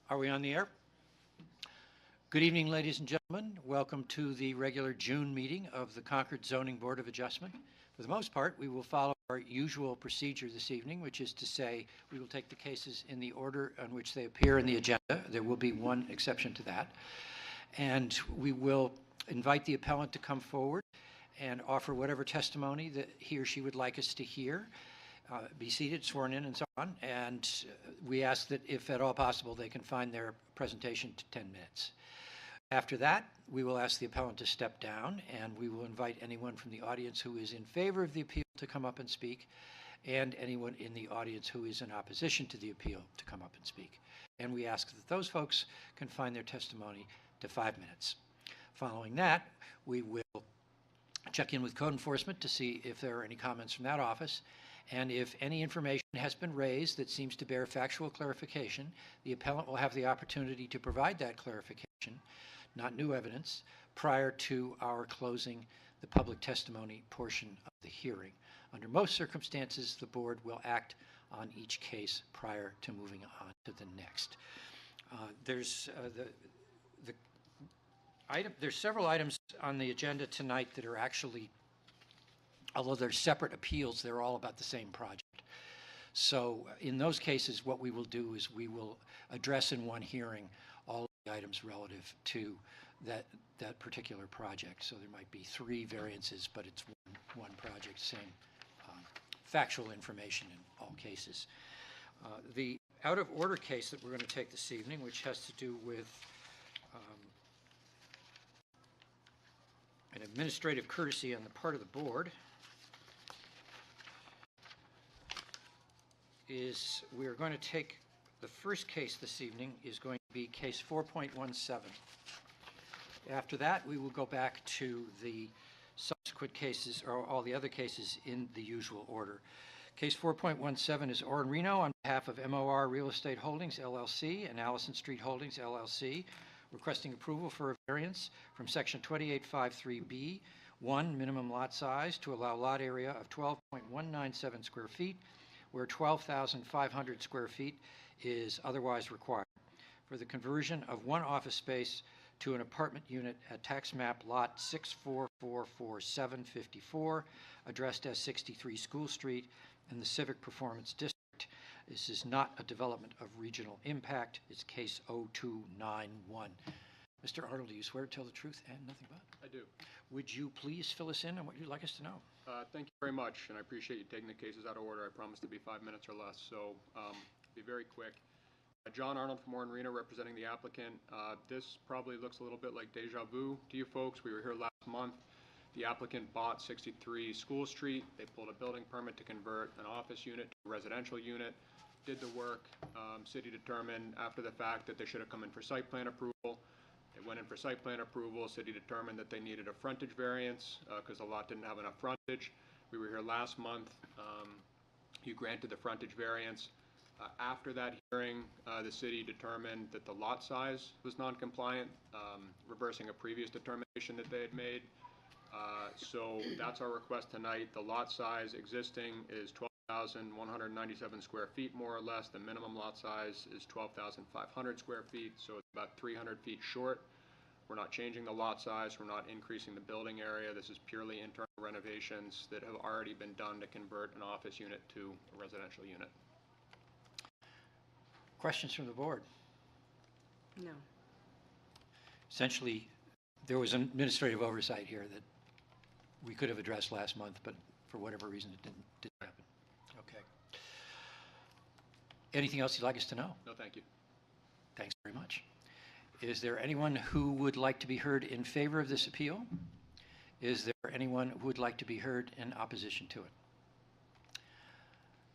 Are we on the air? Good evening, ladies and gentlemen. Welcome to the regular June meeting of the Concord Zoning Board of Adjustment. For the most part, we will follow our usual procedure this evening, which is to say we will take the cases in the order on which they appear in the agenda. There will be one exception to that. And we will invite the appellant to come forward and offer whatever testimony that he or she would like us to hear. Be seated, sworn in, and so on. And we ask that, if at all possible, they confine their presentation to 10 minutes. After that, we will ask the appellant to step down, and we will invite anyone from the audience who is in favor of the appeal to come up and speak, and anyone in the audience who is in opposition to the appeal to come up and speak. And we ask that those folks confine their testimony to 5 minutes. Following that, we will check in with code enforcement to see if there are any comments from that office. And if any information has been raised that seems to bear factual clarification, the appellant will have the opportunity to provide that clarification, not new evidence, prior to our closing the public testimony portion of the hearing. Under most circumstances, the board will act on each case prior to moving on to the next. There's several items on the agenda tonight that are actually, although they're separate appeals, they're all about the same project. So in those cases, what we will do is we will address in one hearing all of the items relative to that particular project. So there might be 3 variances, but it's one project, same factual information in all cases. The out of order case that we're going to take this evening, which has to do with an administrative courtesy on the part of the board, is we are going to take the first case this evening is going to be case 4.17. After that, we will go back to the subsequent cases, or all the other cases, in the usual order. Case 4.17 is Orrin Reno on behalf of MOR Real Estate Holdings, LLC, and Allison Street Holdings, LLC, requesting approval for a variance from Section 2853B, 1, minimum lot size, to allow lot area of 12.197 square feet, where 12,500 square feet is otherwise required, for the conversion of one office space to an apartment unit at tax map lot 6444754, addressed as 63 School Street in the Civic Performance District. This is not a development of regional impact. It's case 0291. Mr. Arnold, do you swear to tell the truth and nothing but? I do. Would you please fill us in on what you'd like us to know? Thank you very much, and I appreciate you taking the cases out of order. I promise to be 5 minutes or less, so be very quick. John Arnold from Orrin Reno, representing the applicant. This probably looks a little bit like deja vu to you folks. We were here last month. The applicant bought 63 School Street. They pulled a building permit to convert an office unit to a residential unit, did the work. City determined after the fact that they should have come in for site plan approval. They went in for site plan approval. City determined that they needed a frontage variance because the lot didn't have enough frontage. We were here last month. You granted the frontage variance. After that hearing, the city determined that the lot size was non-compliant, reversing a previous determination that they had made. So that's our request tonight. The lot size existing is 12,197 square feet, more or less. The minimum lot size is 12,500 square feet, so it's about 300 feet short. We're not changing the lot size. We're not increasing the building area. This is purely internal renovations that have already been done to convert an office unit to a residential unit. Questions from the board? No. Essentially, there was an administrative oversight here that we could have addressed last month, but for whatever reason it didn't happen. Okay. Anything else you'd like us to know? No, thank you. Thanks very much. Is there anyone who would like to be heard in favor of this appeal? Is there anyone who would like to be heard in opposition to it?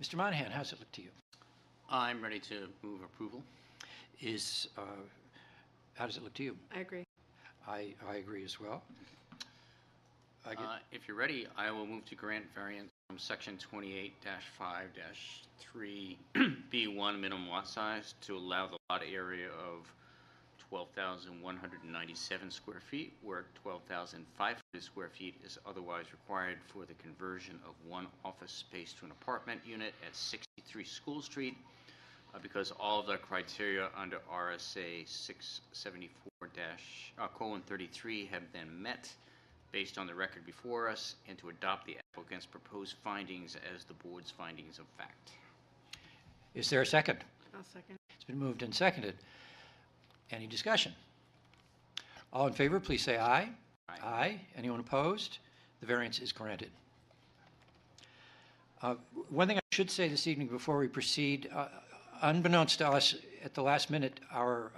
Mr. Monahan, how does it look to you? I'm ready to move approval. How does it look to you? I agree. I agree as well. If you're ready, I will move to grant variance from section 28-5-3B1 minimum lot size to allow the lot area of 12,197 square feet, where 12,500 square feet is otherwise required for the conversion of one office space to an apartment unit at 63 School Street, because all of the criteria under RSA 674-:33 have been met based on the record before us, and to adopt the applicant's proposed findings as the board's findings of fact. Is there a second? I'll second. It's been moved and seconded. Any discussion? All in favor, please say aye. Aye. Aye. Anyone opposed? The variance is granted. One thing I should say this evening before we proceed, unbeknownst to us, at the last minute, our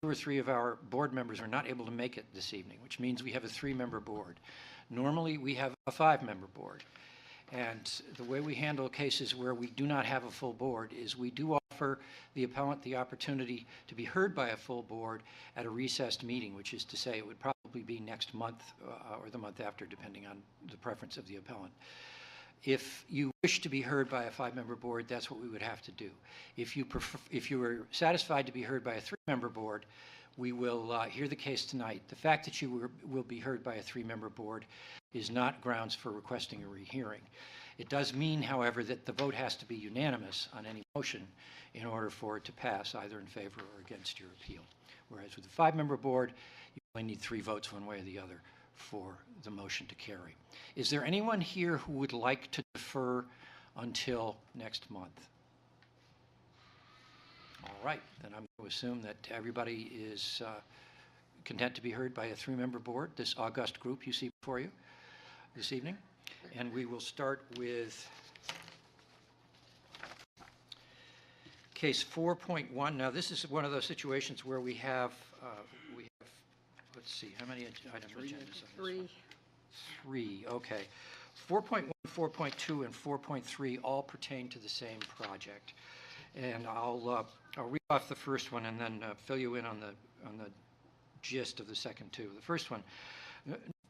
2 or 3 of our board members are not able to make it this evening, which means we have a 3-member board. Normally, we have a 5-member board. And the way we handle cases where we do not have a full board is we do offer the appellant the opportunity to be heard by a full board at a recessed meeting, which is to say it would probably be next month or the month after, depending on the preference of the appellant. If you wish to be heard by a 5-member board, that's what we would have to do. If you are satisfied to be heard by a 3-member board, we will hear the case tonight. The fact that you will be heard by a 3-member board is not grounds for requesting a rehearing. It does mean, however, that the vote has to be unanimous on any motion in order for it to pass, either in favor or against your appeal. Whereas with the 5-member board, you only need 3 votes one way or the other for the motion to carry. Is there anyone here who would like to defer until next month? All right, then I'm going to assume that everybody is content to be heard by a 3-member board, this august group you see before you this evening. And we will start with case 4.1. Now, this is one of those situations where we have let's see, how many items agendas on this one? 3, okay. 4.1, 4.2, and 4.3 all pertain to the same project. And I'll read off the first one and then fill you in on the gist of the second 2. The first one,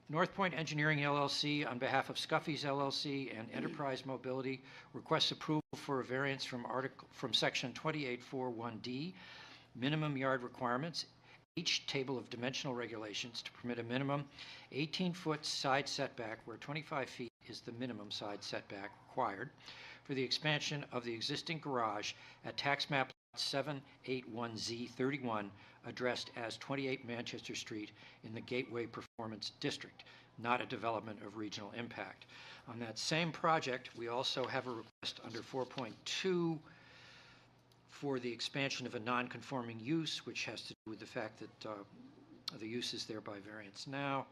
North Point Engineering LLC, on behalf of Scuffy's LLC and Enterprise Mobility, requests approval for a variance from section 2841D, minimum yard requirements, each table of dimensional regulations, to permit a minimum 18-foot side setback where 25 feet is the minimum side setback required for the expansion of the existing garage at tax map 781Z31, addressed as 28 Manchester Street in the Gateway Performance District, not a development of regional impact. On that same project, we also have a request under 4.2 for the expansion of a non-conforming use, which has to do with the fact that the use is there by variance now.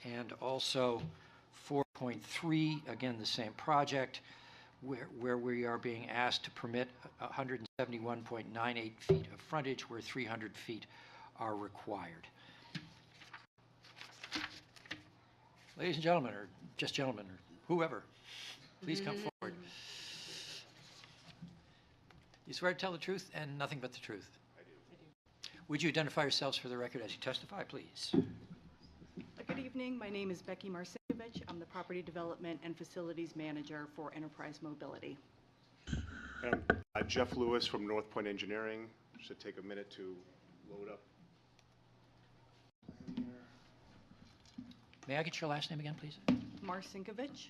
And also 4.3, again, the same project, where we are being asked to permit 171.98 feet of frontage where 300 feet are required. Ladies and gentlemen, or just gentlemen, or whoever, please come forward. You swear to tell the truth and nothing but the truth? I do. Would you identify yourselves for the record as you testify, please? Good evening. My name is Becky Marcinkovich. I'm the Property Development and Facilities Manager for Enterprise Mobility. And I'm Jeff Lewis from North Point Engineering. Should take a minute to load up. May I get your last name again, please? Marcinkovich.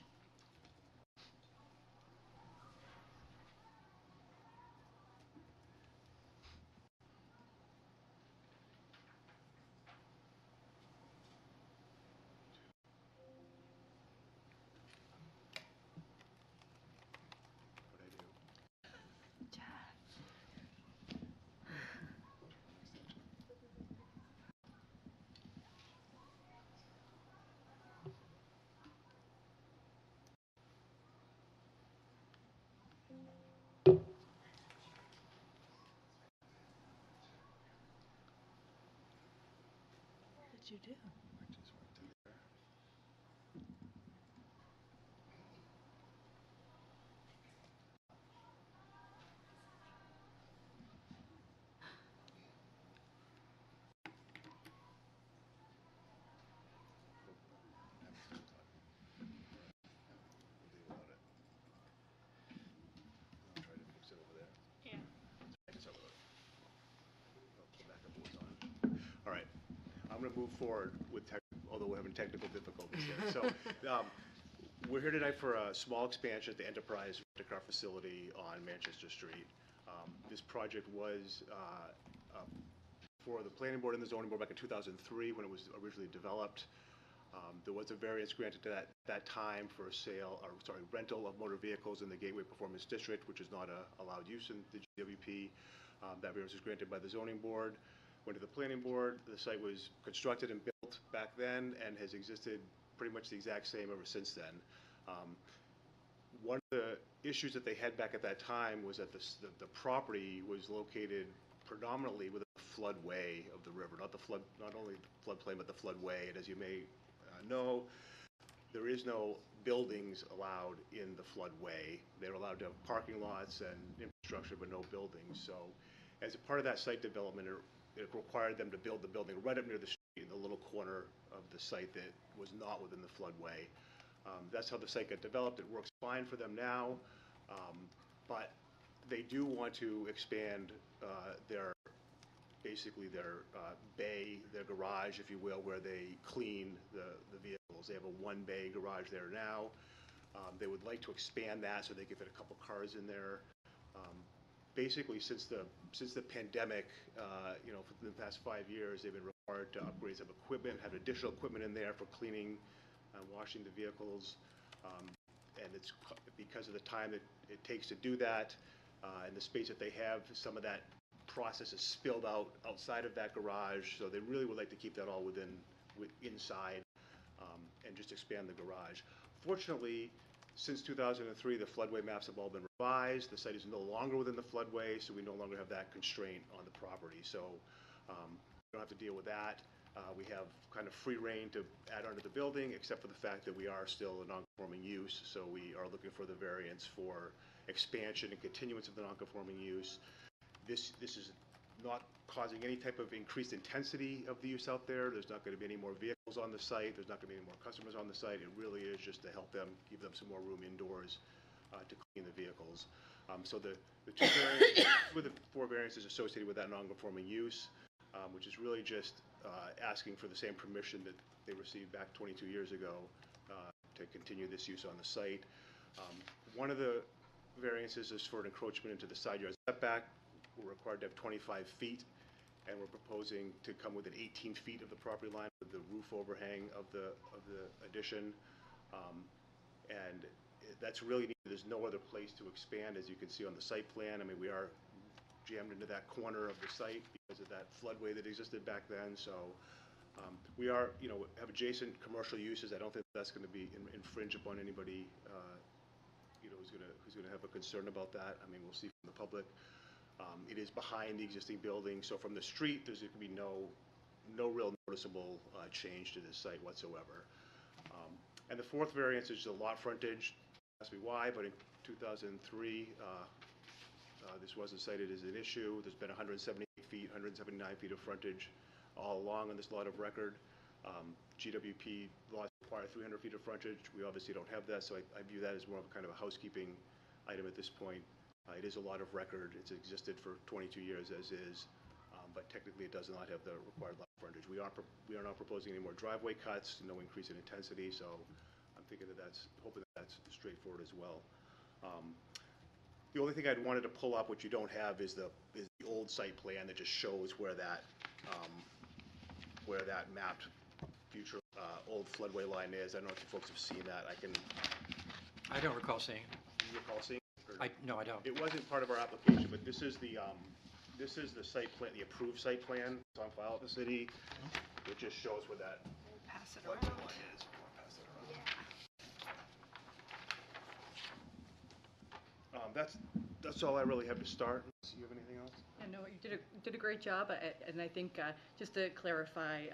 What did you do? All right, I'm going to move forward with, although we're having technical difficulties here. So we're here tonight for a small expansion at the Enterprise Rent-A-Car facility on Manchester Street. This project was for the planning board and the zoning board back in 2003 when it was originally developed. There was a variance granted to that time for rental of motor vehicles in the Gateway Performance District, which is not a allowed use in the GWP. That variance was granted by the zoning board, went to the planning board. The site was constructed and built back then and has existed pretty much the exact same ever since then. One of the issues that they had back at that time was that the property was located predominantly within the floodway of the river, not only the floodplain, but the floodway. And as you may know, there is no buildings allowed in the floodway. They're allowed to have parking lots and infrastructure, but no buildings. So as a part of that site development, it required them to build the building right up near the street in the little corner of the site that was not within the floodway. That's how the site got developed. It works fine for them now, but they do want to expand their bay, their garage, if you will, where they clean the vehicles. They have a one-bay garage there now. They would like to expand that so they could fit a couple cars in there. Basically, since the pandemic, for the past 5 years, they've been required to upgrade some equipment, have additional equipment in there for cleaning and washing the vehicles. And it's because of the time that it takes to do that and the space that they have, some of that process is spilled outside of that garage. So they really would like to keep that all inside and just expand the garage. Fortunately, since 2003, the floodway maps have all been revised. The site is no longer within the floodway, so we no longer have that constraint on the property. So we don't have to deal with that. We have kind of free reign to add onto the building, except for the fact that we are still a non-conforming use. So we are looking for the variance for expansion and continuance of the non-conforming use. This is not causing any type of increased intensity of the use out there. There's not going to be any more vehicles on the site. There's not going to be any more customers on the site. It really is just to help them, give them some more room indoors to clean the vehicles. So the two variances, with the 4 variances associated with that non-conforming use, which is really just asking for the same permission that they received back 22 years ago to continue this use on the site. One of the variances is for an encroachment into the side yard setback. We're required to have 25 feet, and we're proposing to come within 18 feet of the property line with the roof overhang of the addition. And that's really needed. There's no other place to expand, as you can see on the site plan. I mean, we are jammed into that corner of the site because of that floodway that existed back then. So we are, have adjacent commercial uses. I don't think that's going to be infringe upon anybody, who's going to have a concern about that. I mean, we'll see from the public. It is behind the existing building, so from the street, there's going to be no real noticeable change to this site whatsoever. And the 4th variance is the lot frontage. Ask me why, but in 2003, this wasn't cited as an issue. There's been 178 feet, 179 feet of frontage all along on this lot of record. GWP laws require 300 feet of frontage. We obviously don't have that, so I view that as more of a kind of a housekeeping item at this point. It is a lot of record. It's existed for 22 years as is, but technically it does not have the required lot frontage. We are not proposing any more driveway cuts, no increase in intensity, so I'm thinking hoping that's straightforward as well. The only thing I'd wanted to pull up, which you don't have, is the old site plan that just shows where that mapped future old floodway line is. I don't know if you folks have seen that. I don't recall seeing it. Do you recall seeing it? No, I don't. It wasn't part of our application, but this is the site plan, the approved site plan. It's on file at the city. It just shows where that Pass it floodway line is. We'll pass it around. That's all I really have to start. Do you have anything else? No, you did a great job, and I think just to clarify,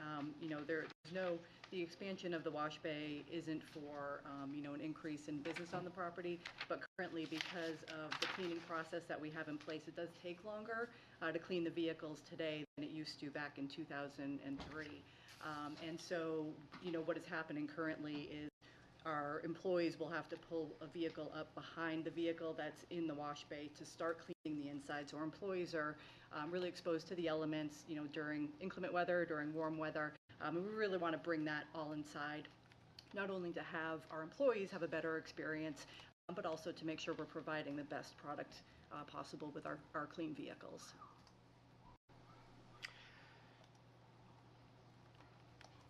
the expansion of the wash bay isn't for, an increase in business on the property, but currently because of the cleaning process that we have in place, it does take longer to clean the vehicles today than it used to back in 2003. And so, what is happening currently is our employees will have to pull a vehicle up behind the vehicle that's in the wash bay to start cleaning the inside. So our employees are really exposed to the elements, during inclement weather, during warm weather. And we really want to bring that all inside, not only to have our employees have a better experience, but also to make sure we're providing the best product possible with our clean vehicles.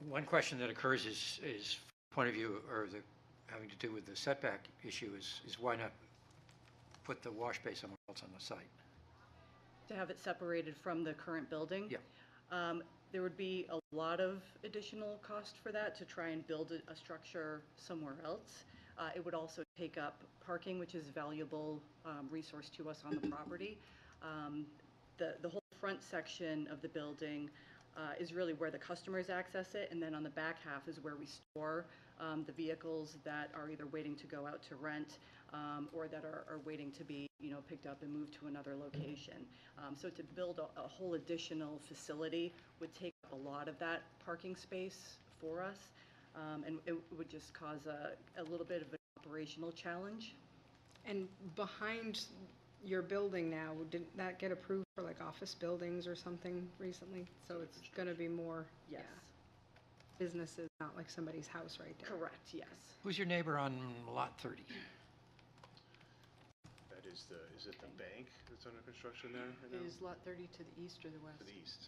One question that occurs is point of view, or having to do with the setback issue is why not put the wash bay somewhere else on the site? To have it separated from the current building? Yeah. There would be a lot of additional cost for that to try and build a structure somewhere else. It would also take up parking, which is a valuable resource to us on the property. The whole front section of the building is really where the customers access it, and then on the back half is where we store the vehicles that are either waiting to go out to rent or that are waiting to be, picked up and moved to another location. So to build a whole additional facility would take up a lot of that parking space for us, and it would just cause a little bit of an operational challenge. And behind your building now, didn't that get approved for like office buildings or something recently? So it's gonna be more, Yes. businesses, not like somebody's house right there. Correct, yes. Who's your neighbor on lot 30? That is is it the bank that's under construction there right now? Is lot 30 to the east or the west? To the east.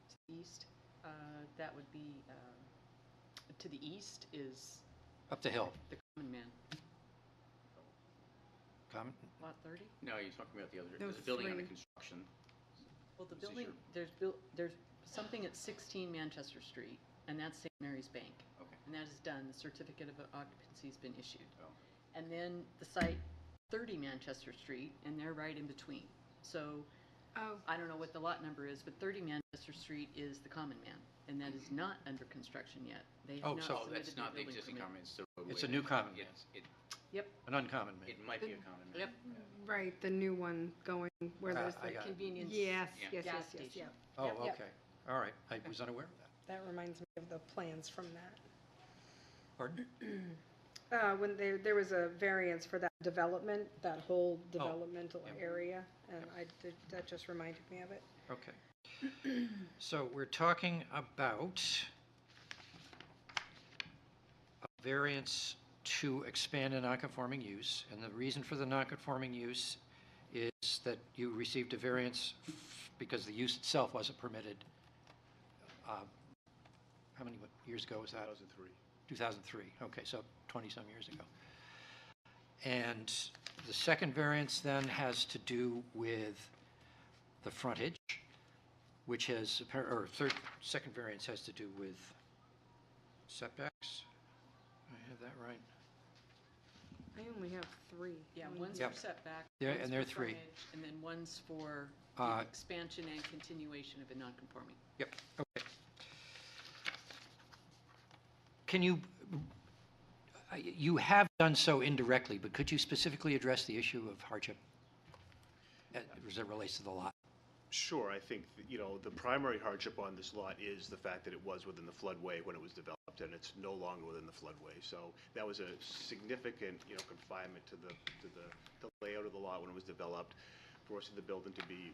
To the east. That would be, to the east is Up the hill. the Common Man. Comment? Lot 30? No, you're talking about the other, No, there's a building under 3. construction. Well, the This is building, there's something at 16 Manchester Street, and that's St. Mary's Bank. Okay. And that is done. The certificate of occupancy's been issued. Oh. And then the site 30 Manchester Street, and they're right in between. So Oh, I don't know what the lot number is, but 30 Manchester Street is the Common Man, and that is not under construction yet. They Oh, have not so Oh, submitted that's their not the building existing permit. common, it's the roadway. It's a new common man. Yep, An uncommon man. It might be a common man. yep. right, the new one going where there's I the, got it. Convenience. yes, Yeah. yes, Gas yes, yes, station. yeah. Oh, Yep, yep. okay. All right. I was unaware of that. That reminds me of the plans from that. Pardon? When there was a variance for that development, that whole developmental Yep. area, and that just reminded me of it. Okay. So we're talking about a variance to expand a nonconforming use, and the reason for the nonconforming use is that you received a variance because the use itself wasn't permitted. How many years ago was that? 2003. 2003, okay, so 20-some years ago. And the second variance then has to do with the frontage, which has, second variance has to do with setbacks. I have that right? I only have 3. Yeah, one's Yep. for setback. There- one's and there are for 3. frontage, and then one's for Uh, expansion and continuation of a non-conforming. Yep, okay. Can you, you have done so indirectly, but could you specifically address the issue of hardship as it relates to the lot? Sure, I think, the primary hardship on this lot is the fact that it was within the floodway when it was developed, and it's no longer within the floodway. So that was a significant, confinement to the layout of the lot when it was developed, forcing the building to be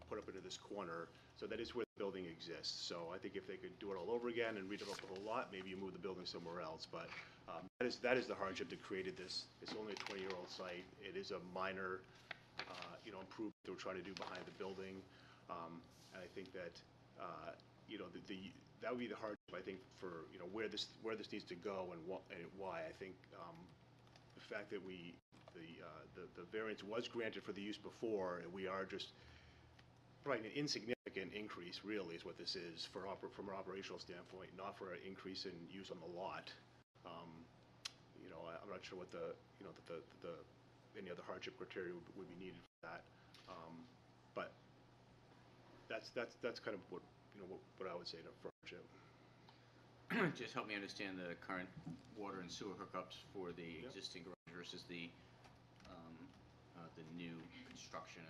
put up into this corner. So that is where the building exists. So I think if they could do it all over again and redevelop the whole lot, maybe you move the building somewhere else. But that is the hardship that created this. It's only a 20-year-old site. It is a minor improvement they were trying to do behind the building. And I think that, that would be the hardship, I think, for, where this needs to go and why. I think the fact that the variance was granted for the use before, and we are just providing an insignificant increase, really, is what this is from an operational standpoint, not for an increase in use on the lot. I'm not sure what any other hardship criteria would be needed for that. But that's kind of what I would say for hardship. Just help me understand the current water and sewer hookups for the Yep. existing garage versus the new construction.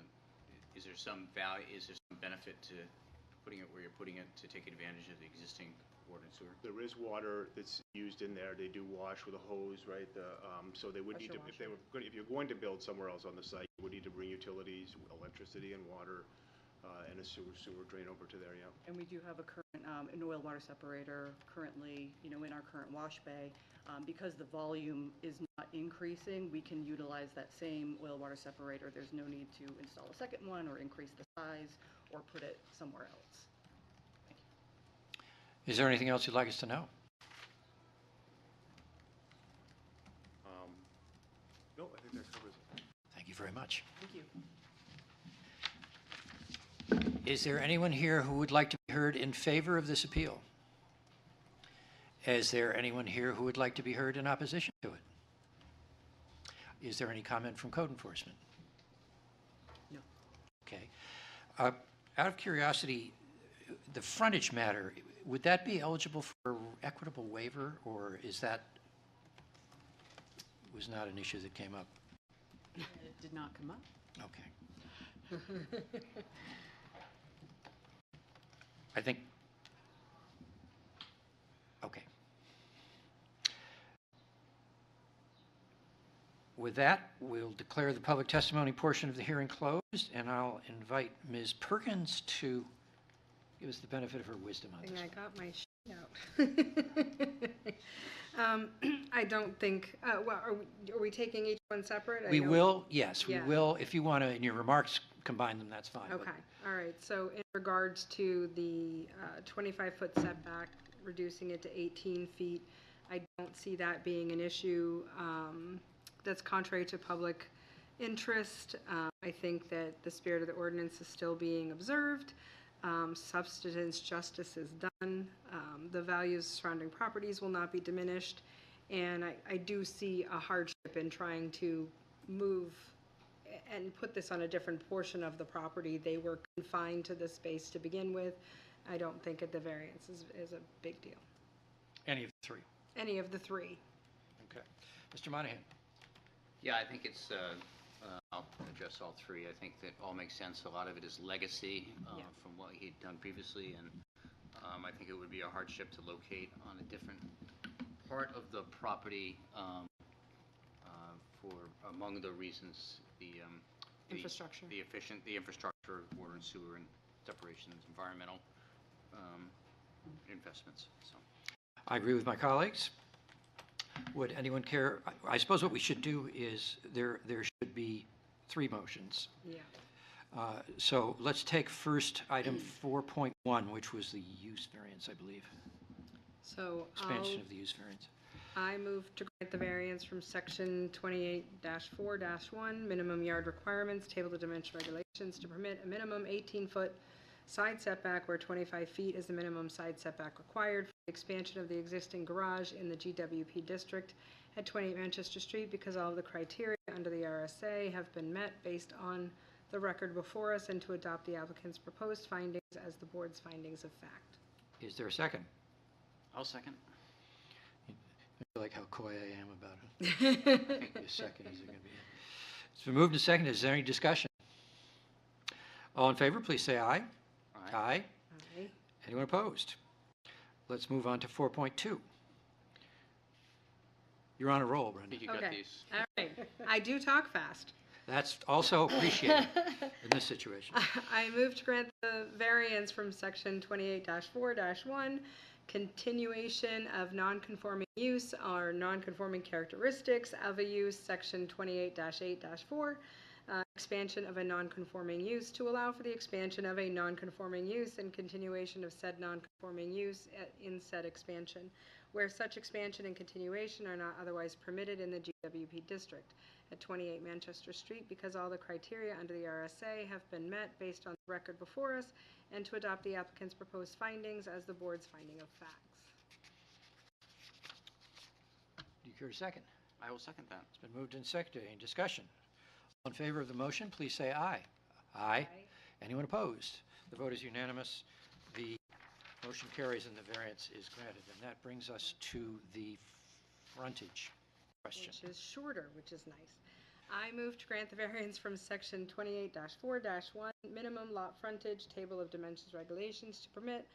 Is there some value, is there some benefit to putting it where you're putting it to take advantage of the existing water and sewer? There is water that's used in there. They do wash with a hose, right? So they would need to, Pressure if you're going to build somewhere else on the site, you would need to bring utilities, electricity and water, and a sewer drain over to there, yeah. And we do have a current, an oil water separator currently, in our current wash bay. Because the volume is not increasing, we can utilize that same oil water separator. There's no need to install a second one or increase the size or put it somewhere else. Is there anything else you'd like us to know? No, I think that covers it. Thank you very much. Thank you. Is there anyone here who would like to be heard in favor of this appeal? Is there anyone here who would like to be heard in opposition to it? Is there any comment from code enforcement? No. Okay. Out of curiosity, the frontage matter, would that be eligible for equitable waiver, or is that, was not an issue that came up? It did not come up. Okay. I think, okay. With that, we'll declare the public testimony portion of the hearing closed, and I'll invite Ms. Perkins to give us the benefit of her wisdom on I this think one. I got my sheet out. I don't think, well, are we taking each one separate? I We know- will, yes, we Yeah. will. If you want to, in your remarks, combine them, that's fine. but- Okay, all right, so in regards to the 25-foot setback, reducing it to 18 feet, I don't see that being an issue that's contrary to public interest. I think that the spirit of the ordinance is still being observed. Subsistence justice is done. The values surrounding properties will not be diminished. And I do see a hardship in trying to move and put this on a different portion of the property. They were confined to this space to begin with. I don't think that the variance is a big deal. Any of the three. Any of the three. Okay. Mr. Monahan? Yeah, I think it's, I'll address all three. I think that all makes sense. A lot of it is legacy Yeah. from what he'd done previously, and I think it would be a hardship to locate on a different part of the property for, among the reasons, the Infrastructure. the infrastructure, water and sewer and separations, environmental investments, so. I agree with my colleagues. Would anyone care? I suppose what we should do is there should be three motions. Yeah. So let's take first item 4.1, which was the use variance, I believe. So Expansion of the use variance. I move to grant the variance from section 28-4-1, minimum yard requirements, table of dimension regulations, to permit a minimum 18-foot side setback where 25 feet is the minimum side setback required for the expansion of the existing garage in the GWP district at 28 Manchester Street, because all of the criteria under the RSA have been met based on the record before us, and to adopt the applicant's proposed findings as the board's findings of fact. Is there a second? I'll second. I feel like how coy I am about it. I think a second is going to be it. It's been moved and seconded. Is there any discussion? All in favor, please say aye. Aye. Aye. Aye. Anyone opposed? Let's move on to 4.2. You're on a roll, I Brenda. think you got Okay. these. All right. I do talk fast. That's also appreciated in this situation. I move to grant the variance from section 28-4-1, continuation of non-conforming use or non-conforming characteristics of a use, section 28-8-4, expansion of a non-conforming use to allow for the expansion of a non-conforming use and continuation of said non-conforming use in said expansion, where such expansion and continuation are not otherwise permitted in the GWP district at 28 Manchester Street, because all the criteria under the RSA have been met based on the record before us, and to adopt the applicant's proposed findings as the board's finding of facts. Do you care to second? I will second that. It's been moved and seconded. Any discussion? All in favor of the motion, please say aye. Aye. Anyone opposed? The vote is unanimous. The motion carries and the variance is granted. And that brings us to the frontage question. Which is shorter, which is nice. I move to grant the variance from section 28-4-1, minimum lot frontage, table of dimensions regulations, to permit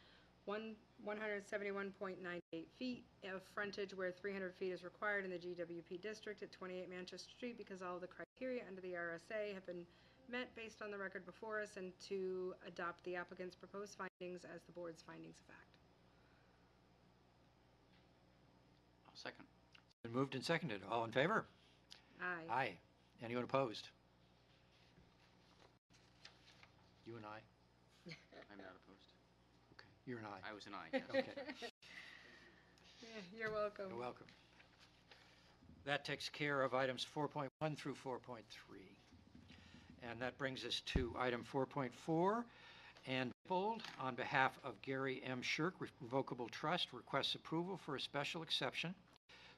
171.98 feet of frontage where 300 feet is required in the GWP district at 28 Manchester Street, because all the criteria under the RSA have been met based on the record before us, and to adopt the applicant's proposed findings as the board's findings of fact. I'll second. Been moved and seconded. All in favor? Aye. Aye. Anyone opposed? You and I? I'm not opposed. Okay, you're an aye. I was an aye, yes. Okay, Yeah, you're welcome. you're welcome. That takes care of items 4.1 through 4.3. And that brings us to item 4.4. And Bold, on behalf of Gary M. Shirk Revocable Trust, requests approval for a special exception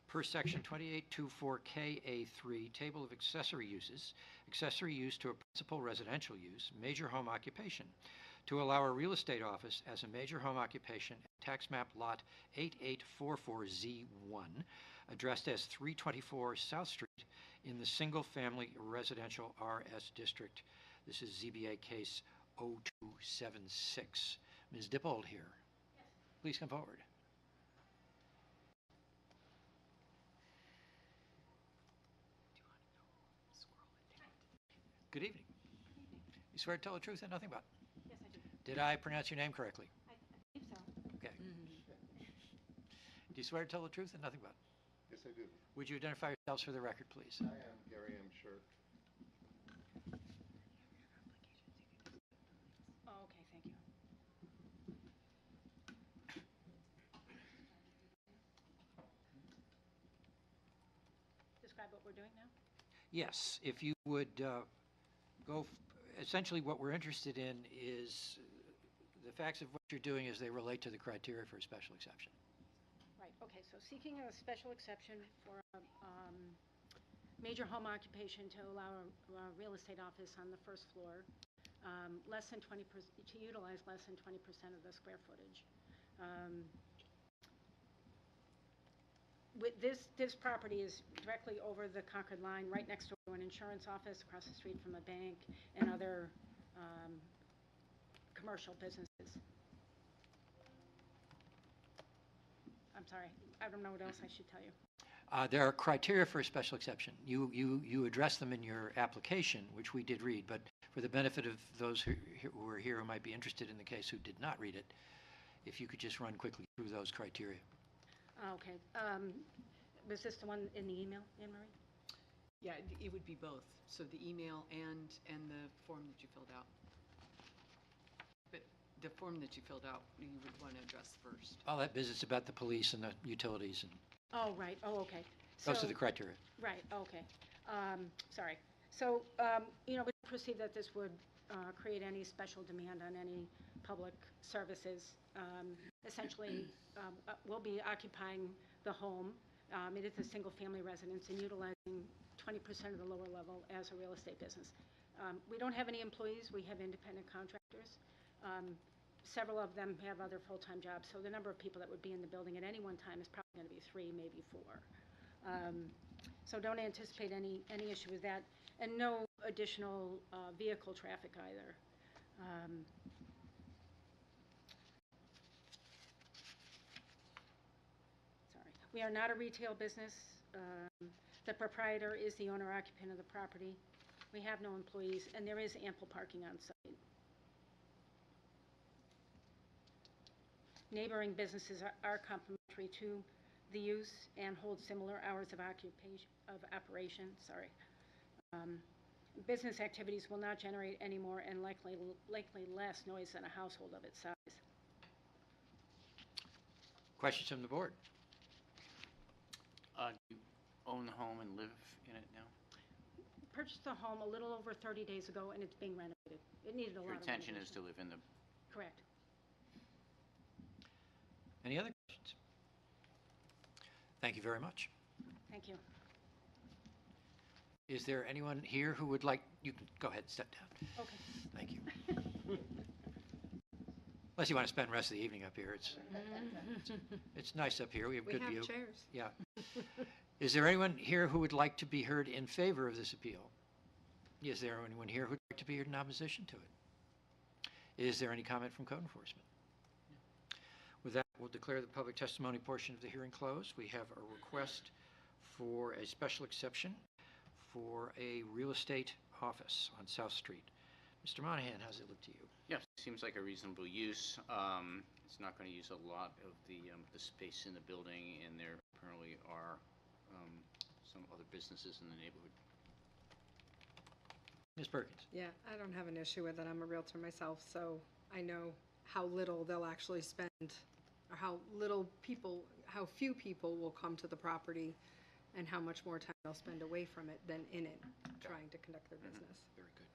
per section 2824KA3, Table of Accessory Uses, accessory use to a principal residential use, major home occupation, to allow a real estate office as a major home occupation at tax map lot 8844Z1, addressed as 324 South Street in the single-family residential RS district. This is ZBA case 0276. Ms. Dippold here. Yes. Please come forward. Good evening. You swear to tell the truth and nothing but? Yes, I do. Did I pronounce your name correctly? I believe so. Okay. Do you swear to tell the truth and nothing but? Yes, I do. Would you identify yourselves for the record, please? I am Gary M. Shirk. Oh, okay, thank you. Describe what we're doing now? Yes, if you would essentially what we're interested in is the facts of what you're doing as they relate to the criteria for a special exception. Right, okay, so seeking a special exception for a major home occupation to allow a real estate office on the first floor, less than 20%, to utilize less than 20% of the square footage. With this property is directly over the Concord line, right next door to an insurance office, across the street from a bank, and other commercial businesses. I'm sorry, I don't know what else I should tell you. There are criteria for a special exception. You address them in your application, which we did read, but for the benefit of those who are here who might be interested in the case who did not read it, if you could just run quickly through those criteria. Okay, was this the one in the email, Anne Marie? Yeah, it would be both, so the email and the form that you filled out. But the form that you filled out, you would want to address first. All that business about the police and the utilities, and Oh, right, oh, okay. those So- are the criteria. Right, okay. Sorry. So, we don't perceive that this would create any special demand on any public services. Essentially, we'll be occupying the home. It is a single-family residence and utilizing 20% of the lower level as a real estate business. We don't have any employees. We have independent contractors. Several of them have other full-time jobs, so the number of people that would be in the building at any one time is probably going to be 3, maybe 4. So don't anticipate any issue with that, and no additional vehicle traffic either. Sorry. We are not a retail business. The proprietor is the owner-occupant of the property. We have no employees, and there is ample parking on site. Neighboring businesses are complementary to the use and hold similar hours of operation. Business activities will not generate any more and likely less noise than a household of its size. Questions from the board? Do you own the home and live in it now? Purchased the home a little over 30 days ago, and it's being renovated. It needed a lot Your of intention is renovation. to live in the, Correct. Any other questions? Thank you very much. Thank you. Is there anyone here who would like, you can go ahead, step down. Okay. Thank you. Unless you want to spend the rest of the evening up here, it's nice up here, we have good view. We have chairs. Yeah. Is there anyone here who would like to be heard in favor of this appeal? Is there anyone here who would like to be heard in opposition to it? Is there any comment from code enforcement? With that, we'll declare the public testimony portion of the hearing closed. We have a request for a special exception for a real estate office on South Street. Mr. Monahan, how's it look to you? yes, seems like a reasonable use. It's not going to use a lot of the space in the building, and there apparently are some other businesses in the neighborhood. Ms. Perkins? Yeah, I don't have an issue with it. I'm a Realtor myself, so I know how little they'll actually spend, or how few people will come to the property, and how much more time they'll spend away from it than in it, trying to conduct their business. Very good.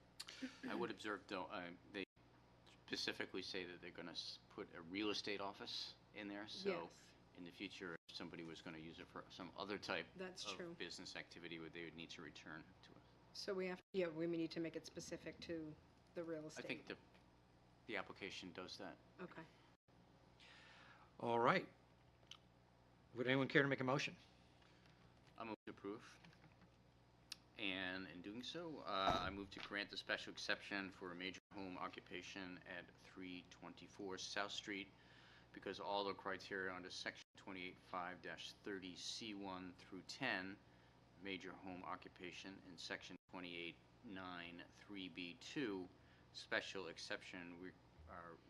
I would observe, though, they specifically say that they're going to put a real estate office in there, so Yes. in the future, if somebody was going to use it for some other type That's of true. business activity, they would need to return to us. So we need to make it specific to the real I estate. think the application does that. Okay. All right. Would anyone care to make a motion? I move to approve. And in doing so, I move to grant the special exception for a major home occupation at 324 South Street because all the criteria under section 28.5-30C1 through 10, major home occupation, and section 28.9-3B2, special exception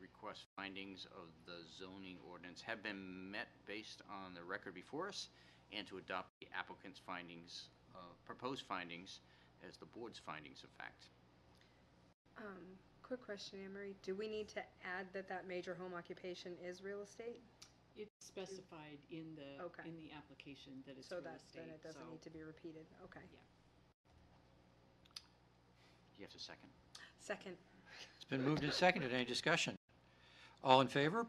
request findings of the zoning ordinance have been met based on the record before us, and to adopt the applicant's findings, proposed findings, as the board's findings of fact. Quick question, Anne Marie. Do we need to add that major home occupation is real estate? It's specified in the, Okay. in the application that it's So real then estate, it doesn't so- need to be repeated. Okay. Yeah. Do you have a second? Second. It's been moved and seconded. Any discussion? All in favor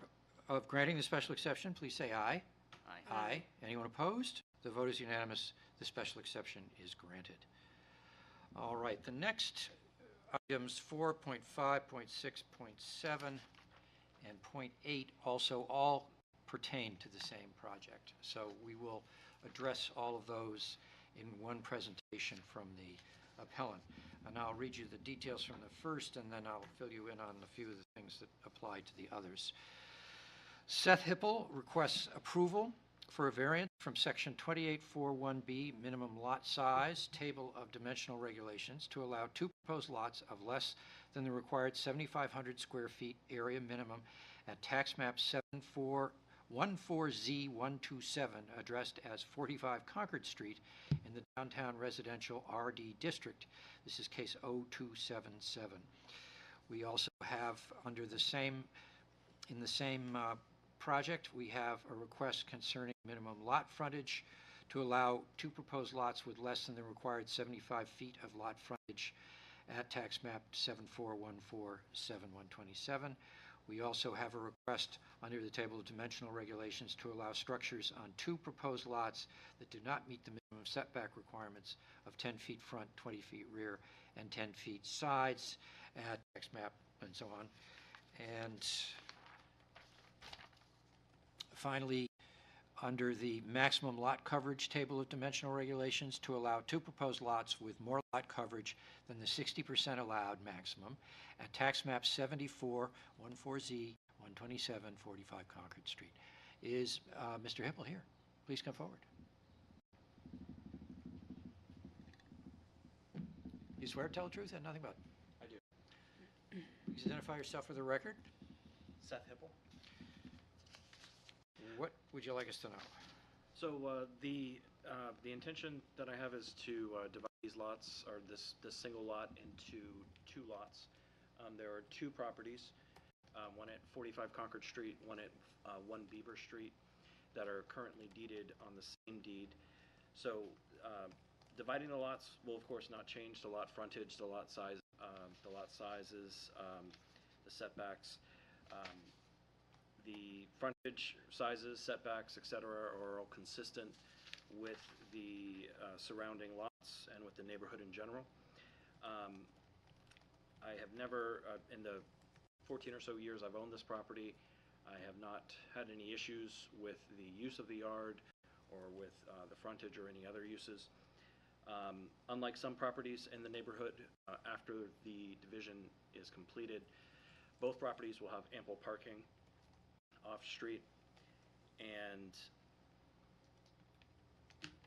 of granting the special exception, please say aye. Aye. Aye. Anyone opposed? The vote is unanimous. The special exception is granted. All right, the next items 4.5.6.7 and .8 also all pertain to the same project. So we will address all of those in one presentation from the appellant. And I'll read you the details from the first, and then I'll fill you in on a few of the things that apply to the others. Seth Hippel requests approval for a variance from section 2841B, minimum lot size, table of dimensional regulations, to allow two proposed lots of less than the required 7,500 square feet area minimum at tax map 7414Z127, addressed as 45 Concord Street in the downtown residential RD district. This is case 0277. We also have in the same project, we have a request concerning minimum lot frontage to allow two proposed lots with less than the required 75 feet of lot frontage at tax map 74147127. We also have a request under the table of dimensional regulations to allow structures on two proposed lots that do not meet the minimum setback requirements of 10 feet front, 20 feet rear, and 10 feet sides at tax map and so on. And finally, under the maximum lot coverage table of dimensional regulations, to allow two proposed lots with more lot coverage than the 60% allowed maximum at tax map 7414Z127, 45 Concord Street. Is Mr. Hippel here? Please come forward. You swear to tell the truth and nothing but? I do. Please identify yourself for the record. Seth Hippel. What would you like us to know? So the intention that I have is to divide these lots, or this single lot, into two lots. There are two properties, one at 45 Concord Street, one at 1 Beaver Street, that are currently deeded on the same deed. So dividing the lots will of course not change the lot frontage, the lot size, the lot sizes, the setbacks. The frontage sizes, setbacks, etc., are all consistent with the surrounding lots and with the neighborhood in general. I have never, in the 14 or so years I've owned this property, I have not had any issues with the use of the yard or with the frontage or any other uses. Unlike some properties in the neighborhood, after the division is completed, both properties will have ample parking off-street, and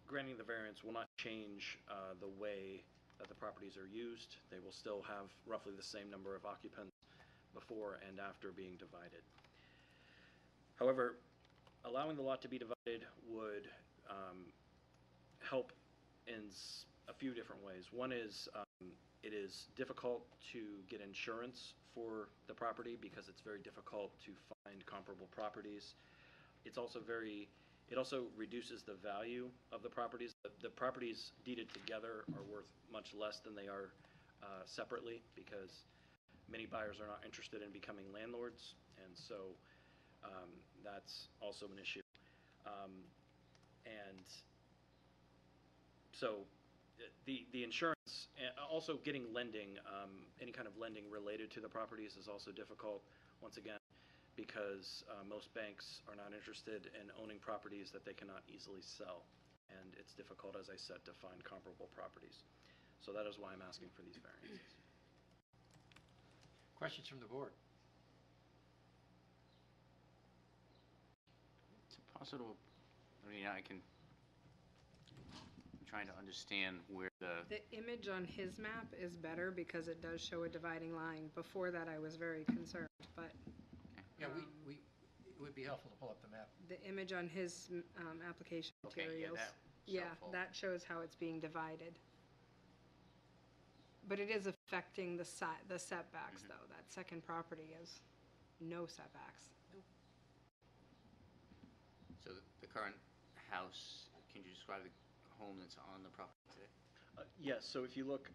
granting the variance will not change the way that the properties are used. They will still have roughly the same number of occupants before and after being divided. However, allowing the lot to be divided would help a few different ways. One is it is difficult to get insurance for the property because it's very difficult to find comparable properties. It's also it also reduces the value of the properties. The properties deeded together are worth much less than they are separately because many buyers are not interested in becoming landlords, and so that's also an issue. And so the insurance, and also getting lending, any kind of lending related to the properties is also difficult, once again, because most banks are not interested in owning properties that they cannot easily sell. And it's difficult, as I said, to find comparable properties. So that is why I'm asking for these variances. Questions from the board? It's a possible, I mean, I'm trying to understand where The image on his map is better because it does show a dividing line. Before that, I was very concerned, but Yeah, it would be helpful to pull up the map. the image on his application Okay, yeah, materials. that was Yeah, helpful. that shows how it's being divided. But it is affecting the setbacks, though. That second property has no setbacks. So the current house, can you describe the home that's on the property today? Yes, so if you look,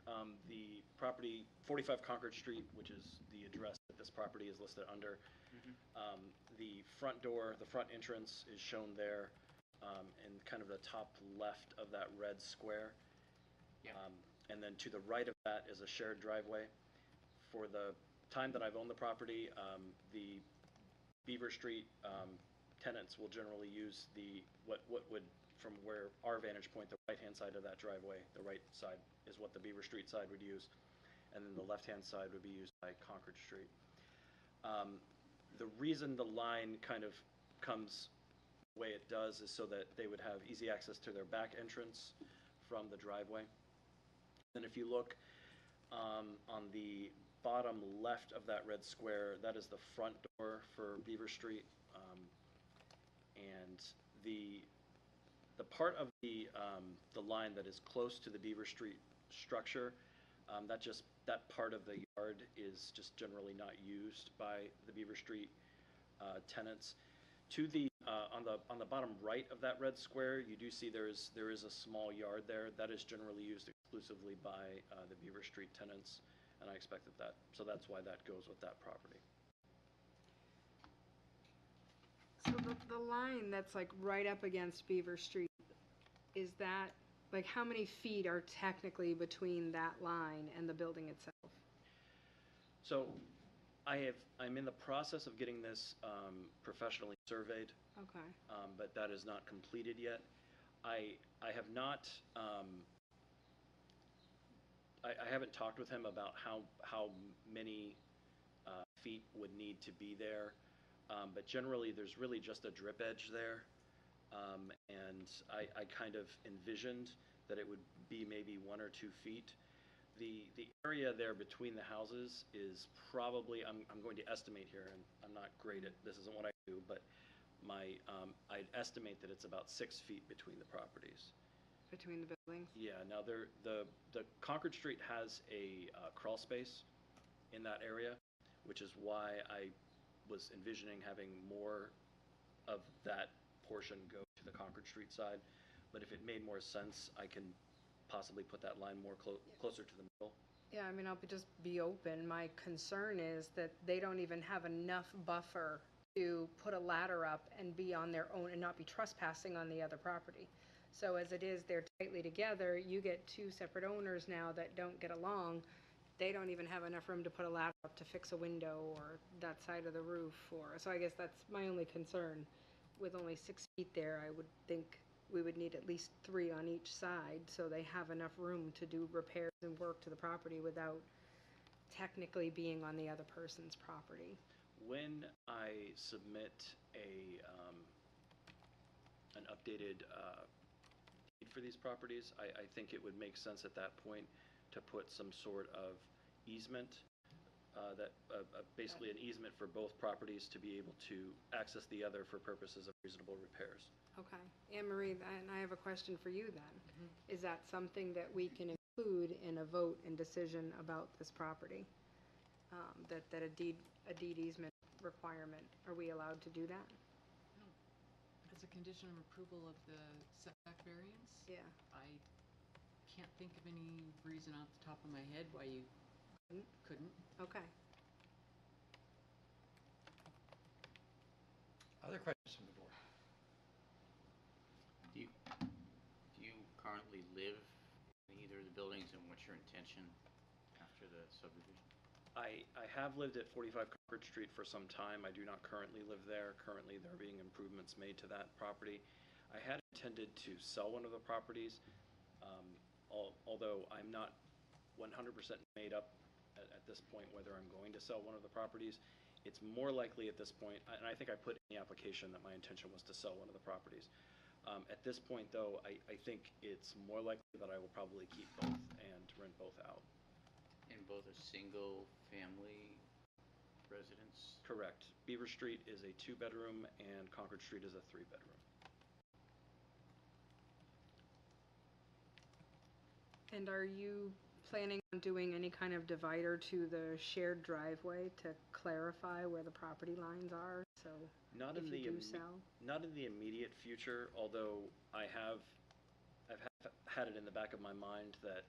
the property, 45 Concord Street, which is the address that this property is listed under, the front door, the front entrance is shown there in kind of the top left of that red square. Yeah. And then to the right of that is a shared driveway. For the time that I've owned the property, the Beaver Street tenants will generally use what would, from where our vantage point, the right-hand side of that driveway, the right side is what the Beaver Street side would use, and then the left-hand side would be used by Concord Street. The reason the line kind of comes the way it does is so that they would have easy access to their back entrance from the driveway. And if you look on the bottom left of that red square, that is the front door for Beaver Street. And the part of the line that is close to the Beaver Street structure, that part of the yard is just generally not used by the Beaver Street tenants. To the on the bottom right of that red square, you do see there is a small yard there that is generally used exclusively by the Beaver Street tenants, and I expect so that's why that goes with that property. So the line that's like right up against Beaver Street, is that, like, how many feet are technically between that line and the building itself? So I'm in the process of getting this professionally surveyed, Okay. but that is not completed yet. I have not, I haven't talked with him about how many feet would need to be there, but generally there's really just a drip edge there, and I kind of envisioned that it would be maybe 1 or 2 feet. The area there between the houses is probably, I'm going to estimate here, and I'm not great at, this isn't what I do, but I'd estimate that it's about 6 feet between the properties. Between the buildings? Yeah, now the Concord Street has a crawl space in that area, which is why I was envisioning having more of that portion go to the Concord Street side. But if it made more sense, I can possibly put that line more closer to the middle. Yeah, I mean, I'll just be open. My concern is that they don't even have enough buffer to put a ladder up and be on their own and not be trespassing on the other property. So as it is, they're tightly together. You get 2 separate owners now that don't get along. They don't even have enough room to put a ladder up to fix a window or that side of the roof. So I guess that's my only concern. With only 6 feet there, I would think we would need at least 3 on each side so they have enough room to do repairs and work to the property without technically being on the other person's property. When I submit an updated deed for these properties, I think it would make sense at that point to put some sort of easement basically an easement for both properties to be able to access the other for purposes of reasonable repairs. Okay. Anne Marie, and I have a question for you then. Is that something that we can include in a vote and decision about this property? That a deed easement requirement, are we allowed to do that? As a condition of approval of the setback variance? Yeah. I can't think of any reason off the top of my head why you couldn't. Okay. Other questions from the board? Do you currently live in either of the buildings, and what's your intention after the subdivision? I have lived at 45 Concord Street for some time. I do not currently live there. Currently, there are being improvements made to that property. I had intended to sell one of the properties, although I'm not 100% made up at this point whether I'm going to sell one of the properties. It's more likely at this point, and I think I put in the application that my intention was to sell one of the properties. At this point, though, I think it's more likely that I will probably keep both and rent both out. And both a single-family residence? Correct. Beaver Street is a 2-bedroom and Concord Street is a 3-bedroom. And are you planning on doing any kind of divider to the shared driveway to clarify where the property lines are? So Not if in you the do sell? not in the immediate future, although I've had it in the back of my mind that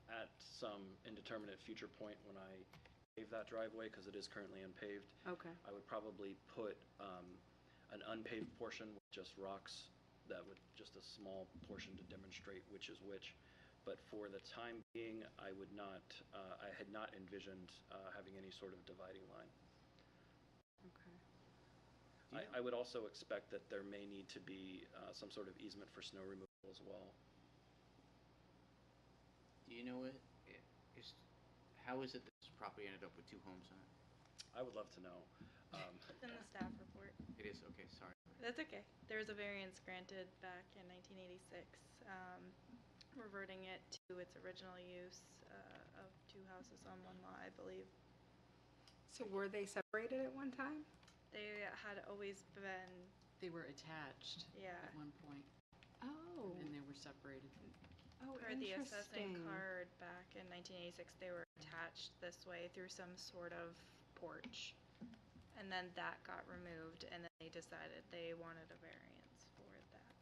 at some indeterminate future point when I pave that driveway, because it is currently unpaved, Okay. I would probably put an unpaved portion with just rocks, that would just a small portion to demonstrate which is which. But for the time being, I would not, I had not envisioned having any sort of dividing line. Okay. I would also expect that there may need to be some sort of easement for snow removal as well. Do you know how is it that this property ended up with 2 homes on it? I would love to know. It's in the staff report. It is, okay, sorry. That's okay. There was a variance granted back in 1986, reverting it to its original use of 2 houses on 1 lot, I believe. So were they separated at one time? They had always been, They were attached yeah, at one point, Oh. and they were separated. Oh, per the assessing interesting. card back in 1986, they were attached this way through some sort of porch. And then that got removed, and then they decided they wanted a variance for that.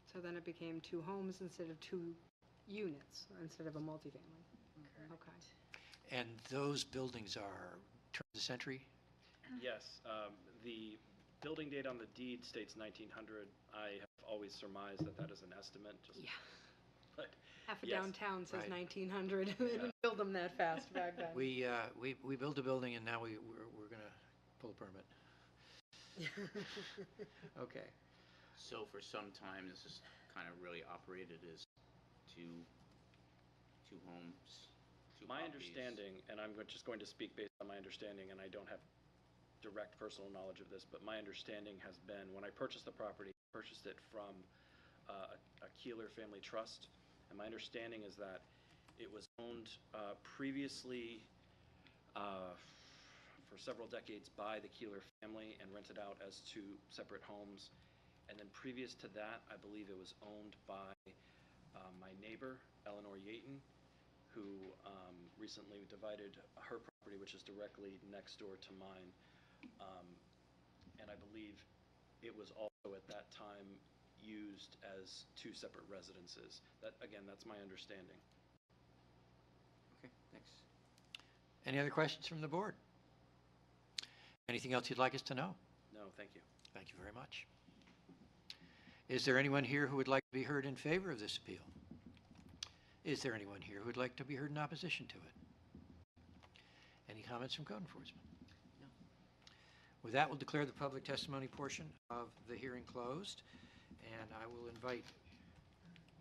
So then it became 2 homes instead of 2 units, instead of a multifamily. Correct. Okay. And those buildings are turn of the century? Yes, the building date on the deed states 1900. I have always surmised that that is an estimate. Yeah. But Half of yes, downtown says right. 1900. They didn't build them that fast back then. We built a building and now we're going to pull a permit. Okay. So for some time, this is kind of really operated as two homes, 2 my properties. understanding, and I'm just going to speak based on my understanding, and I don't have direct personal knowledge of this, but my understanding has been when I purchased the property, I purchased it from a Keeler family trust, and my understanding is that it was owned previously for several decades by the Keeler family and rented out as 2 separate homes. And then previous to that, I believe it was owned by my neighbor, Eleanor Yaton, who recently divided her property, which is directly next door to mine. And I believe it was also at that time used as 2 separate residences. That, again, that's my understanding. Okay, thanks. Any other questions from the board? Anything else you'd like us to know? No, thank you. Thank you very much. Is there anyone here who would like to be heard in favor of this appeal? Is there anyone here who would like to be heard in opposition to it? Any comments from code enforcement? No. With that, we'll declare the public testimony portion of the hearing closed, and I will invite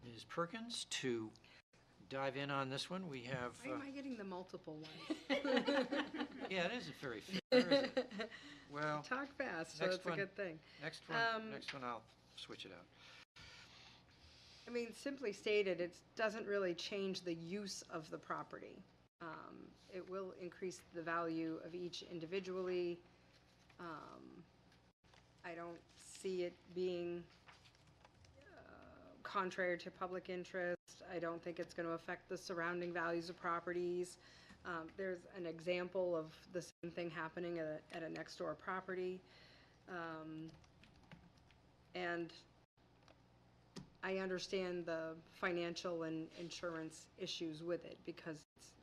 Ms. Perkins to dive in on this one. We have, Why am I getting the multiple ones? yeah, it isn't very fair, is it? Well, Talk fast, so next that's a one. good thing. next one I'll switch it out. I mean, simply stated, it doesn't really change the use of the property. It will increase the value of each individually. I don't see it being contrary to public interest. I don't think it's going to affect the surrounding values of properties. There's an example of the same thing happening at a next door property. And I understand the financial and insurance issues with it because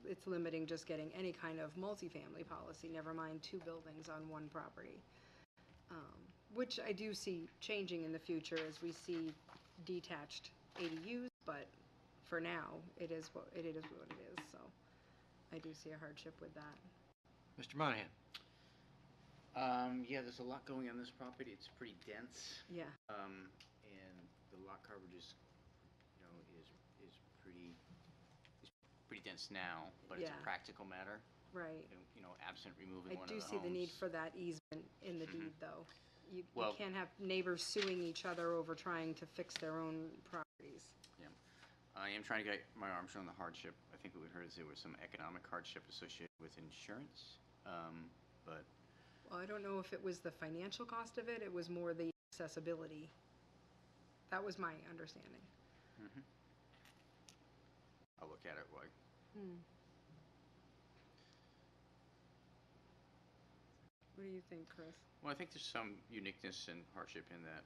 it's limiting just getting any kind of multifamily policy, never mind 2 buildings on one property. Which I do see changing in the future as we see detached ADUs, but for now, it is what it is, so I do see a hardship with that. Mr. Monahan? Yeah, there's a lot going on this property. It's pretty dense. Yeah. And the lot coverage is, is pretty dense now, but it's Yeah. a practical matter. Right. Absent removing I one of the do homes. see the need for that easement in the deed, though. You Well- can't have neighbors suing each other over trying to fix their own properties. Yeah. I am trying to get my arms around the hardship. I think what we heard is there was some economic hardship associated with insurance, but Well, I don't know if it was the financial cost of it, it was more the accessibility. That was my understanding. I'll look at it like. What do you think, Chris? Well, I think there's some uniqueness and hardship in that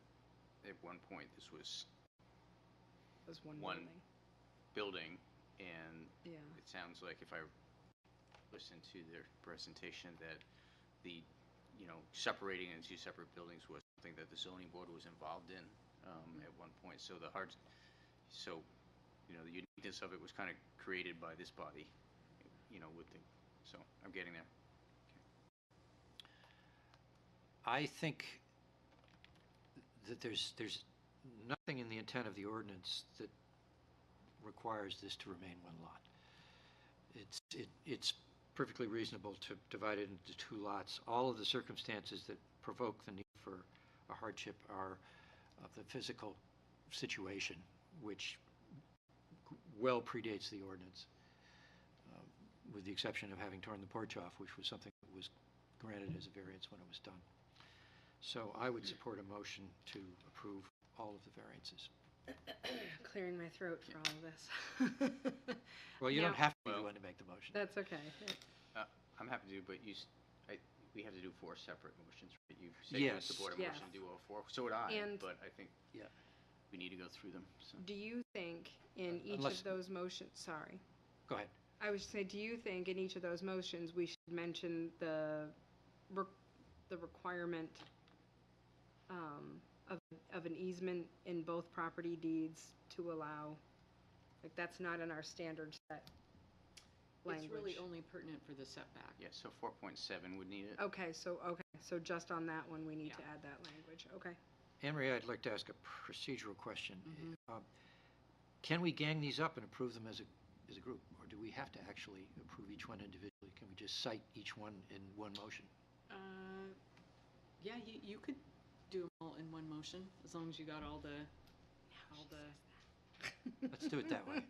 at one point this was It was one One. building. building, and Yeah. it sounds like if I listened to their presentation that the, separating into 2 separate buildings was something that the zoning board was involved in at one point. So the uniqueness of it was kind of created by this body, so I'm getting there. I think that there's nothing in the intent of the ordinance that requires this to remain one lot. It's perfectly reasonable to divide it into 2 lots. All of the circumstances that provoke the need for a hardship are of the physical situation, which well predates the ordinance, with the exception of having torn the porch off, which was something that was granted as a variance when it was done. So I would support a motion to approve all of the variances. Clearing my throat for all of this. Well, you Now- don't have to be the Well- one to make the motion. That's okay. I'm happy to, but we have to do 4 separate motions, right? You said you Yes. support a Yes. motion to do all 4, so would I, And- but I think Yeah. we need to go through them, so. Do you think in each Unless- of those motions, sorry, Go ahead. I would say, do you think in each of those motions we should mention the requirement of an easement in both property deeds to allow, like, that's not in our standard set language? It's really only pertinent for the setback. Yeah, so 4.7 would need it. Okay, so just on that one, we need to Yeah. add that language, okay. Anne Marie, I'd like to ask a procedural question. Can we gang these up and approve them as a group, or do we have to actually approve each one individually? Can we just cite each one in one motion? Yeah, you could do them all in one motion, as long as you got all the Let's do it that way.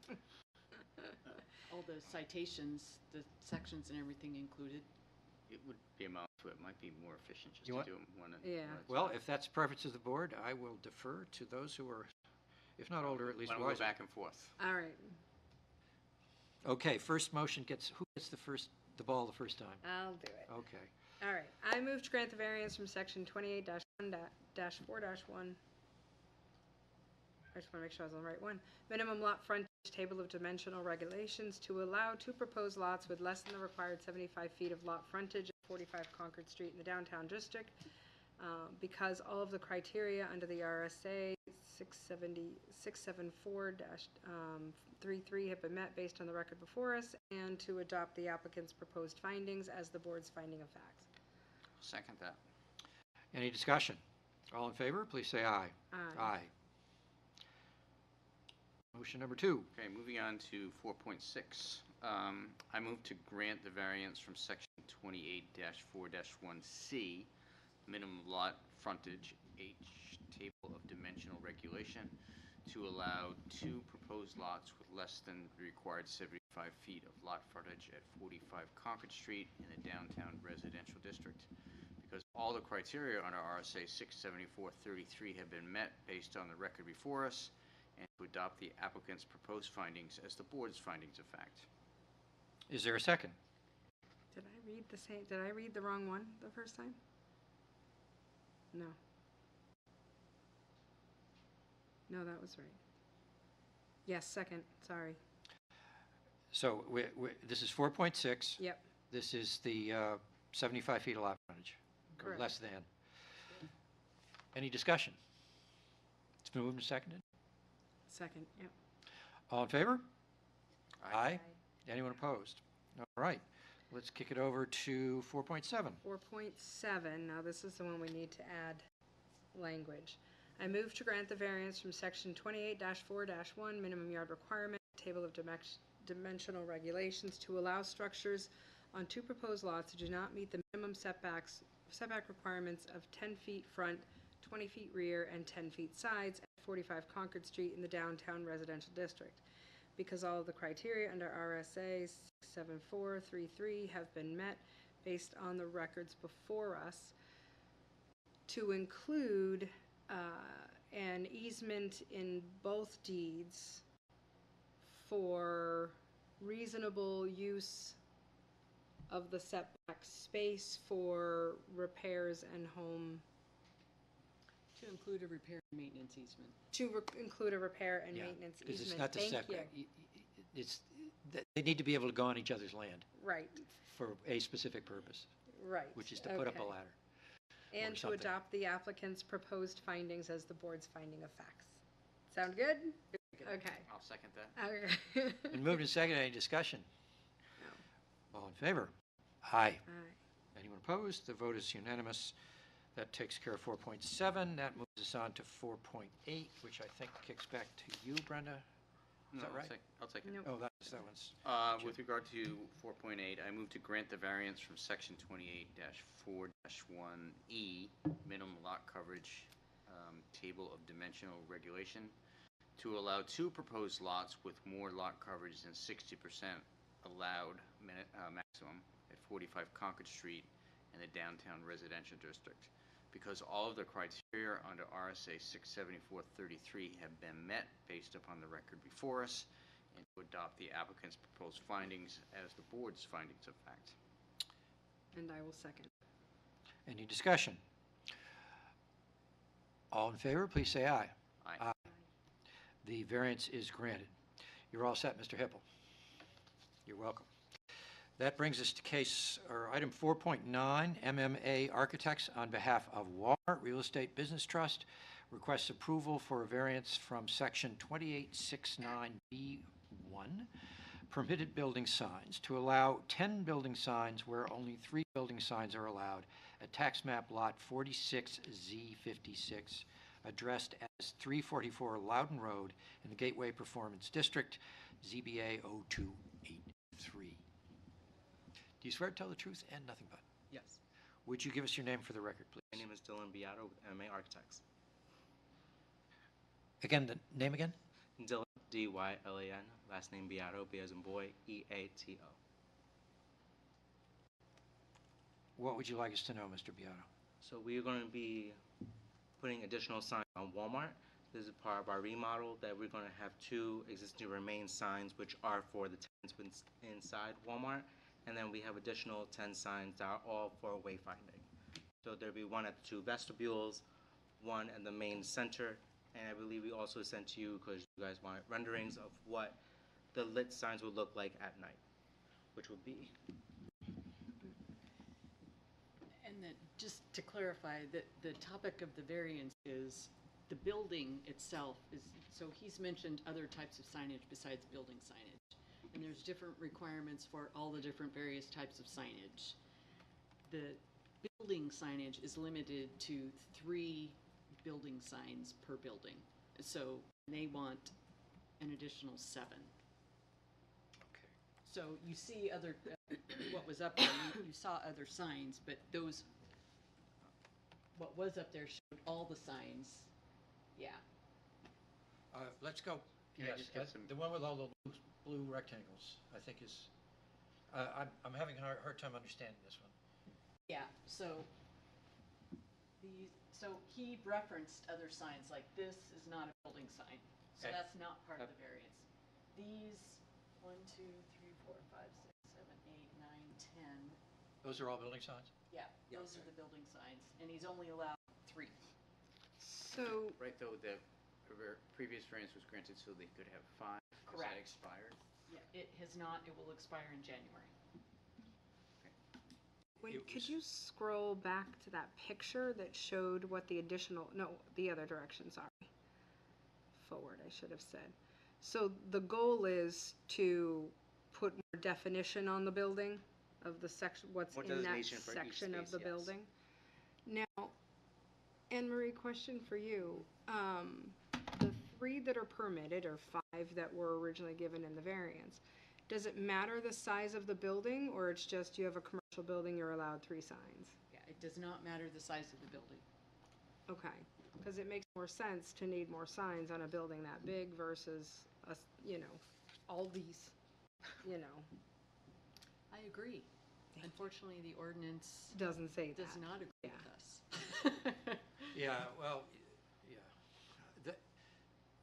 all the citations, the sections and everything included. It would be a mouth, so it might be more efficient just You to want- do them one at Yeah. one at a Well, time. if that's the preference of the board, I will defer to those who are, if not older, at least Why don't we go wiser. back and forth? All right, Okay, first motion who gets the ball the first time? I'll do it. Okay. All right, I move to grant the variance from section 28-1-4-1. I just want to make sure I was on the right one. Minimum lot frontage, table of dimensional regulations to allow 2 proposed lots with less than the required 75 feet of lot frontage at 45 Concord Street in the downtown district. Because all of the criteria under the RSA 674-33 have been met based on the record before us, and to adopt the applicant's proposed findings as the board's finding of facts. Second that. Any discussion? All in favor, please say aye. Aye. Motion number 2. Okay, moving on to 4.6. I move to grant the variance from section 28-4-1C, minimum lot frontage, H, table of dimensional regulation, to allow 2 proposed lots with less than the required 75 feet of lot frontage at 45 Concord Street in the downtown residential district. Because all the criteria under RSA 674-33 have been met based on the record before us, and to adopt the applicant's proposed findings as the board's findings of fact. Is there a second? Did I read the wrong one the first time? No. No, that was right. Yes, second, sorry. So this is 4.6. Yep, This is the 75 feet of lot frontage, or Correct. less than. Any discussion? It's been moved and seconded. second, yep. All in favor? Aye. Anyone opposed? All right, let's kick it over to 4.7. 4.7, now this is the one we need to add language. I move to grant the variance from section 28-4-1, minimum yard requirement, table of dimensional regulations to allow structures on 2 proposed lots that do not meet the minimum setback requirements of 10 feet front, 20 feet rear, and 10 feet sides at 45 Concord Street in the downtown residential district. Because all of the criteria under RSA 674-33 have been met based on the records before us, to include an easement in both deeds for reasonable use of the setback space for repairs and home, To include a repair and maintenance easement. to include a repair and Yeah, maintenance because easement. it's not the Thank setback. you. It's, they need to be able to go on each other's land Right, for a specific purpose, right. which is to put up a okay. ladder. And or to something. adopt the applicant's proposed findings as the board's finding of facts. Sound good? Okay. I'll second that. Okay. And moved and seconded, any discussion? All in favor? Aye. Aye. Anyone opposed? The vote is unanimous. That takes care of 4.7. That moves us on to 4.8, which I think kicks back to you, Brenda. Is that No, right? I'll take it. Nope. Oh, that one's, With regard to 4.8, I move to grant the variance from section 28-4-1E, minimum lot coverage, table of dimensional regulation, to allow 2 proposed lots with more lot coverage than 60% allowed maximum at 45 Concord Street in the downtown residential district. Because all of the criteria under RSA 674-33 have been met based upon the record before us, and to adopt the applicant's proposed findings as the board's findings of fact. And I will second. any discussion? All in favor, please say aye. Aye. The variance is granted. You're all set, Mr. Hippel. You're welcome. That brings us to item 4.9, MMA Architects on behalf of Walmart Real Estate Business Trust requests approval for a variance from section 2869B1, permitted building signs, to allow 10 building signs where only 3 building signs are allowed at tax map lot 46Z56, addressed as 344 Loudon Road in the Gateway Performance District, ZBA 0283. Do you swear to tell the truth and nothing but? Yes. Would you give us your name for the record, please? My name is Dylan Beato with MMA Architects. Again, the name again? Dylan, D-Y-L-A-N, last name Beato, B as in boy, E-A-T-O. What would you like us to know, Mr. Beato? So we are going to be putting additional signs on Walmart. This is part of our remodel that we're going to have 2 existing remain signs which are for the tenants inside Walmart. And then we have additional 10 signs that are all for wayfinding. So there'll be one at the 2 vestibules, one in the main center, and I believe we also sent to you, because you guys wanted renderings of what the lit signs would look like at night, which would be. And then, just to clarify, the topic of the variance is the building itself is, so he's mentioned other types of signage besides building signage. And there's different requirements for all the different various types of signage. The building signage is limited to 3 building signs per building. So they want an additional 7. Okay. So you see other, what was up there, you saw other signs, but those, what was up there showed all the signs. Yeah. Let's go, Can I yes, just get some- the one with all the blue rectangles, I think is, I'm having a hard time understanding this one. Yeah, so so he referenced other signs, like this is not a building sign, so Okay. that's not part of the variance. These, 1, 2, 3, 4, 5, 6, 7, 8, 9, 10, Those are all building signs? yeah, those are the building signs, and he's only allowed 3. So, Right, though, the previous variance was granted so they could have 5. Has Correct. that expired? Yeah, it has not, it will expire in January. could you scroll back to that picture that showed what the additional, no, the other direction, sorry. Forward, I should have said. So the goal is to put more definition on the building of the section, what's More in that designation for each section of space, the yes. building. Now, Anne Marie, question for you. The 3 that are permitted, or 5 that were originally given in the variance, does it matter the size of the building, or it's just you have a commercial building, you're allowed 3 signs? Yeah, it does not matter the size of the building. Okay, because it makes more sense to need more signs on a building that big versus, Aldi's, I agree. Unfortunately, the ordinance doesn't say that. does not agree Yeah. with us. Yeah, well, yeah.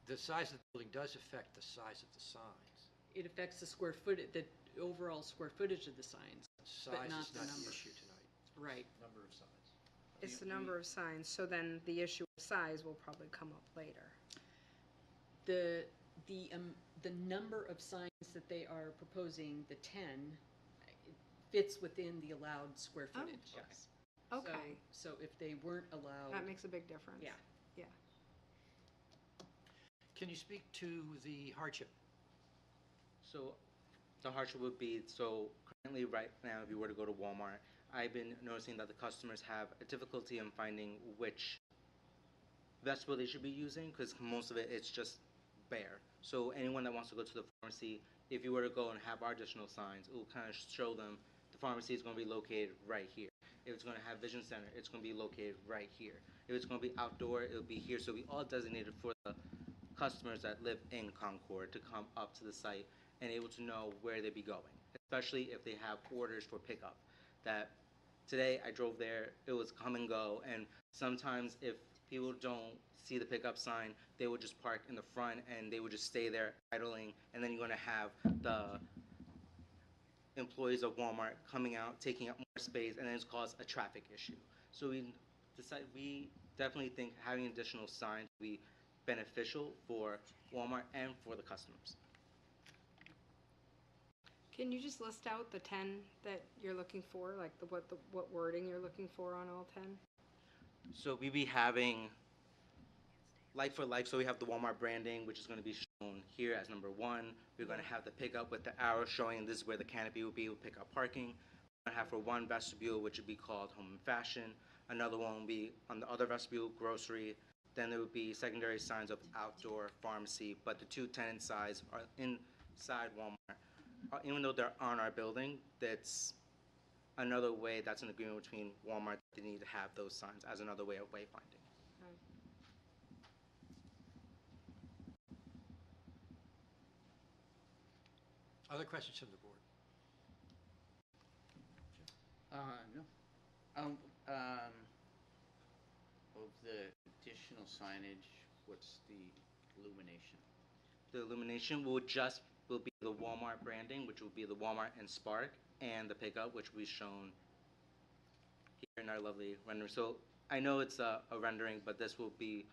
The size of the building does affect the size of the signs. It affects the square footage, the overall square footage of the signs. Size not is the not the number. issue tonight, Right. number of signs. It's the number of signs, so then the issue of size will probably come up later. The number of signs that they are proposing, the 10, it fits within the allowed square Oh, footage. Yes. Okay, So if they weren't allowed. that makes a big difference. Yeah. Yeah. Can you speak to the hardship? So the hardship would be, so currently right now, if you were to go to Walmart, I've been noticing that the customers have a difficulty in finding which vestibule they should be using, because most of it, it's just bare. So anyone that wants to go to the pharmacy, if you were to go and have our additional signs, it will kind of show them the pharmacy is going to be located right here. If it's going to have vision center, it's going to be located right here. If it's going to be outdoor, it'll be here. So we all designated for the customers that live in Concord to come up to the site and able to know where they'd be going, especially if they have orders for pickup. That today I drove there, it was come and go, and sometimes if people don't see the pickup sign, they would just park in the front and they would just stay there idling, and then you're going to have the employees of Walmart coming out, taking up more space, and then it's caused a traffic issue. So we definitely think having additional signs would be beneficial for Walmart and for the customers. Can you just list out the 10 that you're looking for, like what wording you're looking for on all 10? So we'll be having like for like, so we have the Walmart branding, which is going to be shown here as number 1. We're going to have the pickup with the arrow showing this is where the canopy will be with pickup parking. We're going to have for one vestibule, which would be called home and fashion. Another one will be on the other vestibule, grocery. Then there would be secondary signs of outdoor pharmacy, but the 2 tenant signs are inside Walmart. Even though they're on our building, that's another way, that's an agreement between Walmart, they need to have those signs as another way of wayfinding. Other questions from the board? No. Of the additional signage, what's the illumination? The illumination will be the Walmart branding, which will be the Walmart and Spark, and the pickup, which will be shown here in our lovely rendering. So I know it's a rendering, but this will be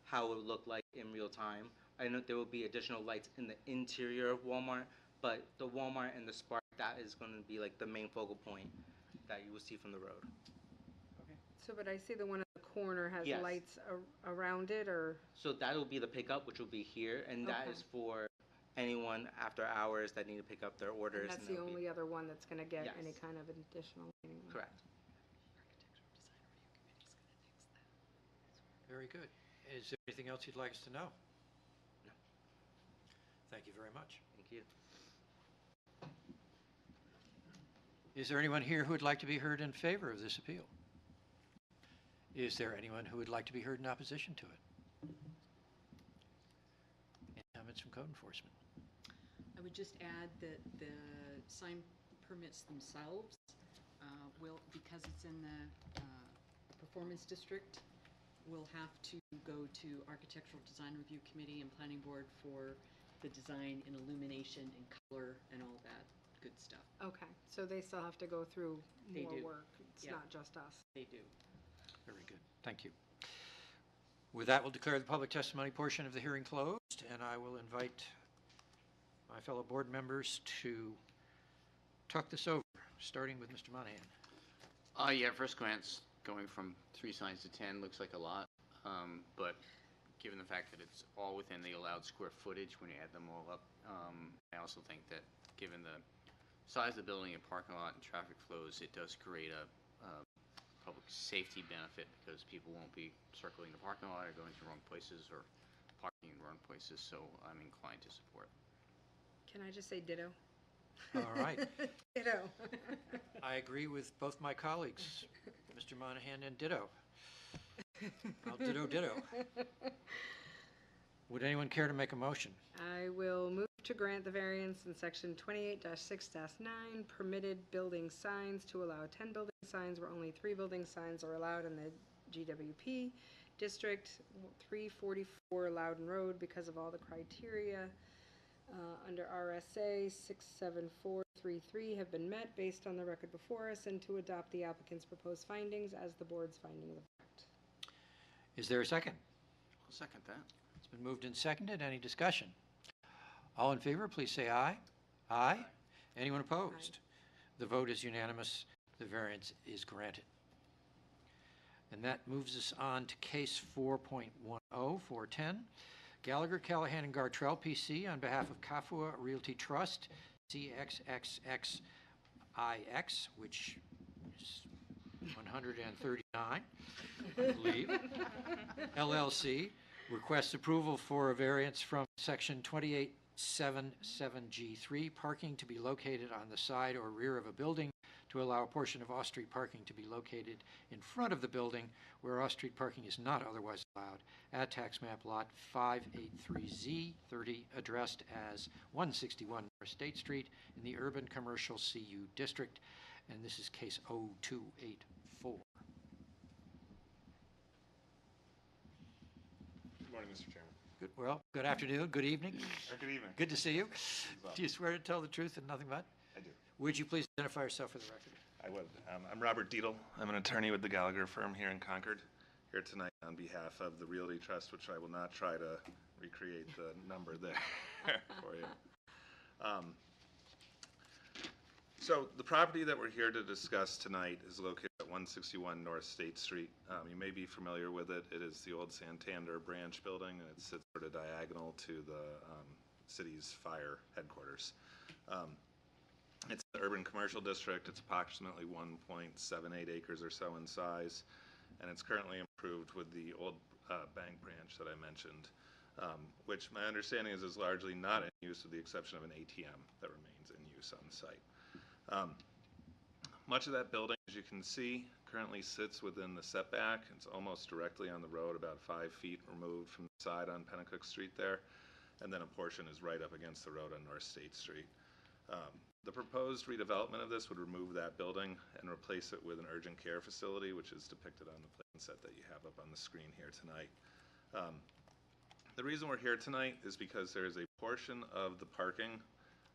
how it would look like in real time. I know there will be additional lights in the interior of Walmart, but the Walmart and the Spark, that is going to be like the main focal point that you will see from the road. So, but I see the one in the corner has Yes. lights around it, or? So that will be the pickup, which will be here, and that Okay. is for anyone after hours that need to pick up their orders. And that's the they'll be- only other one that's gonna get Yes. any kind of additional lighting? Correct. Very good. Is there anything else you'd like us to know? No. Thank you very much. Thank you. Is there anyone here who would like to be heard in favor of this appeal? Is there anyone who would like to be heard in opposition to it? comments from code enforcement? I would just add that the sign permits themselves will, because it's in the performance district, will have to go to Architectural Design Review Committee and Planning Board for the design and illumination and color and all that good stuff. Okay, so they still have to go through They more do. work. It's Yeah. not just us. They do. Very good. Thank you. With that, we'll declare the public testimony portion of the hearing closed, and I will invite my fellow board members to talk this over, starting with Mr. Monahan. Yeah, at first glance, going from 3 signs to 10 looks like a lot, but given the fact that it's all within the allowed square footage when you add them all up, I also think that given the size of the building and parking lot and traffic flows, it does create a public safety benefit because people won't be circling the parking lot or going to wrong places or parking in wrong places, so I'm inclined to support. Can I just say ditto? All right. Ditto. I agree with both my colleagues, Mr. Monahan and ditto. I'll ditto. Would anyone care to make a motion? I will move to grant the variance in section 28-6-9, permitted building signs to allow 10 building signs where only 3 building signs are allowed in the GWP district, 344 Loudon Road because of all the criteria under RSA 67433 have been met based on the record before us, and to adopt the applicant's proposed findings as the board's finding of fact. Is there a second? I'll second that. It's been moved and seconded. Any discussion? All in favor, please say aye. Aye. Anyone opposed? The vote is unanimous. The variance is granted. And that moves us on to case 4.10, 410. Gallagher, Callahan, and Gartrell, PC, on behalf of Kafua Realty Trust, CXXXIX, which is 139, I believe, LLC, requests approval for a variance from Section 2877G3, parking to be located on the side or rear of a building to allow a portion of off-street parking to be located in front of the building where off-street parking is not otherwise allowed, at tax map lot 583Z30, addressed as 161 North State Street in the Urban Commercial CU District, and this is case 0284. Good morning, Mr. Chairman. Good afternoon, good evening. Or good evening. Good to see you. well. Do you swear to tell the truth and nothing but? I do. Would you please identify yourself for the record? I would. I'm Robert Dietl. I'm an attorney with the Gallagher firm here in Concord. Here tonight on behalf of the Realty Trust, which I will not try to recreate the number there for you. So the property that we're here to discuss tonight is located at 161 North State Street. You may be familiar with it. It is the old Santander branch building, and it sits sort of diagonal to the city's fire headquarters. It's the urban commercial district. It's approximately 1.78 acres or so in size, and it's currently improved with the old bank branch that I mentioned, which my understanding is largely not in use with the exception of an ATM that remains in use on site. Much of that building, as you can see, currently sits within the setback. It's almost directly on the road, about 5 feet removed from the side on Pennacook Street there, and then a portion is right up against the road on North State Street. The proposed redevelopment of this would remove that building and replace it with an urgent care facility, which is depicted on the plan set that you have up on the screen here tonight. The reason we're here tonight is because there is a portion of the parking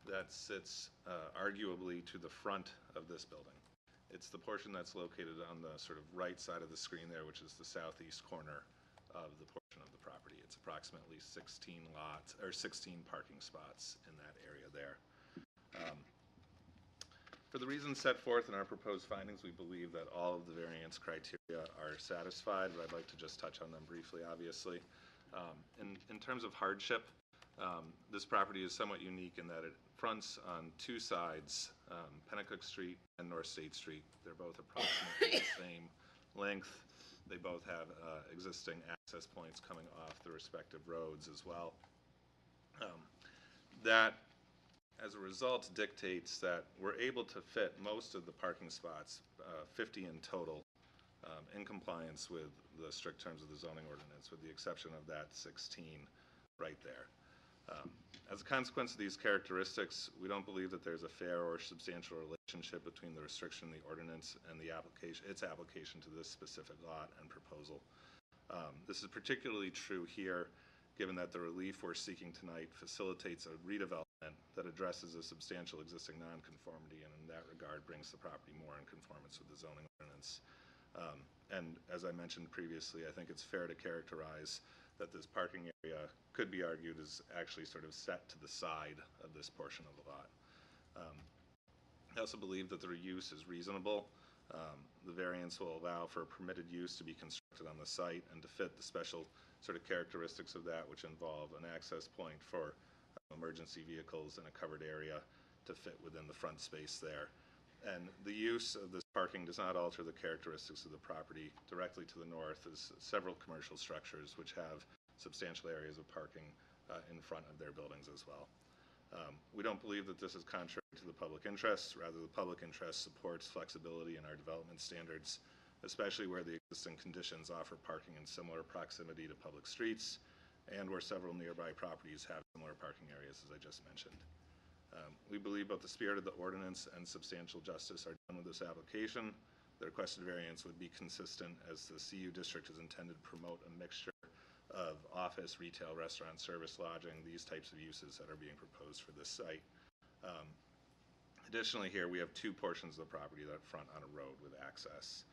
that sits arguably to the front of this building. It's the portion that's located on the sort of right side of the screen there, which is the southeast corner of the portion of the property. It's approximately 16 lots, or 16 parking spots in that area there. For the reasons set forth in our proposed findings, we believe that all of the variance criteria are satisfied, but I'd like to just touch on them briefly, obviously. In terms of hardship, this property is somewhat unique in that it fronts on 2 sides, Pennacook Street and North State Street. They're both approximately the same length. They both have existing access points coming off the respective roads as well. That, as a result, dictates that we're able to fit most of the parking spots, 50 in total, in compliance with the strict terms of the zoning ordinance, with the exception of that 16 right there. As a consequence of these characteristics, we don't believe that there's a fair or substantial relationship between the restriction in the ordinance and the its application to this specific lot and proposal. This is particularly true here, given that the relief we're seeking tonight facilitates a redevelopment that addresses a substantial existing nonconformity, and in that regard brings the property more in conformance with the zoning ordinance. And as I mentioned previously, I think it's fair to characterize that this parking area could be argued as actually sort of set to the side of this portion of the lot. I also believe that the reuse is reasonable. The variance will allow for permitted use to be constructed on the site and to fit the special sort of characteristics of that, which involve an access point for emergency vehicles in a covered area to fit within the front space there. And the use of this parking does not alter the characteristics of the property. Directly to the north is several commercial structures which have substantial areas of parking in front of their buildings as well. We don't believe that this is contrary to the public interest. Rather, the public interest supports flexibility in our development standards, especially where the existing conditions offer parking in similar proximity to public streets and where several nearby properties have similar parking areas, as I just mentioned. We believe both the spirit of the ordinance and substantial justice are done with this application. The requested variance would be consistent as the CU district is intended to promote a mixture of office, retail, restaurant, service, lodging, these types of uses that are being proposed for this site. Additionally, here we have two portions of the property that front on a road with access.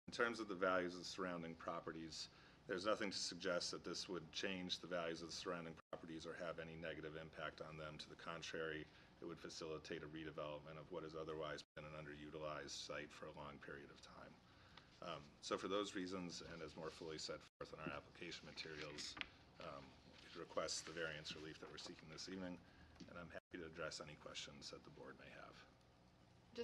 In terms of the values of the surrounding properties, there's nothing to suggest that this would change the values of the surrounding properties or have any negative impact on them. To the contrary, it would facilitate a redevelopment of what has otherwise been an underutilized site for a long period of time. So for those reasons, and as more fully set forth in our application materials, we request the variance relief that we're seeking this evening, and I'm happy to address any questions that the board may have.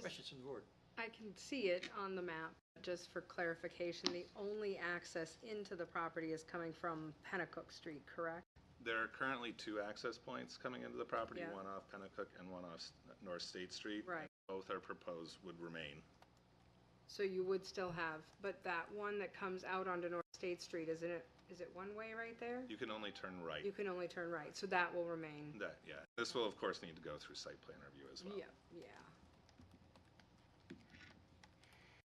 Questions from the board? I can see it on the map, just for clarification, the only access into the property is coming from Pennacook Street, correct? There are currently two access points coming into the property, Yeah. one off Pennacook and one off North State Street. Right. Both are proposed would remain. So you would still have, but that one that comes out onto North State Street, is it one way right there? You can only turn right. You can only turn right, so that will remain. Yeah. This will, of course, need to go through site plan review as well. Yeah.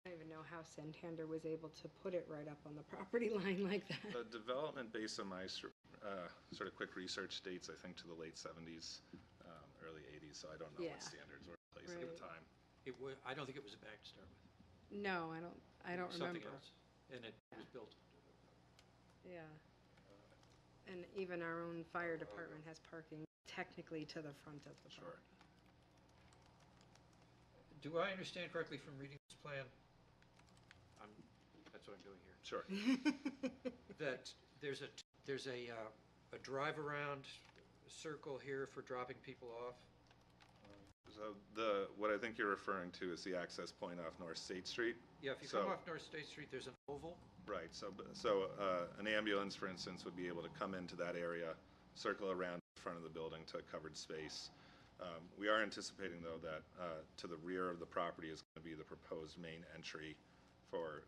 I don't even know how Santander was able to put it right up on the property line like that. The development, based on my sort of quick research, dates, I think, to the late 70s, early 80s, so I don't know what standards were in place at the time. I don't think it was a bank to start with. No, I don't remember. Something else, and it was built. Yeah. And even our own fire department has parking technically to the front of the Sure. property. Do I understand correctly from reading this plan? That's what I'm doing here. Sure. That there's a drive around circle here for dropping people off. So what I think you're referring to is the access point off North State Street. Yeah, if you come off North State Street, there's an oval. Right, so an ambulance, for instance, would be able to come into that area, circle around in front of the building to a covered space. We are anticipating, though, that to the rear of the property is going to be the proposed main entry for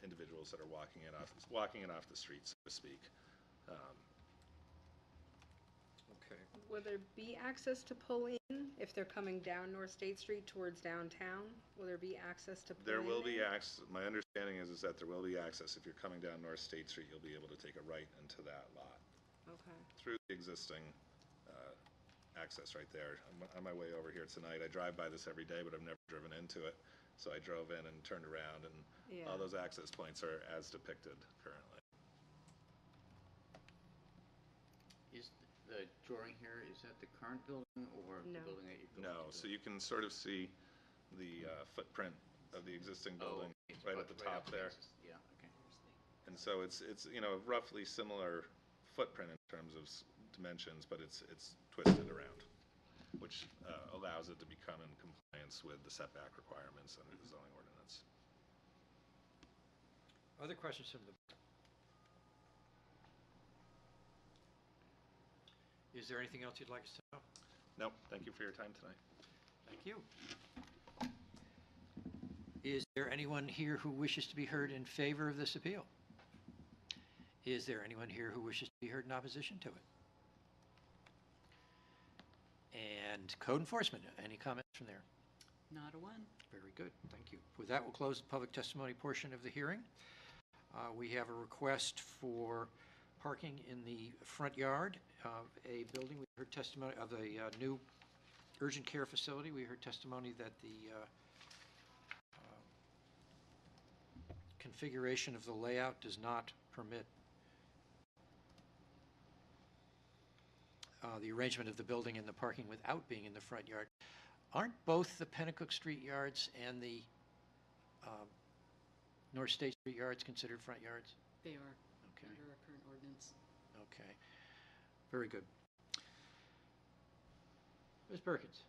individuals that are walking in off the street, so to speak. Okay. Will there be access to pull in if they're coming down North State Street towards downtown? Will there be access to pull in? There will be access. My understanding is that there will be access. If you're coming down North State Street, you'll be able to take a right into that lot. Okay. Through the existing access right there. On my way over here tonight, I drive by this every day, but I've never driven into it. So I drove in and turned around, and all those access points are as depicted currently. Is the drawing here, is that the current building or the building that you're going to? No, so you can sort of see the footprint of the existing building right at the top there. Yeah, okay. And so it's roughly similar footprint in terms of dimensions, but it's twisted around, which allows it to become in compliance with the setback requirements under the zoning ordinance. Other questions from the board? Is there anything else you'd like us to know? No, thank you for your time tonight. Thank you. Is there anyone here who wishes to be heard in favor of this appeal? Is there anyone here who wishes to be heard in opposition to it? And code enforcement, any comments from there? Not a one. Very good, thank you. With that, we'll close the public testimony portion of the hearing. We have a request for parking in the front yard of a building. We heard testimony of a new urgent care facility. We heard testimony that the configuration of the layout does not permit the arrangement of the building and the parking without being in the front yard. Aren't both the Pennacook Street yards and the North State Street yards considered front yards? They are Okay, under our current ordinance. okay. Very good. Ms. Perkins?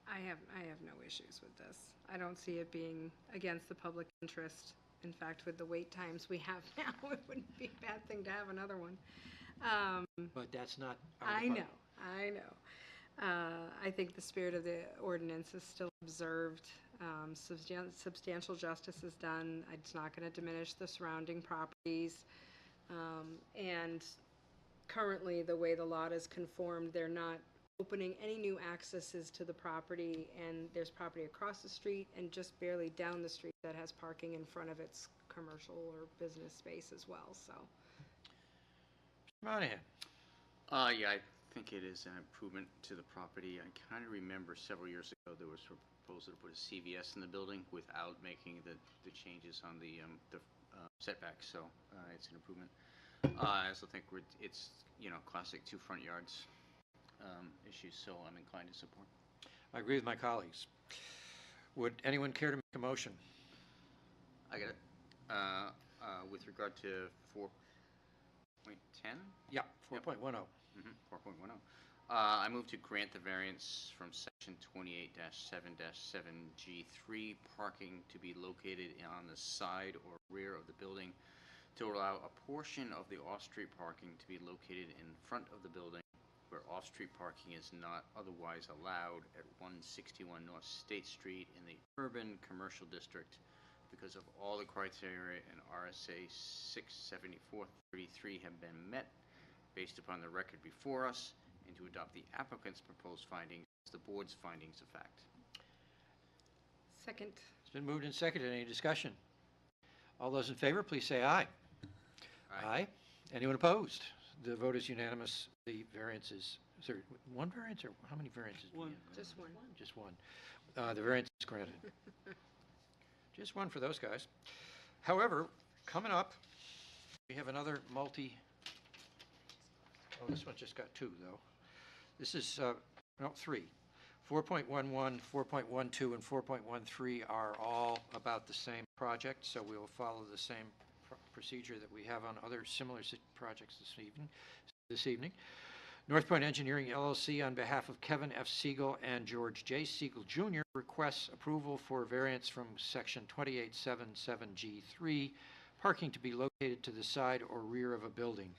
I have no issues with this. I don't see it being against the public interest. In fact, with the wait times we have now, it wouldn't be a bad thing to have another one. But that's not our I department. know. I think the spirit of the ordinance is still observed. Substantial justice is done. It's not going to diminish the surrounding properties. And currently, the way the lot is conformed, they're not opening any new accesses to the property, and there's property across the street and just barely down the street that has parking in front of its commercial or business space as well, so. Monahan? Yeah, I think it is an improvement to the property. I kind of remember several years ago, there was a proposal to put a CVS in the building without making the changes on the setbacks, so it's an improvement. I also think it's, classic two front yards issues, so I'm inclined to support. I agree with my colleagues. Would anyone care to make a motion? I got it. With regard to 4.10? Yeah, 4.10. 4.10. I move to grant the variance from section 28-7-7G3, parking to be located on the side or rear of the building, to allow a portion of the off-street parking to be located in front of the building where off-street parking is not otherwise allowed at 161 North State Street in the urban commercial district, because of all the criteria in RSA 674-33 have been met based upon the record before us, and to adopt the applicant's proposed findings as the board's findings of fact. Second. It's been moved and seconded. Any discussion? All those in favor, please say aye. Aye. Anyone opposed? The vote is unanimous. The variance is there one variance or how many variances? do we One. have? Just one. Just one. The variance is granted. Just one for those guys. However, coming up, we have another this one just got two, though. This is, three. 4.11, 4.12, and 4.13 are all about the same project, so we will follow the same procedure that we have on other similar projects this evening. North Point Engineering LLC, on behalf of Kevin F. Siegel and George J. Siegel Jr., requests approval for variance from section 2877G3, parking to be located to the side or rear of a building,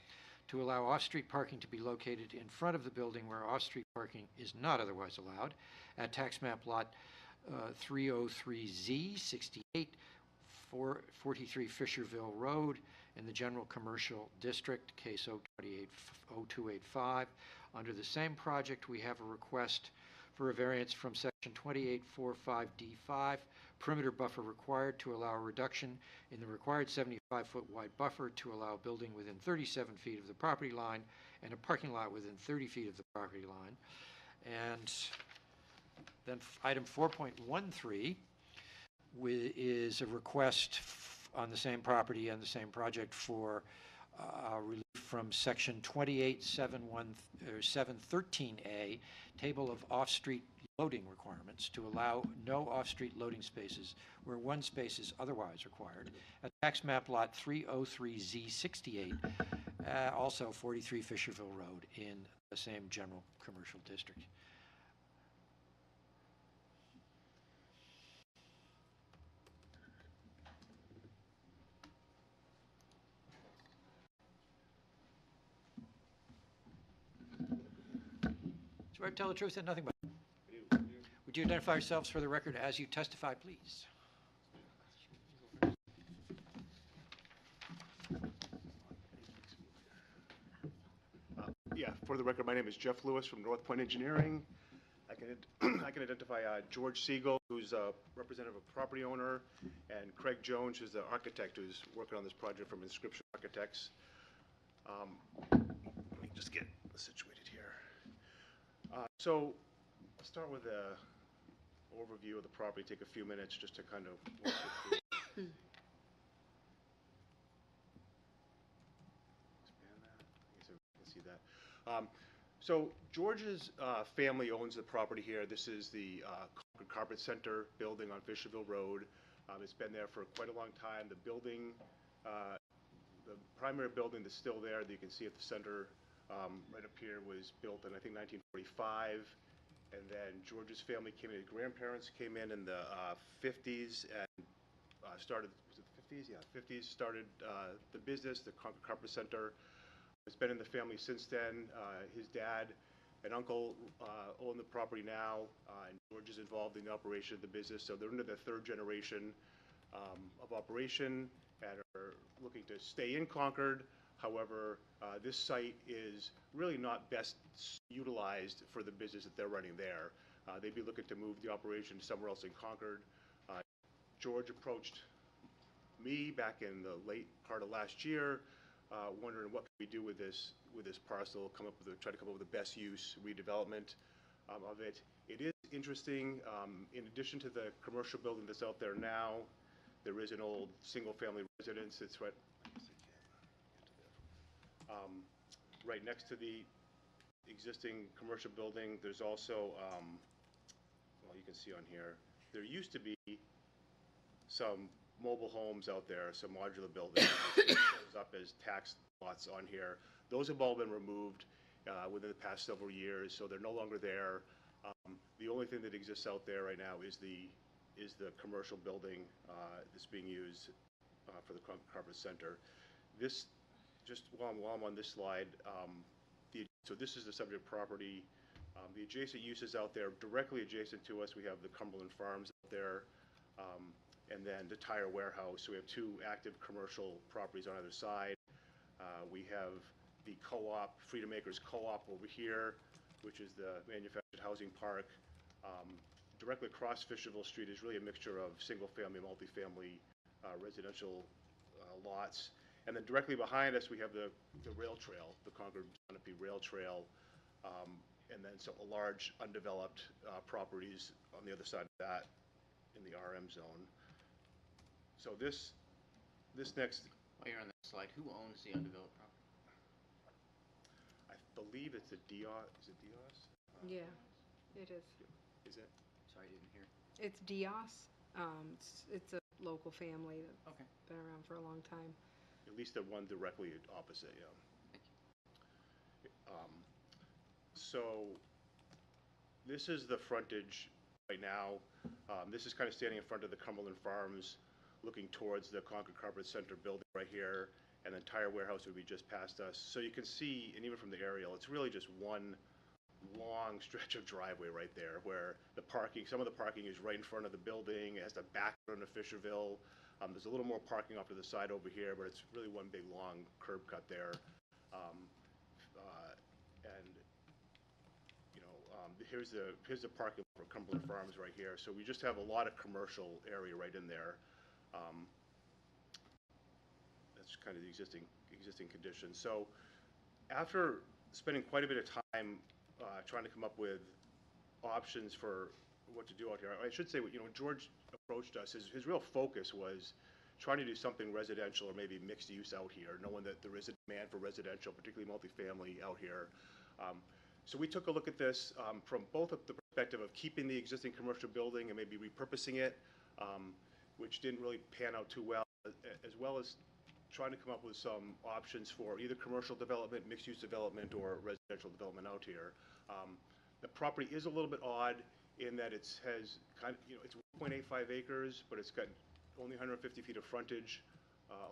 to allow off-street parking to be located in front of the building where off-street parking is not otherwise allowed, at tax map lot 303Z 68, 43 Fisherville Road, in the General Commercial District, case 0285. Under the same project, we have a request for a variance from section 2845D5, perimeter buffer required to allow a reduction in the required 75-foot wide buffer to allow a building within 37 feet of the property line and a parking lot within 30 feet of the property line. And then item 4.13 is a request on the same property and the same project for relief from section 28.713A, table of off-street loading requirements, to allow no off-street loading spaces where one space is otherwise required, at tax map lot 303Z68, also 43 Fisherville Road, in the same general commercial district. Swear to tell the truth and nothing but. Would you identify yourselves for the record as you testify, please? For the record, my name is Jeff Lewis from North Point Engineering. I can identify George Siegel, who's a representative of property owner, and Craig Jones, who's the architect who's working on this project from Inscription Architects. Let me just get situated here. So I'll start with an overview of the property, take a few minutes just to kind of walk you through. Expand that. I guess everyone can see that. So George's family owns the property here. This is the Concord Carpet Center building on Fisherville Road. It's been there for quite a long time. The building, the primary building that's still there that you can see at the center right up here was built in, I think, 1945. And then George's family came in, his grandparents came in the 50s and started, was it the 50s? Yeah, 50s, started the business, the Concord Carpet Center. It's been in the family since then. His dad and uncle own the property now, and George is involved in the operation of the business. So they're into their third generation of operation and are looking to stay in Concord. However, this site is really not best utilized for the business that they're running there. They'd be looking to move the operation somewhere else in Concord. George approached me back in the late part of last year, wondering what can we do with this parcel, try to come up with the best use, redevelopment of it. It is interesting. In addition to the commercial building that's out there now, there is an old single-family residence that's right. Right next to the existing commercial building, there's also, well, you can see on here, there used to be some mobile homes out there, some modular buildings. It shows up as tax lots on here. Those have all been removed within the past several years, so they're no longer there. The only thing that exists out there right now is the commercial building that's being used for the Carpet Center. This, just while I'm on this slide, so this is the subject property. The adjacent uses out there, directly adjacent to us, we have the Cumberland Farms out there, and then the tire warehouse. So we have two active commercial properties on either side. We have the co-op, Freedom Acres Co-op over here, which is the manufactured housing park. Directly across Fisherville Street is really a mixture of single-family, multifamily residential lots. And then directly behind us, we have the rail trail, the Concord Zoning Rail Trail, and then a large undeveloped properties on the other side of that in the RM zone. So this next, While you're on that slide, who owns the undeveloped property? I believe it's a Dios. Is it Dios? Yeah, it is. Is it? Sorry, I didn't hear. It's Dios. It's a local family that's Okay. been around for a long time. At least the one directly opposite, yeah. Thank you. So this is the frontage right now. This is kind of standing in front of the Cumberland Farms, looking towards the Concord Carpet Center building right here, and the tire warehouse would be just past us. So you can see, and even from the aerial, it's really just one long stretch of driveway right there, where the parking, some of the parking is right in front of the building. It has to back into Fisherville. There's a little more parking off to the side over here, but it's really one big long curb cut there. And you know, here's the parking for Cumberland Farms right here. So we just have a lot of commercial area right in there. That's kind of the existing conditions. So after spending quite a bit of time trying to come up with options for what to do out here, I should say, you know, when George approached us, his real focus was trying to do something residential or maybe mixed use out here, knowing that there is a demand for residential, particularly multifamily out here. So we took a look at this from both of the perspective of keeping the existing commercial building and maybe repurposing it, which didn't really pan out too well, as well as trying to come up with some options for either commercial development, mixed-use development, or residential development out here. The property is a little bit odd in that it has kind of, you know, it's 1.85 acres, but it's got only 150 feet of frontage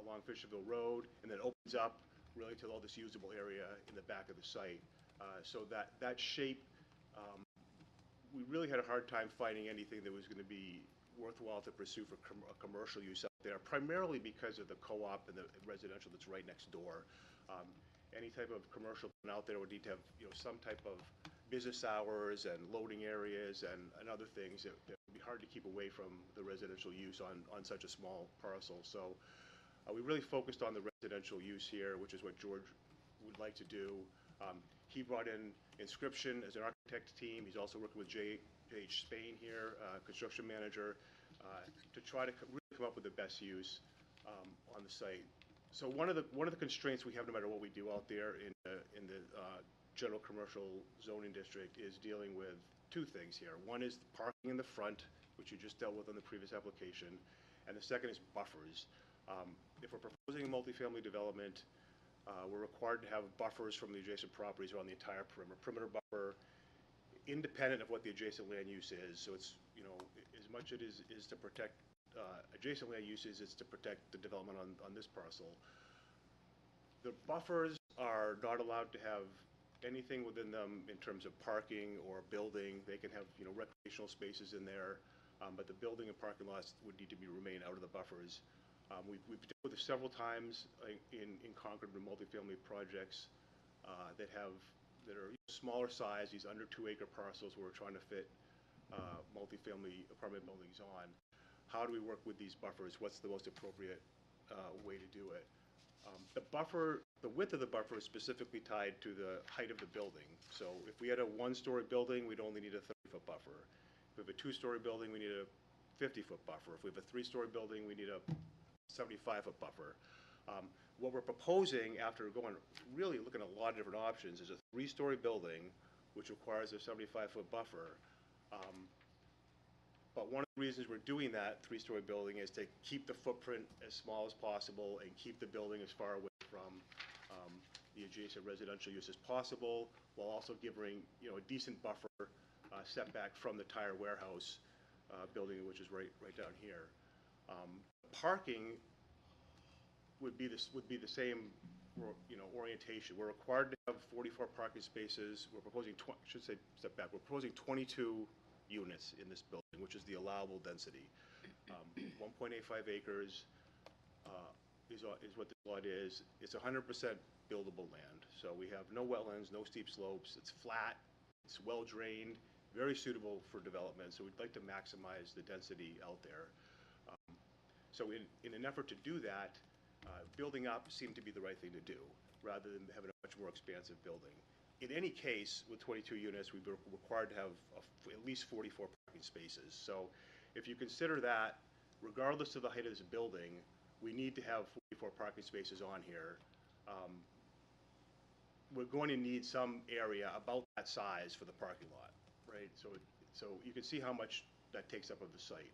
along Fisherville Road, and then opens up really to all this usable area in the back of the site. So that shape, we really had a hard time finding anything that was going to be worthwhile to pursue for a commercial use out there, primarily because of the co-op and the residential that's right next door. any type of commercial out there would need to have, some type of business hours and loading areas and other things that would be hard to keep away from the residential use on such a small parcel. So we really focused on the residential use here, which is what George would like to do. He brought in Inscription as an architect team. He's also working with J.H. Spain here, construction manager, to try to really come up with the best use on the site. So one of the constraints we have, no matter what we do out there in the general commercial zoning district, is dealing with two things here. One is parking in the front, which you just dealt with on the previous application, and the second is buffers. If we're proposing a multifamily development, we're required to have buffers from the adjacent properties around the entire perimeter buffer, independent of what the adjacent land use is. So it's, as much it is to protect adjacent land uses, it's to protect the development on this parcel. The buffers are not allowed to have anything within them in terms of parking or building. They can have, recreational spaces in there, but the building and parking lots would need to remain out of the buffers. We've dealt with it several times in Concord with multifamily projects that are smaller size, these under 2-acre parcels where we're trying to fit multifamily apartment buildings on. How do we work with these buffers? What's the most appropriate way to do it? The width of the buffer is specifically tied to the height of the building. So if we had a 1-story building, we'd only need a 30-foot buffer. If we have a 2-story building, we need a 50-foot buffer. If we have a 3-story building, we need a 75-foot buffer. What we're proposing, after really looking at a lot of different options, is a 3-story building which requires a 75-foot buffer. But one of the reasons we're doing that 3-story building is to keep the footprint as small as possible and keep the building as far away from the adjacent residential use as possible, while also giving a decent buffer setback from the tire warehouse building, which is right down here. Parking would be the same orientation. We're required to have 44 parking spaces. We're proposing step back. We're proposing 22 units in this building, which is the allowable density. 1.85 acres is what this lot is. It's 100% buildable land. So we have no wetlands, no steep slopes. It's flat. It's well drained, very suitable for development. So we'd like to maximize the density out there. So in an effort to do that, building up seemed to be the right thing to do, rather than having a much more expansive building. In any case, with 22 units, we'd be required to have at least 44 parking spaces. So if you consider that, regardless of the height of this building, we need to have 44 parking spaces on here. We're going to need some area about that size for the parking lot, right? So you can see how much that takes up of the site.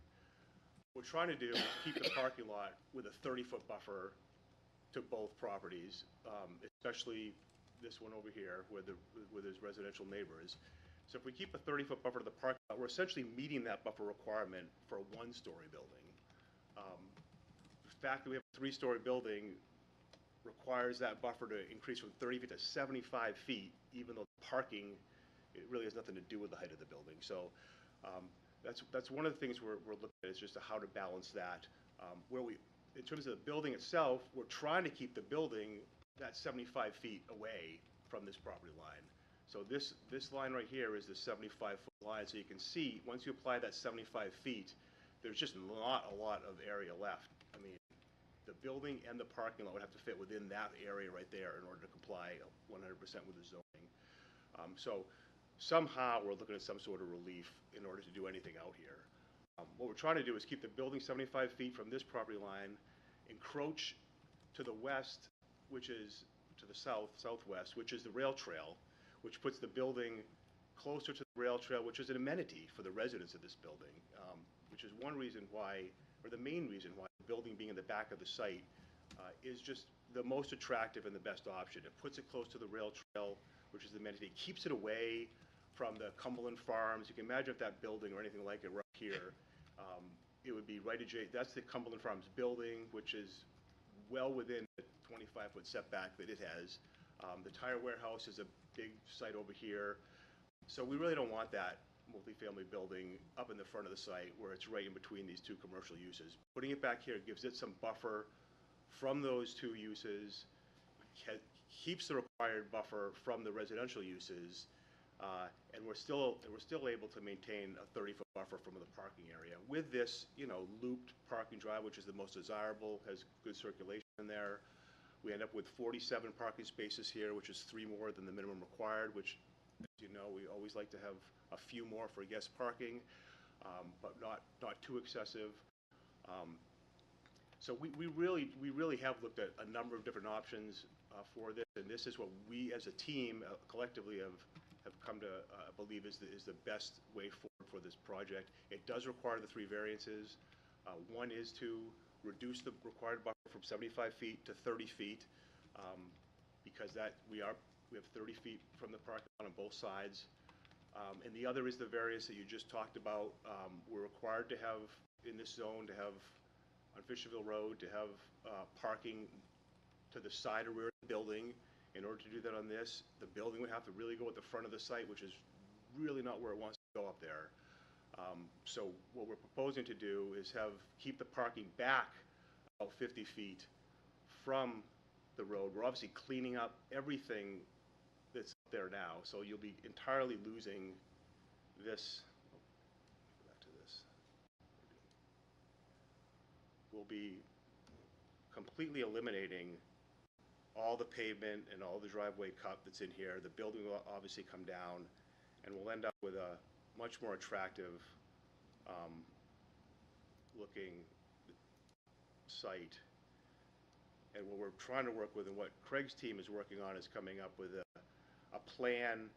What we're trying to do is keep the parking lot with a 30-foot buffer to both properties, especially this one over here where there's residential neighbors. So if we keep a 30-foot buffer to the parking lot, we're essentially meeting that buffer requirement for a 1-story building. The fact that we have a 3-story building requires that buffer to increase from 30 feet to 75 feet, even though parking, it really has nothing to do with the height of the building. So that's one of the things we're looking at, is just how to balance that. In terms of the building itself, we're trying to keep the building that 75 feet away from this property line. So this line right here is the 75-foot line. So you can see, once you apply that 75 feet, there's just not a lot of area left. I mean, the building and the parking lot would have to fit within that area right there in order to comply 100% with the zoning. So somehow we're looking at some sort of relief in order to do anything out here. What we're trying to do is keep the building 75 feet from this property line, encroach to the west, which is to the southwest, which is the rail trail, which puts the building closer to the rail trail, which is an amenity for the residents of this building, which is one reason why, or the main reason why, the building being in the back of the site is just the most attractive and the best option. It puts it close to the rail trail, which is the amenity. It keeps it away from the Cumberland Farms. You can imagine if that building or anything like it right here, it would be right adjacent. That's the Cumberland Farms building, which is well within the 25-foot setback that it has. The tire warehouse is a big site over here. So we really don't want that multifamily building up in the front of the site where it's right in between these two commercial uses. Putting it back here gives it some buffer from those two uses, keeps the required buffer from the residential uses, and we're still able to maintain a 30-foot buffer from the parking area. With this, looped parking drive, which is the most desirable, has good circulation in there. We end up with 47 parking spaces here, which is 3 more than the minimum required, which, as you know, we always like to have a few more for guest parking, but not too excessive. So we really have looked at a number of different options for this, and this is what we as a team collectively have come to believe is the best way forward for this project. It does require the 3 variances. One is to reduce the required buffer from 75 feet to 30 feet, because we have 30 feet from the parking lot on both sides. And the other is the variance that you just talked about. We're required to have, in this zone, to have on Fisherville Road, to have parking to the side or rear of the building. In order to do that on this, the building would have to really go at the front of the site, which is really not where it wants to go up there. So what we're proposing to do is keep the parking back about 50 feet from the road. We're obviously cleaning up everything that's there now, so you'll be entirely losing this. Back to this. We'll be completely eliminating all the pavement and all the driveway cut that's in here. The building will obviously come down, and we'll end up with a much more attractive looking site. And what we're trying to work with, and what Craig's team is working on, is coming up with a plan.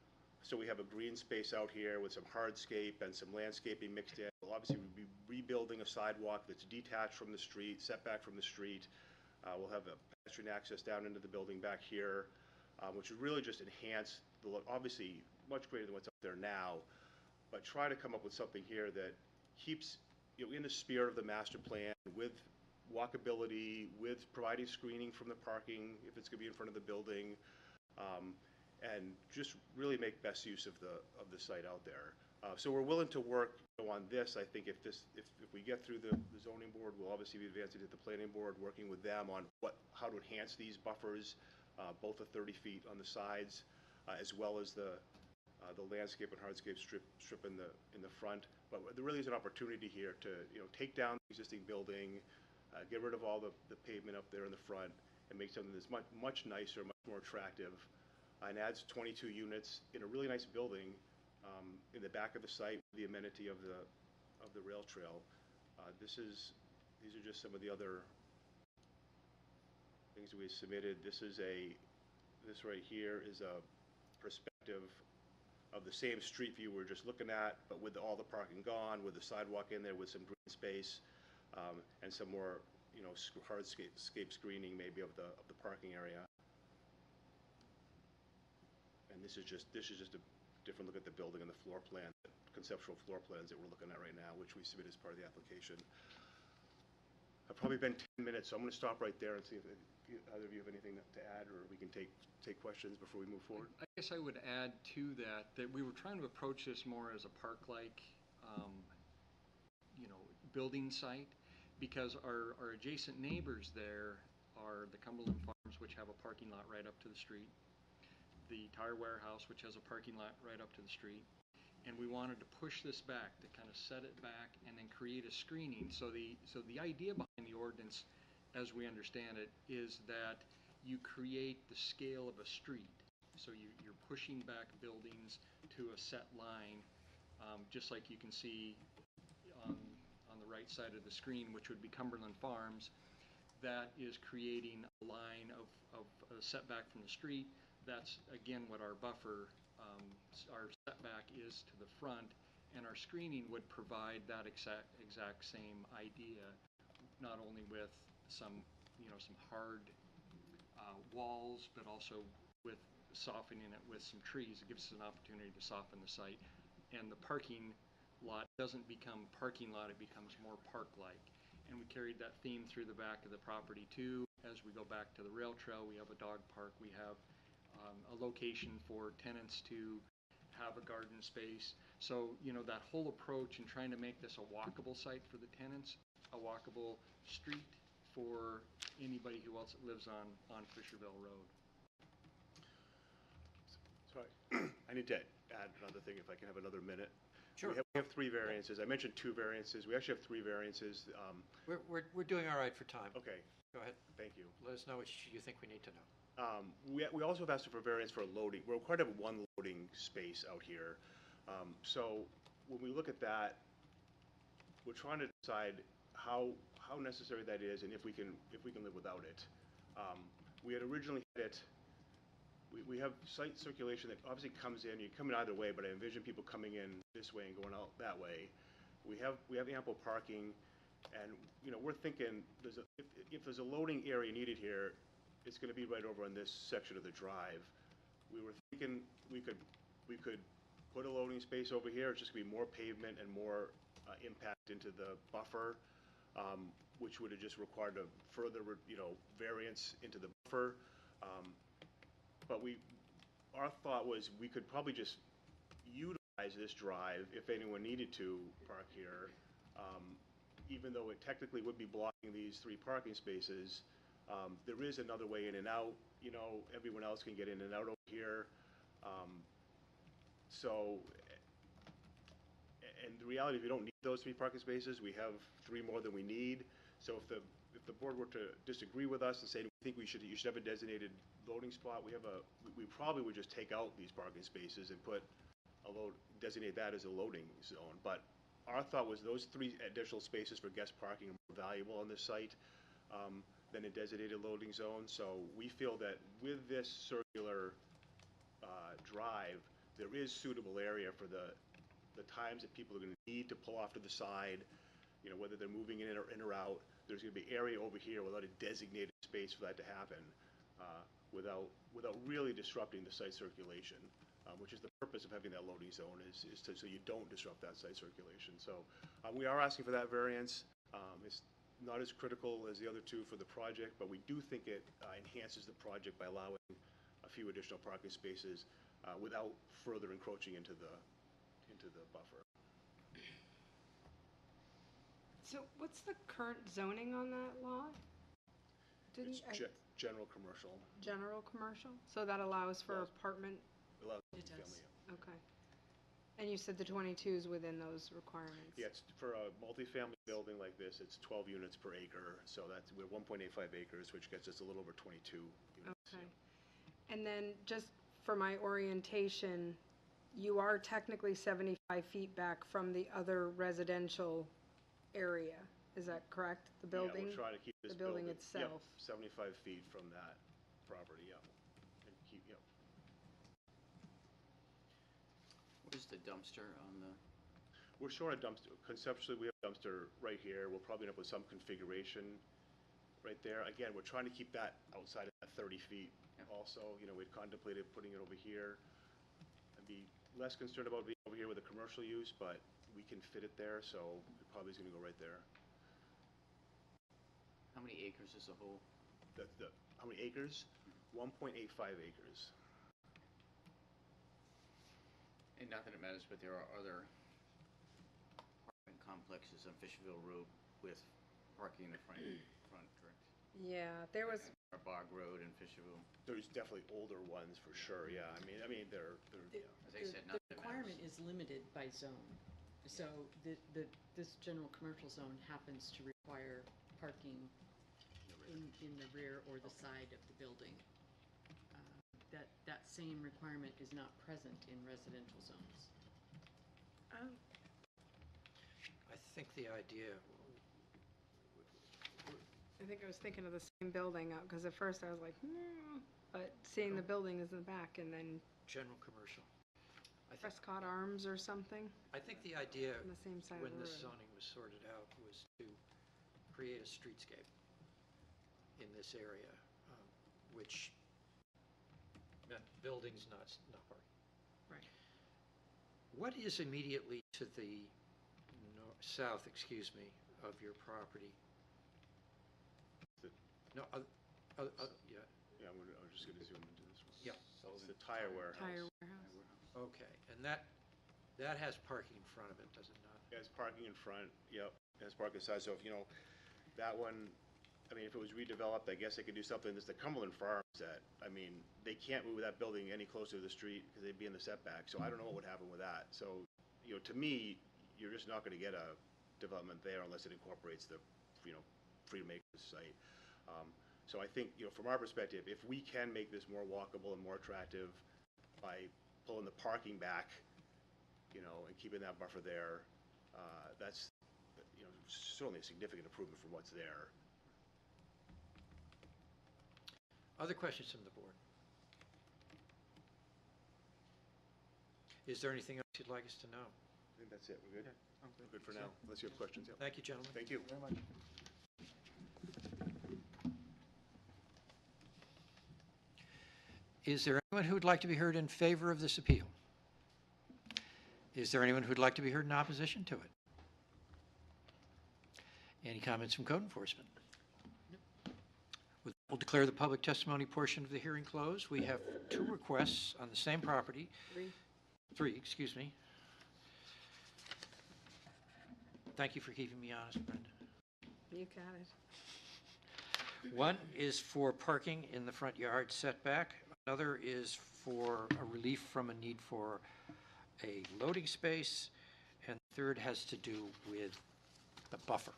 So we have a green space out here with some hardscape and some landscaping mixed in. We'll obviously be rebuilding a sidewalk that's detached from the street, setback from the street. We'll have a pedestrian access down into the building back here, which would really just enhance the look, obviously much greater than what's up there now, but try to come up with something here that keeps, in the spirit of the master plan, with walkability, with providing screening from the parking if it's going to be in front of the building, and just really make best use of the site out there. So we're willing to work on this. I think if we get through the zoning board, we'll obviously be advancing to the planning board, working with them on how to enhance these buffers, both the 30 feet on the sides, as well as the landscape and hardscape strip in the front. But there really is an opportunity here to take down the existing building, get rid of all the pavement up there in the front, and make something that's much nicer, much more attractive, and adds 22 units in a really nice building in the back of the site, with the amenity of the rail trail. These are just some of the other things we submitted. This right here is a perspective of the same street view we were just looking at, but with all the parking gone, with the sidewalk in there, with some green space, and some more, hardscape screening maybe of the parking area. And this is just a different look at the building and the floor plan, the conceptual floor plans that we're looking at right now, which we submitted as part of the application. I've probably been 10 minutes, so I'm going to stop right there and see if either of you have anything to add, or we can take questions before we move forward. I guess I would add to that we were trying to approach this more as a park-like, building site, because our adjacent neighbors there are the Cumberland Farms, which have a parking lot right up to the street, the Tire Warehouse, which has a parking lot right up to the street, and we wanted to push this back, to kind of set it back and then create a screening. So the idea behind the ordinance, as we understand it, is that you create the scale of a street. So you're pushing back buildings to a set line, just like you can see on the right side of the screen, which would be Cumberland Farms. That is creating a line of a setback from the street. That's, again, what our buffer, our setback is to the front, and our screening would provide that exact same idea, not only with some hard walls, but also with softening it with some trees. It gives us an opportunity to soften the site. And the parking lot doesn't become parking lot, it becomes more park-like. And we carried that theme through the back of the property too. As we go back to the rail trail, we have a dog park, we have a location for tenants to have a garden space. So, that whole approach in trying to make this a walkable site for the tenants, a walkable street for anybody who else lives on Fisherville Road. Sorry, I need to add another thing if I can have another minute. Sure. We have three variances. I mentioned two variances. We actually have three variances. We're doing all right for time. Okay, Go ahead. thank you. Let us know what you think we need to know. We also have asked for variance for loading. We're required to have one loading space out here. So when we look at that, we're trying to decide how necessary that is and if we can live without it. We had originally had it. We have site circulation that obviously comes in. You come in either way, but I envision people coming in this way and going out that way. We have ample parking, and we're thinking if there's a loading area needed here, it's going to be right over on this section of the drive. We were thinking we could put a loading space over here. It's just going to be more pavement and more impact into the buffer, which would have just required a further variance into the buffer. But our thought was we could probably just utilize this drive if anyone needed to park here, even though it technically would be blocking these 3 parking spaces. There is another way in and out. Everyone else can get in and out over here. And the reality, if you don't need those 3 parking spaces, we have 3 more than we need. So if the board were to disagree with us and say we think you should have a designated loading spot, we probably would just take out these parking spaces and designate that as a loading zone. But our thought was those 3 additional spaces for guest parking are more valuable on this site than a designated loading zone. So we feel that with this circular drive, there is suitable area for the times that people are going to need to pull off to the side, whether they're moving in or out. There's going to be area over here without a designated space for that to happen, without really disrupting the site circulation, which is the purpose of having that loading zone is so you don't disrupt that site circulation. So we are asking for that variance. It's not as critical as the other 2 for the project, but we do think it enhances the project by allowing a few additional parking spaces without further encroaching into the buffer. So what's the current zoning on that lot? It's general commercial. General commercial? So that allows for apartment? Allows It does. family, Okay. And you said the 22 is within those requirements? Yeah, it's for a multifamily building like this, it's 12 units per acre. So we're 1.85 acres, which gets us a little over 22 units. Okay. And then just for my orientation, you are technically 75 feet back from the other residential area. Is that correct? The building? Yeah, we're trying to keep this the building yep, itself. 75 feet from that property, yeah. And keep, yep. Where's the dumpster on the, We're showing a dumpster. Conceptually, we have a dumpster right here. We'll probably end up with some configuration right there. Again, we're trying to keep that outside of that 30 feet. Yep. Also, we'd contemplated putting it over here. I'd be less concerned about being over here with a commercial use, but we can fit it there, so it probably is going to go right there. how many acres is the whole? How many acres? 1.85 acres. And not that it matters, but there are other apartment complexes on Fishville Road with parking in the front, correct? Yeah, there was, Or Bog Road in Fishville. There's definitely older ones for sure, yeah. I mean, they're As I said, The not that it requirement matters. is limited by zone. So this general commercial zone happens to require parking in the rear or the side of the building. That same requirement is not present in residential zones. oh, I think the idea, I think I was thinking of the same building, because at first I was like, but seeing the building is in the back, and then general commercial. Prescott Arms or something I think the idea on the same side when of the this road. zoning was sorted out was to create a streetscape in this area, which meant buildings, not parking. Right. What is immediately to the south, of your property? The- No, yeah, Yeah, I was just going to zoom into this one. yeah, It's the tire warehouse. Tire warehouse. okay. And that has parking in front of it, does it not? It has parking in front, yep, it has parking side, so if, that one, I mean, if it was redeveloped, I guess they could do something, this, the Cumberland Farms that, I mean, they can't move that building any closer to the street because they'd be in the setback, so I don't know what would happen with that. So, you know, to me, you're just not gonna get a development there unless it incorporates the, you know, Freedom Acres site. So I think, you know, from our perspective, if we can make this more walkable and more attractive by pulling the parking back, you know, and keeping that buffer there, that's, you know, certainly a significant improvement from what's there. Other questions from the board? Is there anything else you'd like us to know? I think that's it, we're good? We're good for now, unless you have questions, yeah. Thank you, gentlemen. Thank you. Very much. Is there anyone who would like to be heard in favor of this appeal? Is there anyone who'd like to be heard in opposition to it? Any comments from code enforcement? We'll declare the public testimony portion of the hearing closed. We have two requests on the same property. Three, excuse me. Thank you for keeping me honest, Brenda. You got it. One is for parking in the front yard setback. Another is for a relief from a need for a loading space. And the third has to do with the buffer.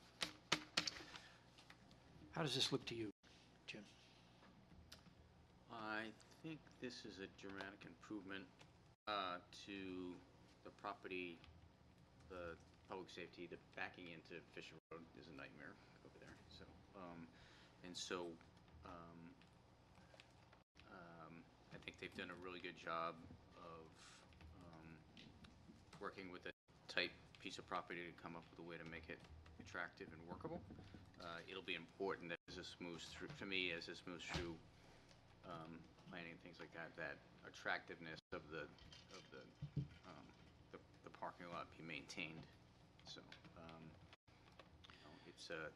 How does this look to you, Jim? I think this is a dramatic improvement to the property, the public safety. The backing into Fisher Road is a nightmare over there. So, I think they've done a really good job of working with a tight piece of property to come up with a way to make it attractive and workable. It'll be important that as this moves through, for me, as this moves through planning and things like that, that attractiveness of the parking lot be maintained. So you know, it's a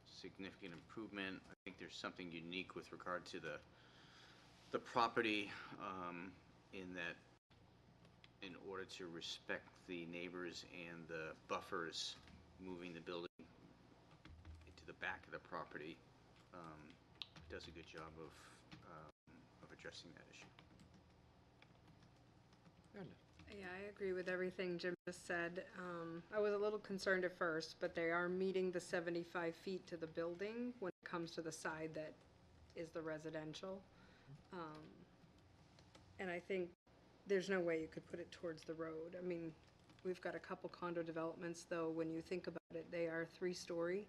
significant improvement. I think there's something unique with regard to the property in that, in order to respect the neighbors and the buffers, moving the building into the back of the property does a good job of addressing that issue. Yeah, I agree with everything Jim just said. I was a little concerned at first, but they are meeting the 75 feet to the building when it comes to the side that is the residential. And I think there's no way you could put it towards the road. I mean, we've got a couple condo developments, though, when you think about it, they are 3-story.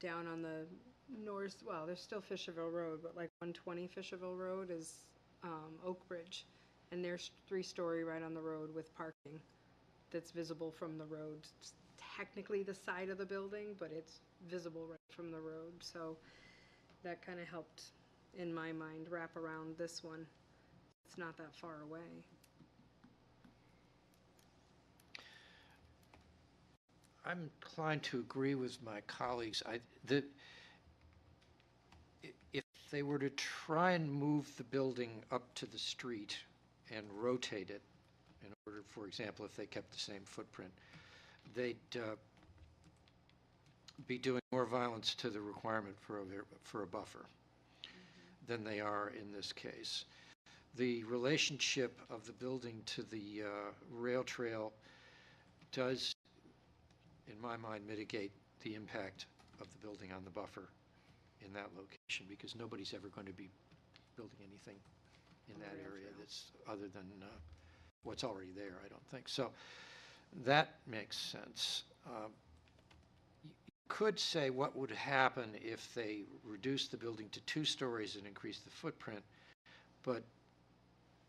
Down on the north, well, there's still Fisherville Road, but like 120 Fisherville Road is Oak Bridge. And there's 3-story right on the road with parking that's visible from the road. It's technically the side of the building, but it's visible right from the road. So that kind of helped, in my mind, wrap around this one. It's not that far away. I'm inclined to agree with my colleagues. If they were to try and move the building up to the street and rotate it, in order, for example, if they kept the same footprint, they'd be doing more violence to the requirement for a buffer than they are in this case. The relationship of the building to the rail trail does, in my mind, mitigate the impact of the building on the buffer in that location, because nobody's ever going to be building anything in that area that's other than what's already there, I don't think. So that makes sense. You could say what would happen if they reduced the building to 2 stories and increased the footprint, but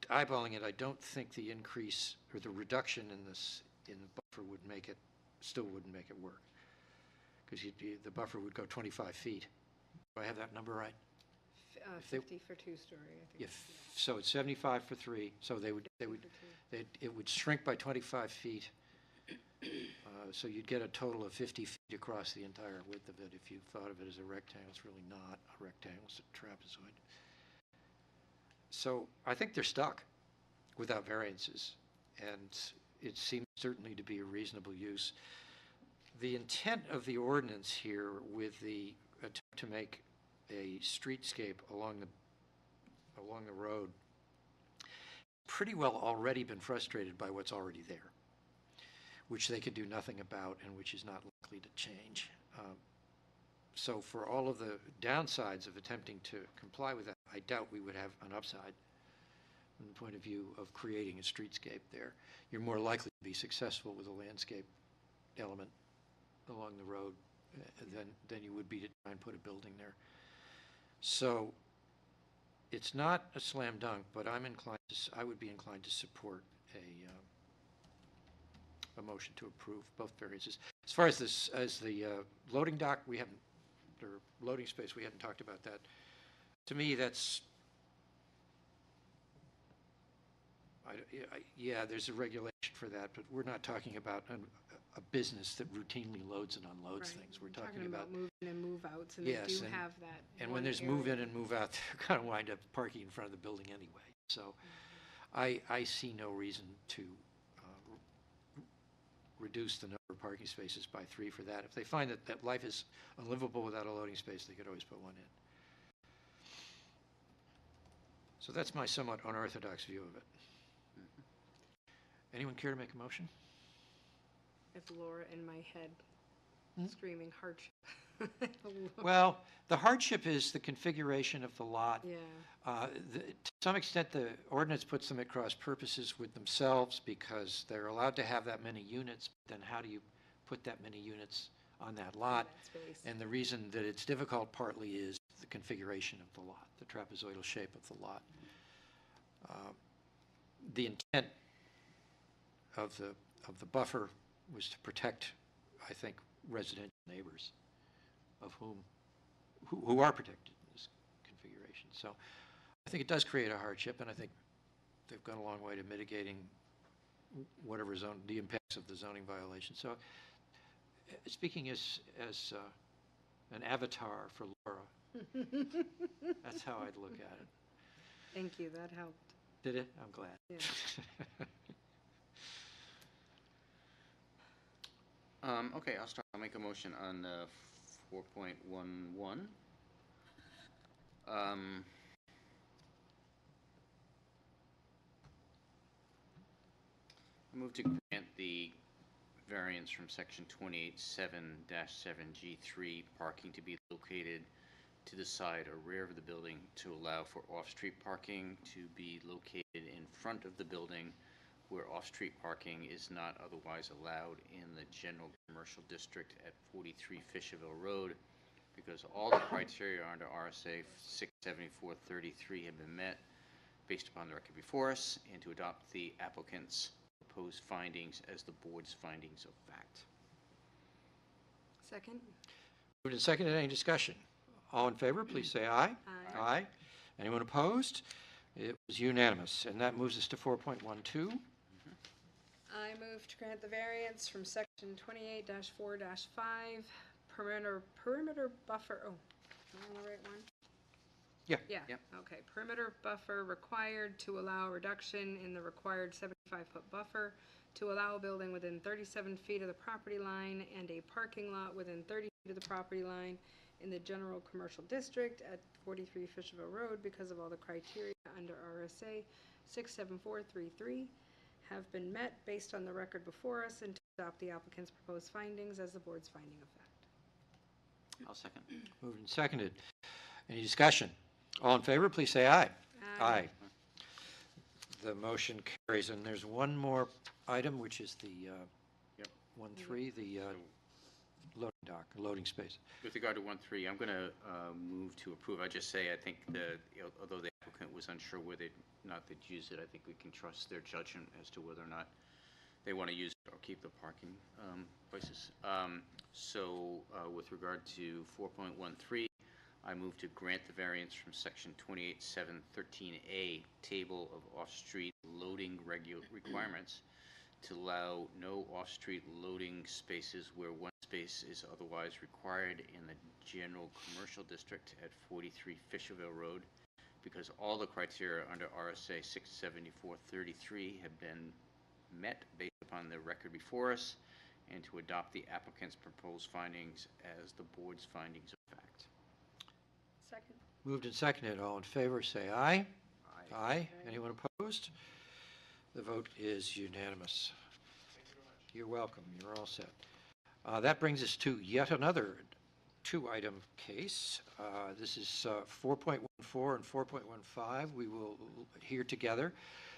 eyeballing it, I don't think the increase or the reduction in the buffer would make it, still wouldn't make it work, because the buffer would go 25 feet. Do I have that number right? 50 for 2-story, I think. So it's 75 for 3, so it would shrink by 25 feet. So you'd get a total of 50 feet across the entire width of it if you thought of it as a rectangle. It's really not a rectangle, it's a trapezoid. So I think they're stuck without variances, and it seems certainly to be a reasonable use. The intent of the ordinance here, with the attempt to make a streetscape along the road pretty well already been frustrated by what's already there, which they could do nothing about and which is not likely to change. So for all of the downsides of attempting to comply with that, I doubt we would have an upside from the point of view of creating a streetscape there. You're more likely to be successful with a landscape element along the road than you would be to try and put a building there. So it's not a slam dunk, but I would be inclined to support a motion to approve both variances. As far as the loading dock, or loading space, we haven't talked about that. To me, that's, yeah, there's a regulation for that, but we're not talking about a business that routinely loads and unloads Right. things. We're talking about move in and move outs, and they Yes, do and- have that. and one when there's area. move in and move out, they're going to wind up parking in front of the building anyway. So I see no reason to reduce the number of parking spaces by 3 for that. If they find that life is unlivable without a loading space, they could always put one in. So that's my somewhat unorthodox view of it. Anyone care to make a motion? It's Laura in my head screaming hardship. Well, the hardship is the configuration of the lot. Yeah. To some extent, the ordinance puts them at cross purposes with themselves because they're allowed to have that many units. Then how do you put that many units on that lot? That space. And the reason that it's difficult partly is the configuration of the lot, the trapezoidal shape of the lot. The intent of the buffer was to protect, I think, residential neighbors of who are protected in this configuration. So I think it does create a hardship, and I think they've gone a long way to mitigating whatever the impacts of the zoning violation. So speaking as an avatar for Laura, that's how I'd look at it. Thank you, that helped. Did it? I'm glad. Yeah. Okay, I'll start. I'll make a motion on 4.11. I move to grant the variance from section 28.7-7G3 parking to be located to the side or rear of the building to allow for off-street parking to be located in front of the building where off-street parking is not otherwise allowed in the general commercial district at 43 Fisherville Road, because all the criteria under RSA 674-33 have been met based upon the record before us, and to adopt the applicant's proposed findings as the board's findings of fact. Second? Moved and seconded. Any discussion? All in favor, please say aye. Aye. Aye. Anyone opposed? It was unanimous, and that moves us to 4.12. I move to grant the variance from section 28-4-5, perimeter buffer, am I on the right one? Yeah. Yeah, Yep. okay. Perimeter buffer required to allow a reduction in the required 75-foot buffer to allow a building within 37 feet of the property line and a parking lot within 30 feet of the property line in the general commercial district at 43 Fisherville Road because of all the criteria under RSA 67433 have been met based on the record before us, and to adopt the applicant's proposed findings as the board's finding of fact. I'll second. Moved and seconded. Any discussion? All in favor, please say aye. Aye. The motion carries, and there's one more item, which is the Yep. 1.3, the loading dock, loading space. With regard to 1.3, I'm going to move to approve. I just say I think although the applicant was unsure whether or not they'd use it, I think we can trust their judgment as to whether or not they want to use it or keep the parking places. So with regard to 4.13, I move to grant the variance from section 28.7.13A, table of off-street loading requirements, to allow no off-street loading spaces where one space is otherwise required in the general commercial district at 43 Fisherville Road, because all the criteria under RSA 674-33 have been met based upon the record before us, and to adopt the applicant's proposed findings as the board's findings of fact. Second. Moved and seconded. All in favor, say aye. Aye. Anyone opposed? The vote is unanimous. You're welcome. You're all set. That brings us to yet another two-item case. This is 4.14 and 4.15. We will hear together.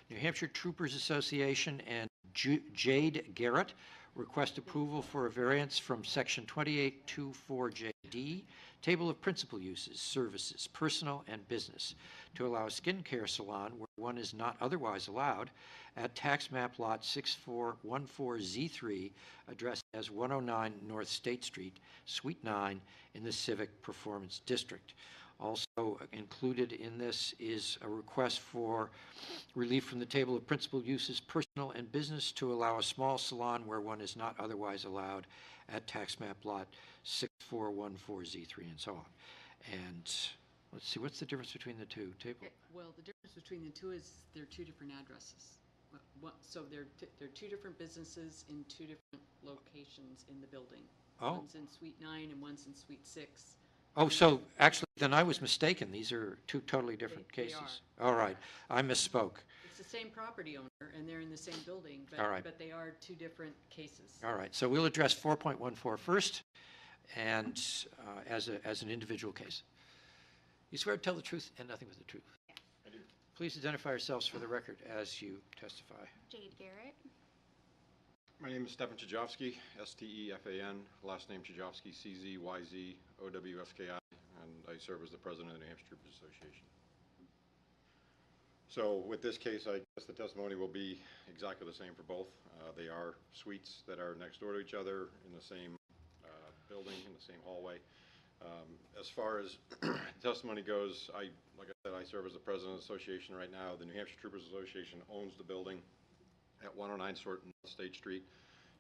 New Hampshire Troopers Association and Jade Garrett request approval for a variance from Section 2824JD, Table of Principal Uses, Services, Personal and Business, to allow a skincare salon where one is not otherwise allowed at tax map lot 6414Z3, addressed as 109 North State Street, Suite 9, in the Civic Performance District. Also included in this is a request for relief from the Table of Principal Uses, Personal and Business, to allow a small salon where one is not otherwise allowed at tax map lot 6414Z3, and so on. And let's see, what's the difference between the two? Okay, well, the difference between the two is they're two different addresses. So they're two different businesses in two different locations in the building. Oh. One's in Suite 9 and one's in Suite 6. Oh, so actually, then I was mistaken. These are two totally different They cases. All right, I misspoke. It's the same property owner, and they're in the same building, All right. but they are two different cases. All right, so we'll address 4.14 first, and as an individual case. You swear to tell the truth and nothing but the truth? Yes. I do. Please identify yourselves for the record as you testify. Jade Garrett. My name is Stefan Chajovsky, S-T-E-F-A-N, last name Chajovsky, C-Z-Y-Z-O-W-S-K-I, and I serve as the president of the New Hampshire Troopers Association. So with this case, I guess the testimony will be exactly the same for both. They are suites that are next door to each other in the same building, in the same hallway. As far as testimony goes, like I said, I serve as the president of the association right now. The New Hampshire Troopers Association owns the building at 109 North State Street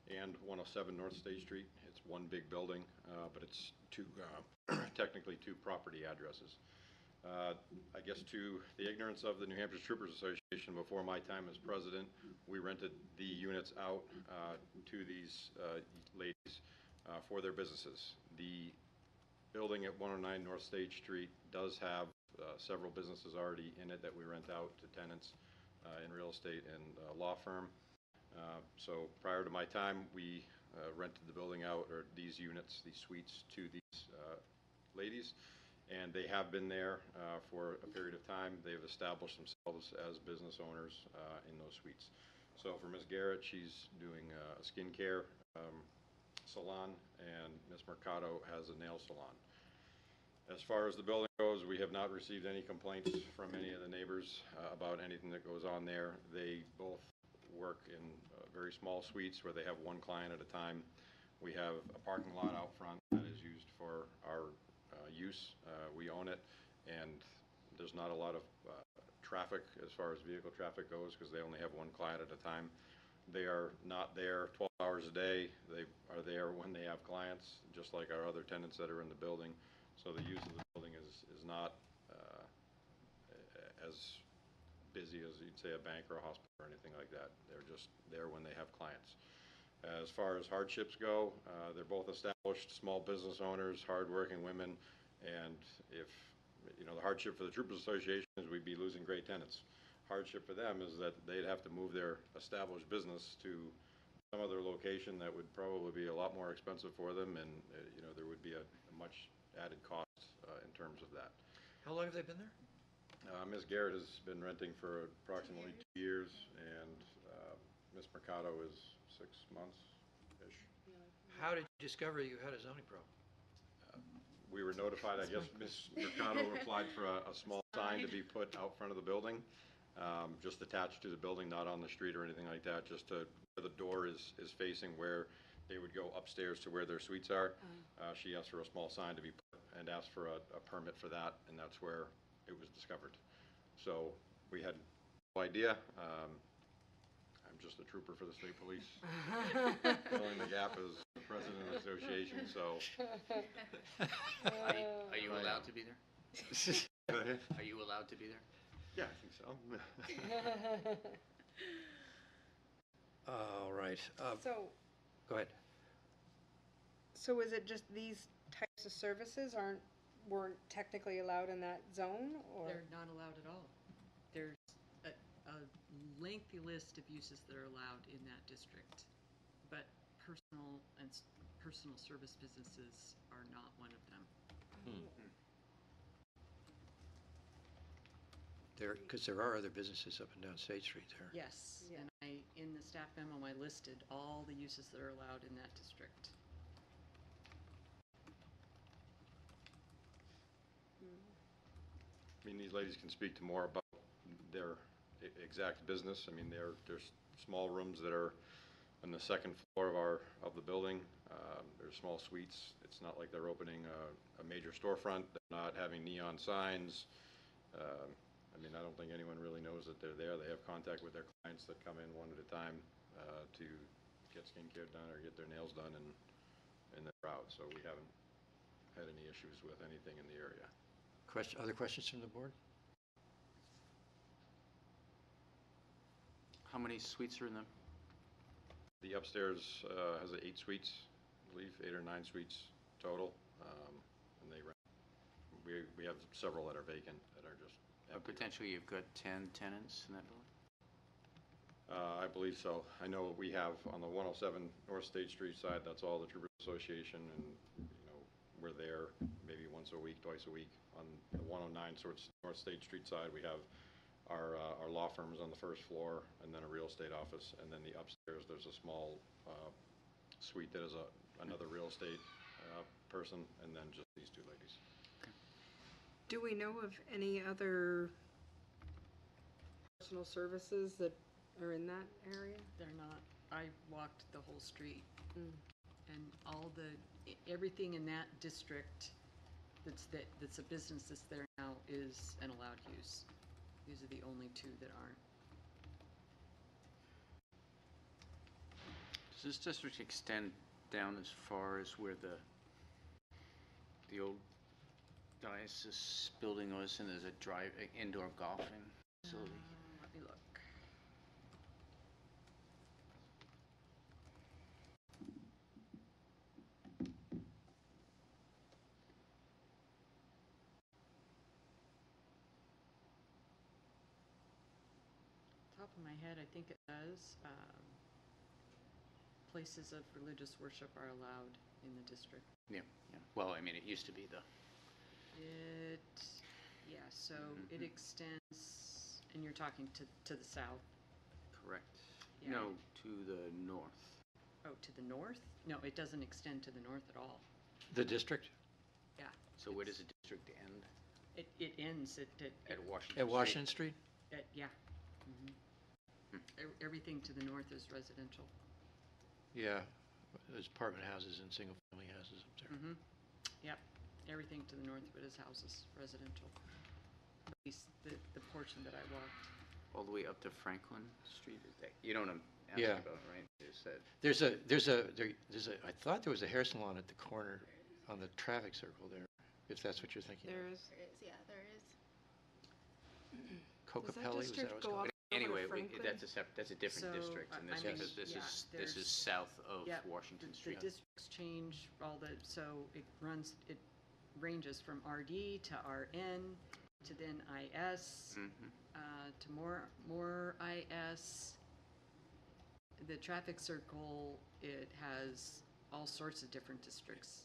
and 107 North State Street. It's one big building, but it's technically two property addresses. I guess to the ignorance of the New Hampshire Troopers Association, before my time as president, we rented the units out to these ladies for their businesses. The building at 109 North State Street does have several businesses already in it that we rent out to tenants in real estate and law firm. So prior to my time, we rented the building out, or these units, these suites, to these ladies, and they have been there for a period of time. They've established themselves as business owners in those suites. So for Ms. Garrett, she's doing a skincare salon, and Ms. Mercado has a nail salon. As far as the building goes, we have not received any complaints from any of the neighbors about anything that goes on there. They both work in very small suites where they have one client at a time. We have a parking lot out front that is used for our use. We own it, and there's not a lot of traffic as far as vehicle traffic goes because they only have one client at a time. They are not there 12 hours a day. They are there when they have clients, just like our other tenants that are in the building. So the use of the building is not as busy as you'd say a bank or a hospital or anything like that. They're just there when they have clients. As far as hardships go, they're both established small business owners, hardworking women, and if, you know, the hardship for the Troopers Association is we'd be losing great tenants. Hardship for them is that they'd have to move their established business to some other location that would probably be a lot more expensive for them, and you know, there would be a much added cost in terms of that. How long have they been there? Ms. Garrett has been renting for approximately 2 years, and Ms. Mercado is 6 months-ish. How did you discover you had a zoning problem? We were notified, I guess Ms. Mercado applied for a small sign to be put out front of the building, just attached to the building, not on the street or anything like that, just to where the door is facing, where they would go upstairs to where their suites are. She asked for a small sign to be put and asked for a permit for that, and that's where it was discovered. So we had no idea. I'm just a trooper for the state police, filling the gap as the president of the association, so. Are you allowed to be there? Go ahead. Are you allowed to be there? Yeah, I think so. All right. So, Go ahead. so is it just these types of services aren't weren't technically allowed in that zone, or? They're not allowed at all. There's a lengthy list of uses that are allowed in that district, but personal service businesses are not one of them. Because there are other businesses up and down State Street there. Yes, Yeah. and in the staff memo, I listed all the uses that are allowed in that district. I mean, these ladies can speak to more about their exact business. I mean, there's small rooms that are on the second floor of the building. There's small suites. It's not like they're opening a major storefront. They're not having neon signs. I mean, I don't think anyone really knows that they're there. They have contact with their clients that come in one at a time to get skincare done or get their nails done, and they're out. So we haven't had any issues with anything in the area. Other questions from the board? How many suites are in them? The upstairs has 8 suites, I believe, 8 or 9 suites total, and they rent. We have several that are vacant that are just empty. Potentially you've got 10 tenants in that building? I believe so. I know we have on the 107 North State Street side, that's all the Troopers Association, and we're there maybe once a week, twice a week. On the 109 North State Street side, we have our law firms on the first floor, and then a real estate office, and then the upstairs there's a small suite that is another real estate person, and then just these 2 ladies. Do we know of any other personal services that are in that area? They're not. I walked the whole street, and everything in that district that's a business that's there now is an allowed use. These are the only 2 that aren't. Does this district extend down as far as where the old diocese building was, and there's a indoor golfing facility? Let me look. Top of my head, I think it does. Places of religious worship are allowed in the district. Yeah. Well, I mean, it used to be So it extends, and you're talking to the south? correct. Yeah. No, to the north. Oh, to the north? No, it doesn't extend to the north at all. The district? Yeah. So where does the district end? It ends at At Washington At Street? Washington Street? yeah. Everything to the north is residential. Yeah, there's apartment houses and single-family houses up there. Yep. Everything to the north of it is houses, residential. At least the portion that I walked. All the way up to Franklin Street? You know what I'm asking Yeah. about, right? Is that I thought there was a hair salon at the corner on the traffic circle there, if that's what you're thinking of. There is. There is, yeah, there is. Cocapelli, was that district what it's go called? up? Anyway, over to Franklin? that's a different So, district, and this I mean, is this yeah, is there's- south of Yeah, Washington The Street. districts change so it ranges from RD to RN to then IS, to more IS. The traffic circle, it has all sorts of different districts,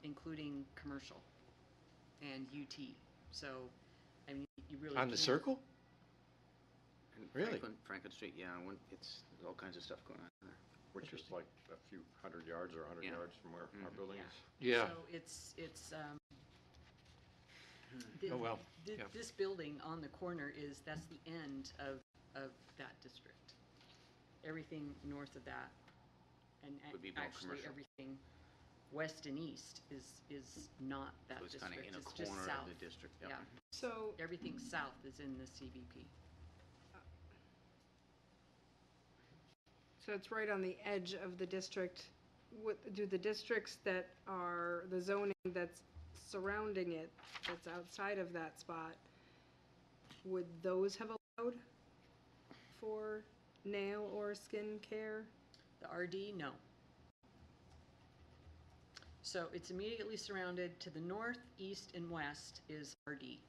including commercial and UT. So, I mean, you really On the can't- circle? And Really? Franklin Street, yeah, there's all kinds of stuff going on there. Which is like a few 100 yards or 100 Yeah. yards from where our building is. Yeah. So it's Oh, well, yeah. This building on the corner that's the end of that district. Everything north of that, and Would be more actually commercial. everything west and east is not that So it's district. kind of in a It's just corner south. of the district. Yep. Yeah, So, everything south is in the CBP. so it's right on the edge of the district. Do the districts that are, the zoning that's surrounding it, that's outside of that spot, would those have allowed for nail or skin care? The RD, no. So it's immediately surrounded to the north, east, and west is RD,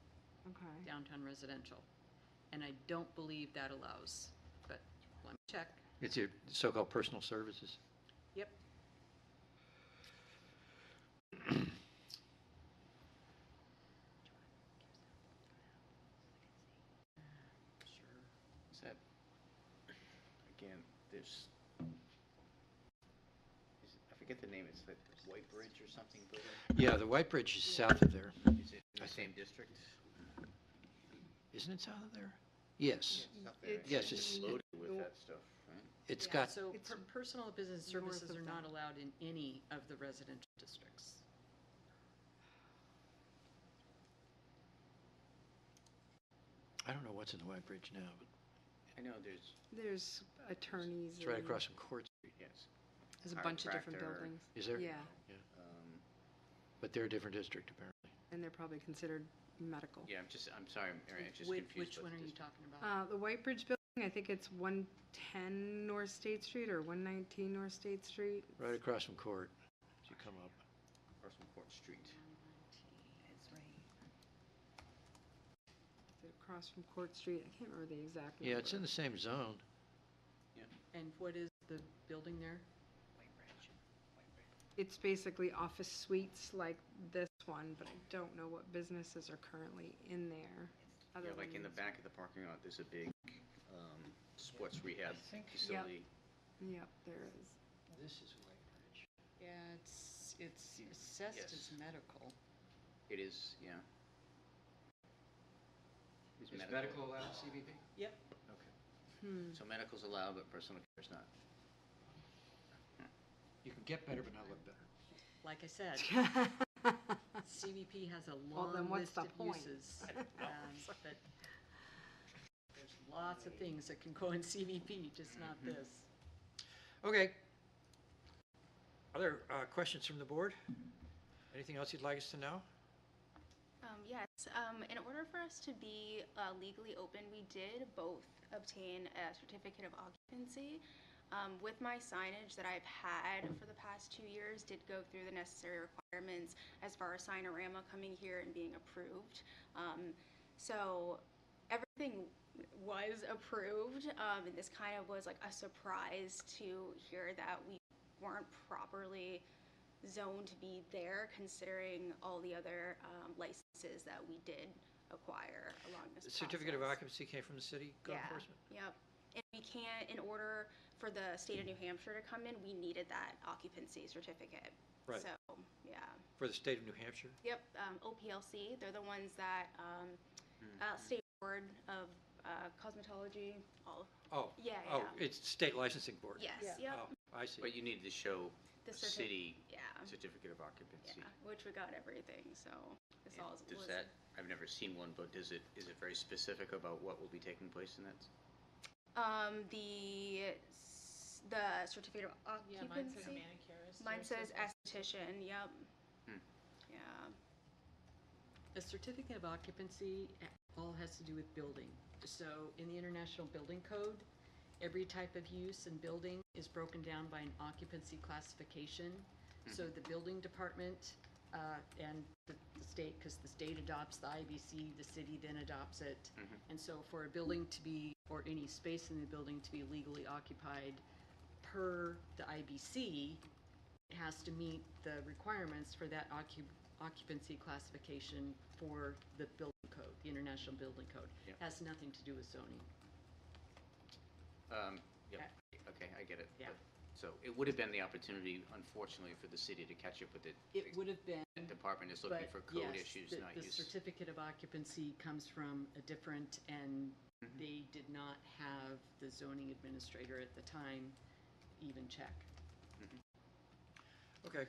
Okay. downtown residential. And I don't believe that allows, but let me check. It's your so-called personal services. Yep. Sure. Is that, again, there's, I forget the name, it's the White Bridge or something building? Yeah, the White Bridge is south of there. Is it in the same district? Isn't it south of there? Yes. Yes, it's, Loaded with that stuff, right? it's Yeah, got, so It's personal business north services of are not that. allowed in any of the residential districts. I don't know what's in the White Bridge now, but I know there's, There's attorneys. it's right and across from Court Street. yes, There's a bunch of different chiropractor. buildings. Is there? Yeah, But they're a different district, apparently. and they're probably considered medical. yeah, I'm sorry, Mary, I'm just Which confused. one about are you this. talking about? The White Bridge building, I think it's 110 North State Street or 119 North State Street. Right across from Court, as you come up. Across from Court Street. It's right. Is it across from Court Street? I can't remember the exact number. Yeah, it's in the same zone. And what is the building there? It's basically office suites like this one, but I don't know what businesses are currently in there. other Yeah, like in the than- back of the parking lot, there's a big, sports rehab think- facility. Yep, there is. This is White Bridge. Yeah, it's assessed Yes. as medical. It is, yeah. Is Is medical allowed in CBP? Yep. Okay. So medical's allowed, but personal care is not. You can get better, but not look better. Like I said, CVP has a Well, then long what's list the of point? uses. But there's lots of things that can go in CVP, just not this. Okay. Other questions from the board? Anything else you'd like us to know? Yes, in order for us to be legally open, we did both obtain a certificate of occupancy. With my signage that I've had for the past 2 years, did go through the necessary requirements as far as Signorama coming here and being approved. So everything was approved, and this kind of was like a surprise to hear that we weren't properly zoned to be there, considering all the other licenses that we did acquire along this The process. certificate of occupancy came from the city code enforcement? Yep. And we can't, in order for the state of New Hampshire to come in, we needed that occupancy certificate. Right. So, yeah. For the state of New Hampshire? Yep, OPLC, they're the ones that, State Board of Cosmetology, all, Oh. yeah, Oh, yeah. it's state licensing board? Yes, Yeah. yep. Oh, I see. But you needed to show The city yeah, certificate of occupancy. yeah, which we got everything, so it's And all. Does was- that, I've never seen one, but is it very specific about what will be taking place in that? The certificate of Yeah, mine says occupancy. manicurist. Mine yours says what? esthetician, yep. Hmm. Yeah. A certificate of occupancy all has to do with building. So in the International Building Code, every type of use and building is broken down by an occupancy classification. So the building department and the state, because the state adopts the IBC, the city then adopts it. And so for a building to be, or any space in the building to be legally occupied per the IBC, it has to meet the requirements for that occupancy classification for the building code, the International Building Code. Yeah. Has nothing to do with zoning. Yep, okay, I get it. Yeah. But- So it would have been the opportunity, unfortunately, for the city to catch up with it. It would have been, The department is looking but for code yes, issues, the- not the use. certificate of occupancy comes from a different, and Mhm. they did not have the zoning administrator at the time even check. Okay.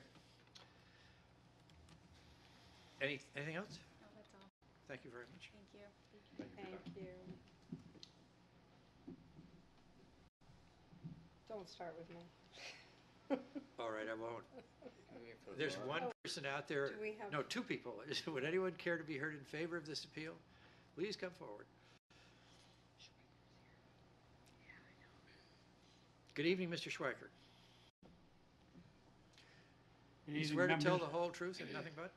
Anything else? No, that's all. Thank you very much. Thank you. Thank you. Don't start with me. All right, I won't. There's one person out there, Do we have- no, two people. Would anyone care to be heard in favor of this appeal? Please come forward. Good evening, Mr. Schweikert. You swear to tell the whole truth and nothing but?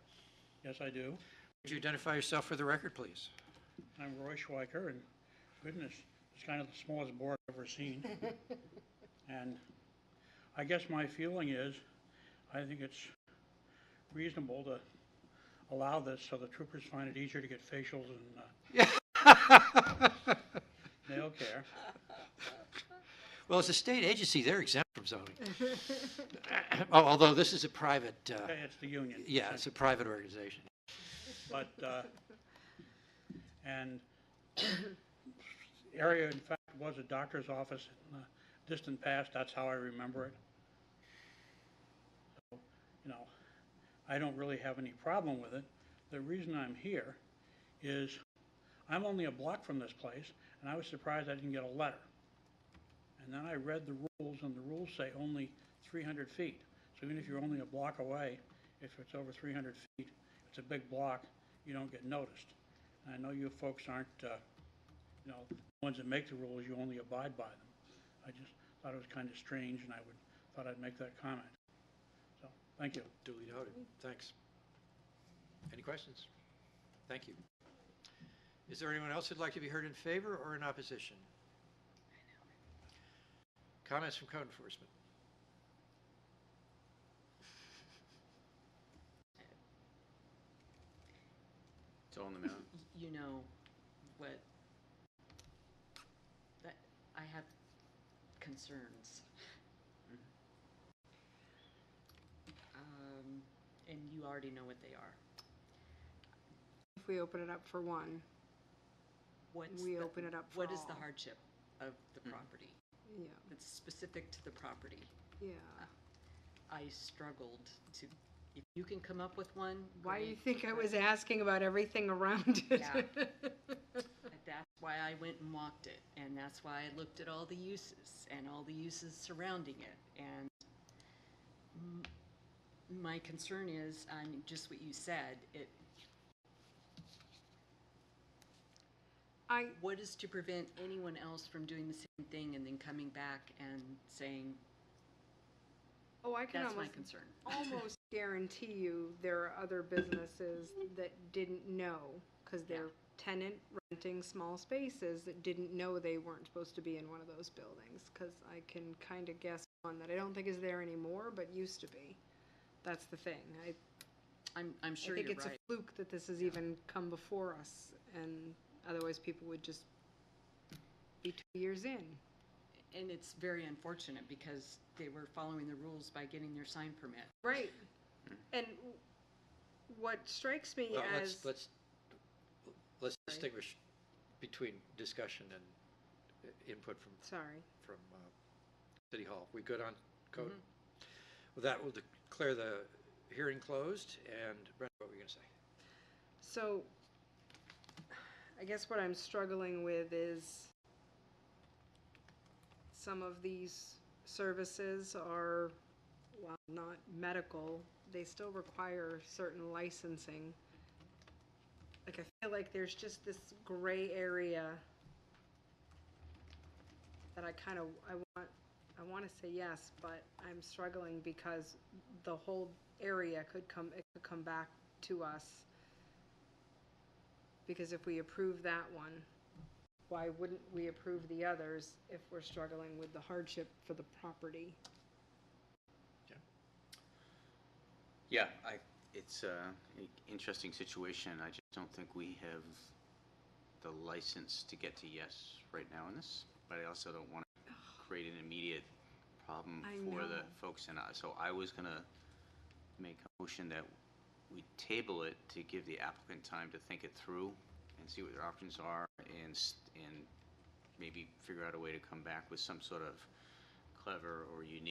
Yes, I do. Would you identify yourself for the record, please? I'm Roy Schweiker, and goodness, it's kind of the smallest board I've ever seen. And I guess my feeling is, I think it's reasonable to allow this so the troopers find it easier to get facials and nail care. Well, as a state agency, they're exempt from zoning. Although this is a private, Okay, it's the union. yeah, it's a private organization. But, and area, in fact, was a doctor's office in the distant past. That's how I remember it. So, you know, I don't really have any problem with it. The reason I'm here is I'm only a block from this place, and I was surprised I didn't get a letter. And then I read the rules, and the rules say only 300 feet. So even if you're only a block away, if it's over 300 feet, it's a big block, you don't get noticed. And I know you folks aren't, you know, the ones that make the rules, you only abide by them. I just thought it was kind of strange, and thought I'd make that comment. So, thank you. Duly noted. Thanks. Any questions? Thank you. Is there anyone else who'd like to be heard in favor or in opposition? Comments from code enforcement? It's all in the mail. You know what, that, I have concerns. And you already know what they are. If we open it up for one, open it up for What is the all. hardship of the property? Yeah, That's specific to the property. yeah. I struggled to, if you can come up with one, Why do you great. think I was asking about everything around it? Yeah. That's why I went and walked it, and that's why I looked at all the uses and all the uses surrounding it. And my concern is, just what you said, what is to prevent anyone else from doing the same thing and then coming back and saying, Oh, I can that's my almost, concern. almost guarantee you there are other businesses that didn't know, because they're tenant renting small spaces that didn't know they weren't supposed to be in one of those buildings, because I can kind of guess one that I don't think is there anymore, but used to be. That's the thing. I'm sure I think you're it's right. a fluke that this has even come before us, and otherwise people would just be 2 years in. And it's very unfortunate because they were following the rules by getting their sign permit. Right. And what strikes me Well, as... let's distinguish between discussion and input from City Hall. We good on code? With that, we'll declare the hearing closed. And Brenda, what were you going to say? So, I guess what I'm struggling with is some of these services are, while not medical, they still require certain licensing. Like, I feel like there's just this gray area that I want to say yes, but I'm struggling because the whole area could come back to us. Because if we approve that one, why wouldn't we approve the others if we're struggling with the hardship for the property? Yeah, it's an interesting situation. I just don't think we have the license to get to yes right now in this, but I also don't want to create an immediate problem for the folks in us. So I was going to make a motion that we table it to give the applicant time to think it through and see what their options are, and maybe figure out a way to come back with some sort of clever or unique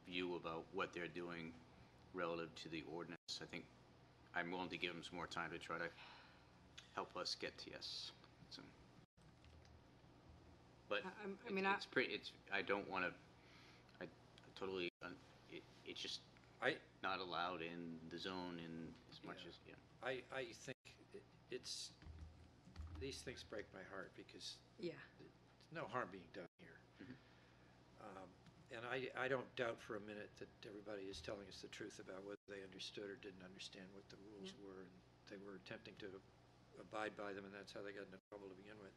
view about what they're doing relative to the ordinance. I think I'm willing to give them some more time to try to help us get to yes. So, but I don't want to. I totally. It's just not allowed in the zone in as much as I think it's these things break my heart because there's no harm being done here. And I don't doubt for a minute that everybody is telling us the truth about whether they understood or didn't understand what the rules were, and they were attempting to abide by them, and that's how they got into trouble to begin with.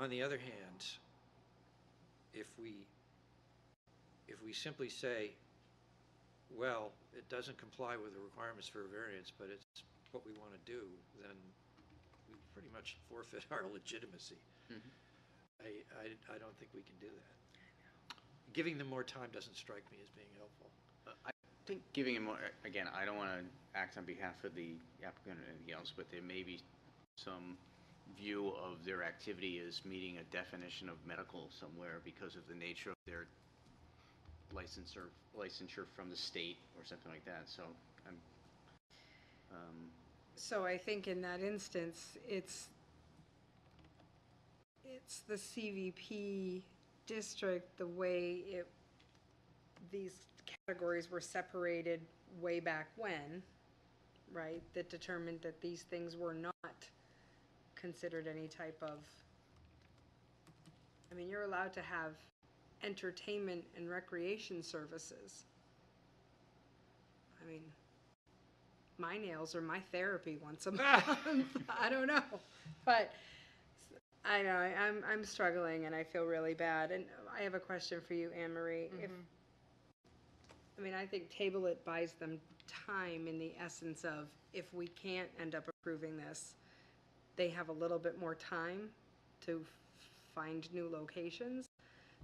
On the other hand, if we simply say, well, it doesn't comply with the requirements for a variance, but it's what we want to do, then we pretty much forfeit our legitimacy. I don't think we can do that. Giving them more time doesn't strike me as being helpful. I think giving him more, again, I don't want to act on behalf of the applicant or anything else, but there may be some view of their activity as meeting a definition of medical somewhere because of the nature of their licensure from the state or something like that. So So I think in that instance, it's the CVP district, the way these categories were separated way back when, right, that determined that these things were not considered any type of, I mean, you're allowed to have entertainment and recreation services. I mean, my nails are my therapy once a month. I don't know, but I know I'm struggling and I feel really bad. And I have a question for you, Anne Marie. I think table it buys them time in the essence of if we can't end up approving this, they have a little bit more time to find new locations.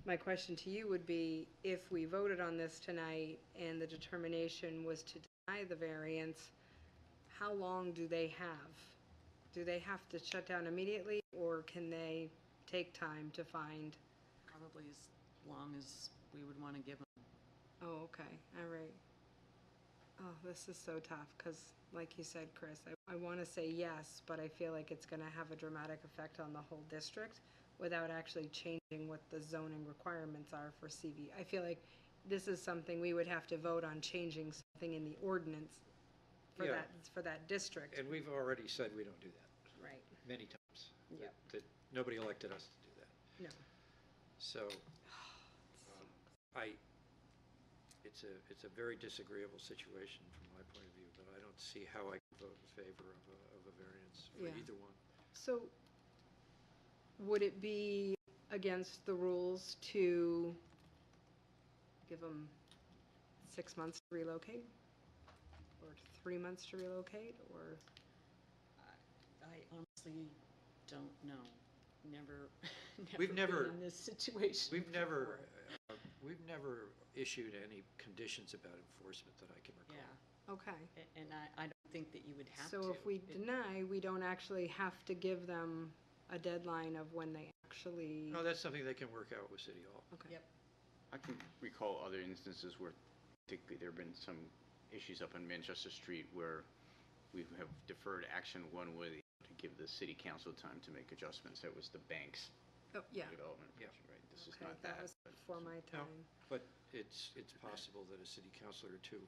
My question to you would be, if we voted on this tonight and the determination was to deny the variance, how long do they have? Do they have to shut down immediately, or can they take time to find? Probably as long as we would want to give them. Oh, okay, all right. Oh, this is so tough, because like you said, Chris, I want to say yes, but I feel like it's going to have a dramatic effect on the whole district without actually changing what the zoning requirements are for CV. I feel like this is something we would have to vote on, changing something in the ordinance for that district. And we've already said we don't do that. Right. Many times. Yep. That nobody elected us to do that. No. So, it's a very disagreeable situation from my point of view, but I don't see how I can vote in favor of a variance for either one. So, would it be against the rules to give them 6 months to relocate? Or 3 months to relocate, or? I honestly don't know. Never We've never been in this situation. We've never issued any conditions about enforcement that I can recall. Yeah. Okay. And I don't think that you would have to. So if we deny, we don't actually have to give them a deadline of when they actually. No, that's something they can work out with City Hall. Okay. Yep. I can recall other instances where particularly there have been some issues up on Manchester Street where we have deferred action one way to give the city council time to make adjustments. That was the banks development project, right? This is not that. That was before my No, time. but it's possible that a city councilor or two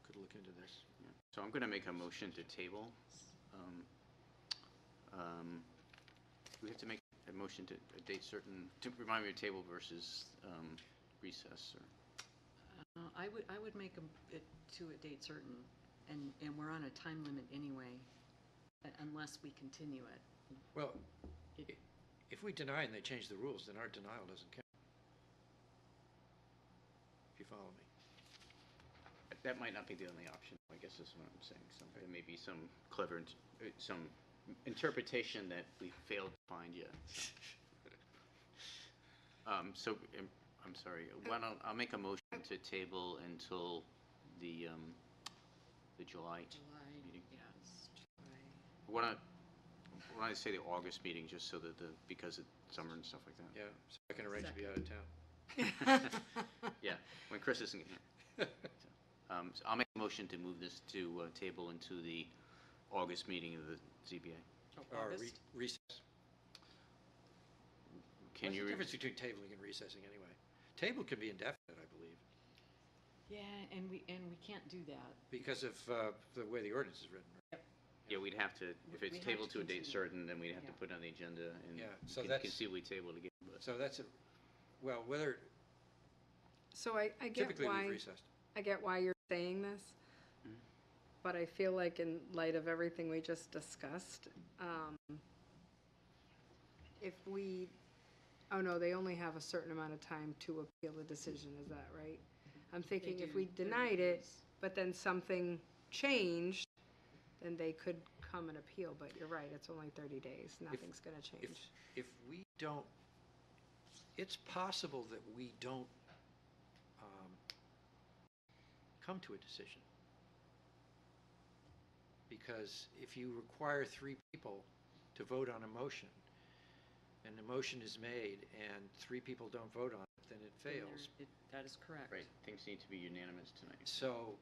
could look into this. Yeah. So I'm going to make a motion to table. We have to make a motion to a date certain, to remind me of table versus recess, or? I would make it to a date certain, and we're on a time limit anyway, unless we continue it. Well, if we deny and they change the rules, then our denial doesn't count. If you follow me. That might not be the only option, I guess is what I'm saying. So there may be some clever, some interpretation that we failed to find yet. So I'm sorry. I'll make a motion to table until the July meeting. Yes. Why don't I say the August meeting, just so that because it's summer and stuff like that. Yeah, so I can arrange to be out of town. Yeah, when Chris isn't here. So I'll make a motion to move this to table into the August meeting of the ZBA. Or recess. Can What's you? the difference between tabling and recessing anyway? Table can be indefinite, I believe. Yeah, and we can't do that. Because of the way the ordinance is written. Right? Yeah, we'd have to, if We it's have tabled to to a date continue. certain, then we'd have to put it on the agenda and Yeah, so that's conceivably table it again. But So that's well, whether So I get Typically, why, we've recessed. I get why you're saying this, but I feel like in light of everything we just discussed, if we, oh no, they only have a certain amount of time to appeal the decision, is that right? I'm thinking if do, we 30 denied it, days. but then something changed, then they could come and appeal, but you're right, it's only 30 days, nothing's gonna change. If we don't, it's possible that we don't come to a decision. Because if you require 3 people to vote on a motion, and the motion is made and 3 people don't vote on it, then it Then fails. That is correct. Right, things need to be unanimous tonight. So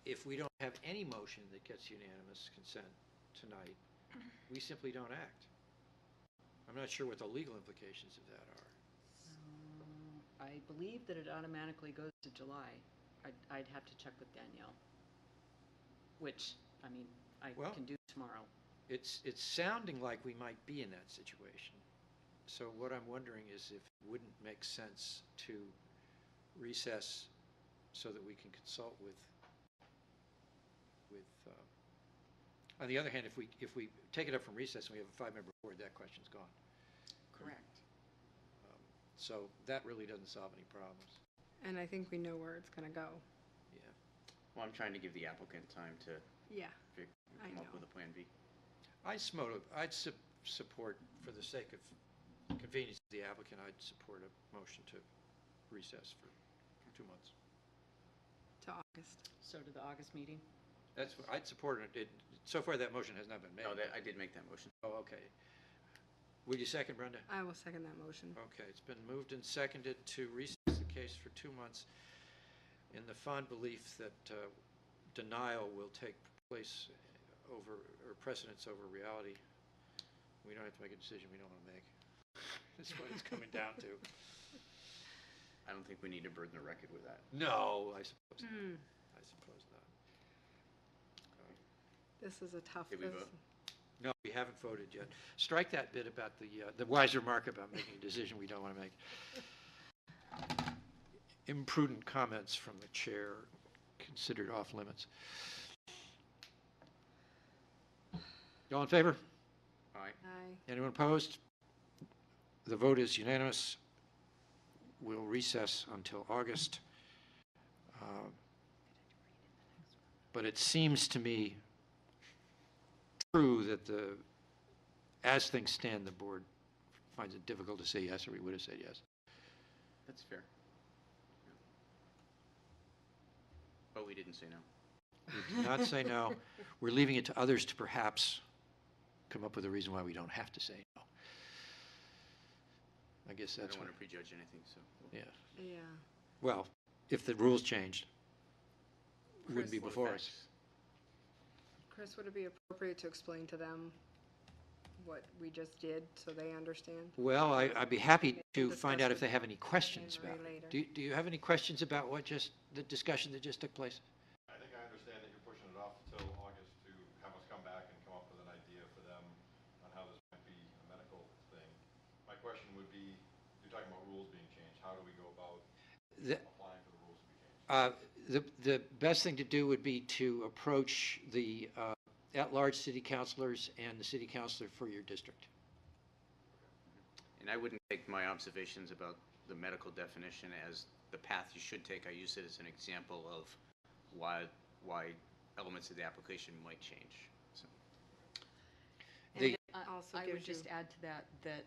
if we don't have any motion that gets unanimous consent tonight, we simply don't act. I'm not sure what the legal implications of that are. I believe that it automatically goes to July. I'd have to check with Danielle, which, I mean, I Well- can do tomorrow. It's sounding like we might be in that situation. So what I'm wondering is if it wouldn't make sense to recess so that we can consult with, on the other hand, if we take it up from recess and we have a 5-member board, that question's gone. Correct. So that really doesn't solve any problems. And I think we know where it's gonna go. Yeah. Well, I'm trying to give the applicant time to Yeah, I come up know. with a plan B. I'd support, for the sake of convenience of the applicant, I'd support a motion to recess for 2 months. To August. So to the August meeting? That's, I'd support it. So far, that motion has not been made. No, I did make that motion. Oh, okay. Will you second, Brenda? I will second that motion. Okay, it's been moved and seconded to recess the case for 2 months in the fond belief that denial will take place over, or precedence over reality. We don't have to make a decision we don't want to make. That's what it's coming down to. I don't think we need to burden the record with that. No, I suppose not. I suppose not. This is a tough. Did we this- vote? No, we haven't voted yet. Strike that bit about the wise remark about making a decision we don't want to make. Imprudent comments from the chair considered off limits. All in favor? All right. Aye. Anyone opposed? The vote is unanimous. We'll recess until August. But it seems to me true that as things stand, the board finds it difficult to say yes, or we would have said yes. That's fair. But we didn't say no. We did not say no. We're leaving it to others to perhaps come up with a reason why we don't have to say no. I guess I that's don't what, want to prejudge anything, so. yeah. Yeah. Well, if the rules changed, it wouldn't be Chris. before us. Chris, would it be appropriate to explain to them what we just did so they understand? Well, I'd be happy to Discuss find out if with they have any questions about January it. later. Do you have any questions about the discussion that just took place? I think I understand that you're pushing it off until August to have us come back and come up with an idea for them on how this might be a medical thing. My question would be, you're talking about rules being changed. How do we go about The- applying for the rules to be changed? The best thing to do would be to approach the at-large city councilors and the city councilor for your district. And I wouldn't take my observations about the medical definition as the path you should take. I use it as an example of why elements of the application might change. So, They- Also I would gives you- just add to that, that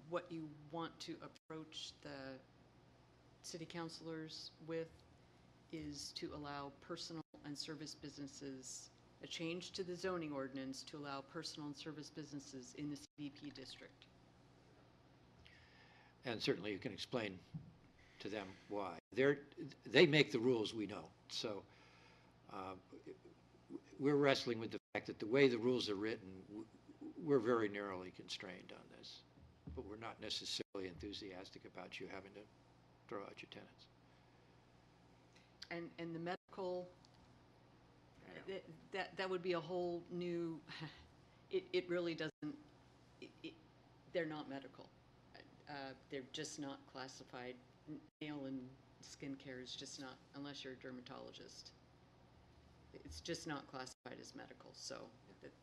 what you want to approach the city councilors with is to allow personal and service businesses, a change to the zoning ordinance to allow personal and service businesses in the CBP district. And certainly you can explain to them why. They make the rules, we know. So we're wrestling with the fact that the way the rules are written, we're very narrowly constrained on this. But we're not necessarily enthusiastic about you having to throw out your tenants. And the medical, that would be a whole new, it really doesn't, they're not medical. they're just not classified. Nail and skincare is just not, unless you're a dermatologist. It's just not classified as medical, so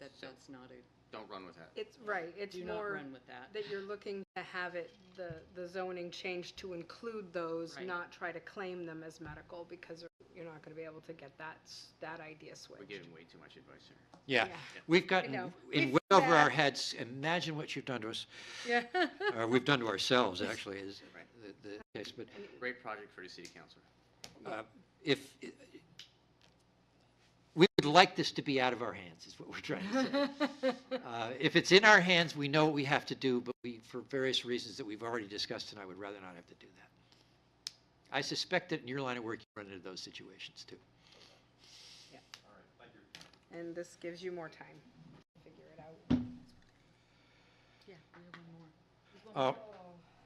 that's not a, Don't run with that. It's, right, it's do not more run with that. that you're looking to have it, the zoning changed to include those, Right. not try to claim them as medical, because you're not gonna be able to get that idea switched. We're giving way too much advice here. Yeah, Yeah. we've I gotten know. in We way feel over our bad. heads. Imagine what you've done to us, Yeah. or we've done to ourselves, actually, is the case. But Great project for the city council. if, we would like this to be out of our hands, is what we're trying to say. If it's in our hands, we know what we have to do, but we, for various reasons that we've already discussed tonight, would rather not have to do that. I suspect that in your line of work, you run into those situations too. And this gives you more time to figure it out. Yeah, we have one more.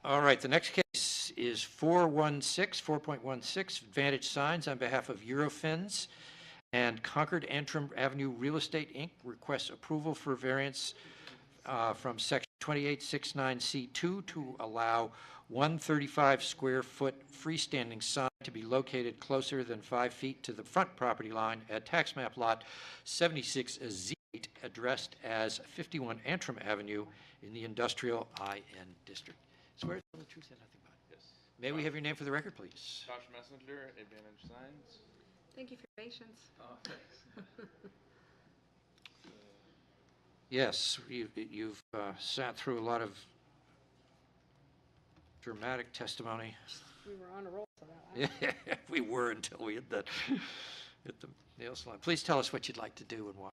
All right, the next case is 4.16 Vantage Signs on behalf of Eurofins and Concord Antrim Avenue Real Estate, Inc. requests approval for variance from Section 2869C2 to allow 135 square foot freestanding sign to be located closer than 5 feet to the front property line at tax map lot 76Z8, addressed as 51 Antrim Avenue in the industrial IN district. Swear to tell the truth and nothing but it. Yes. May we have your name for the record, please? Josh Messenger, Advantage Signs. Thank you for your patience. Oh, thanks. Yes, you've sat through a lot of dramatic testimony. We were on a roll for that last. Yeah, we were until we hit the nail salon. Please tell us what you'd like to do and why.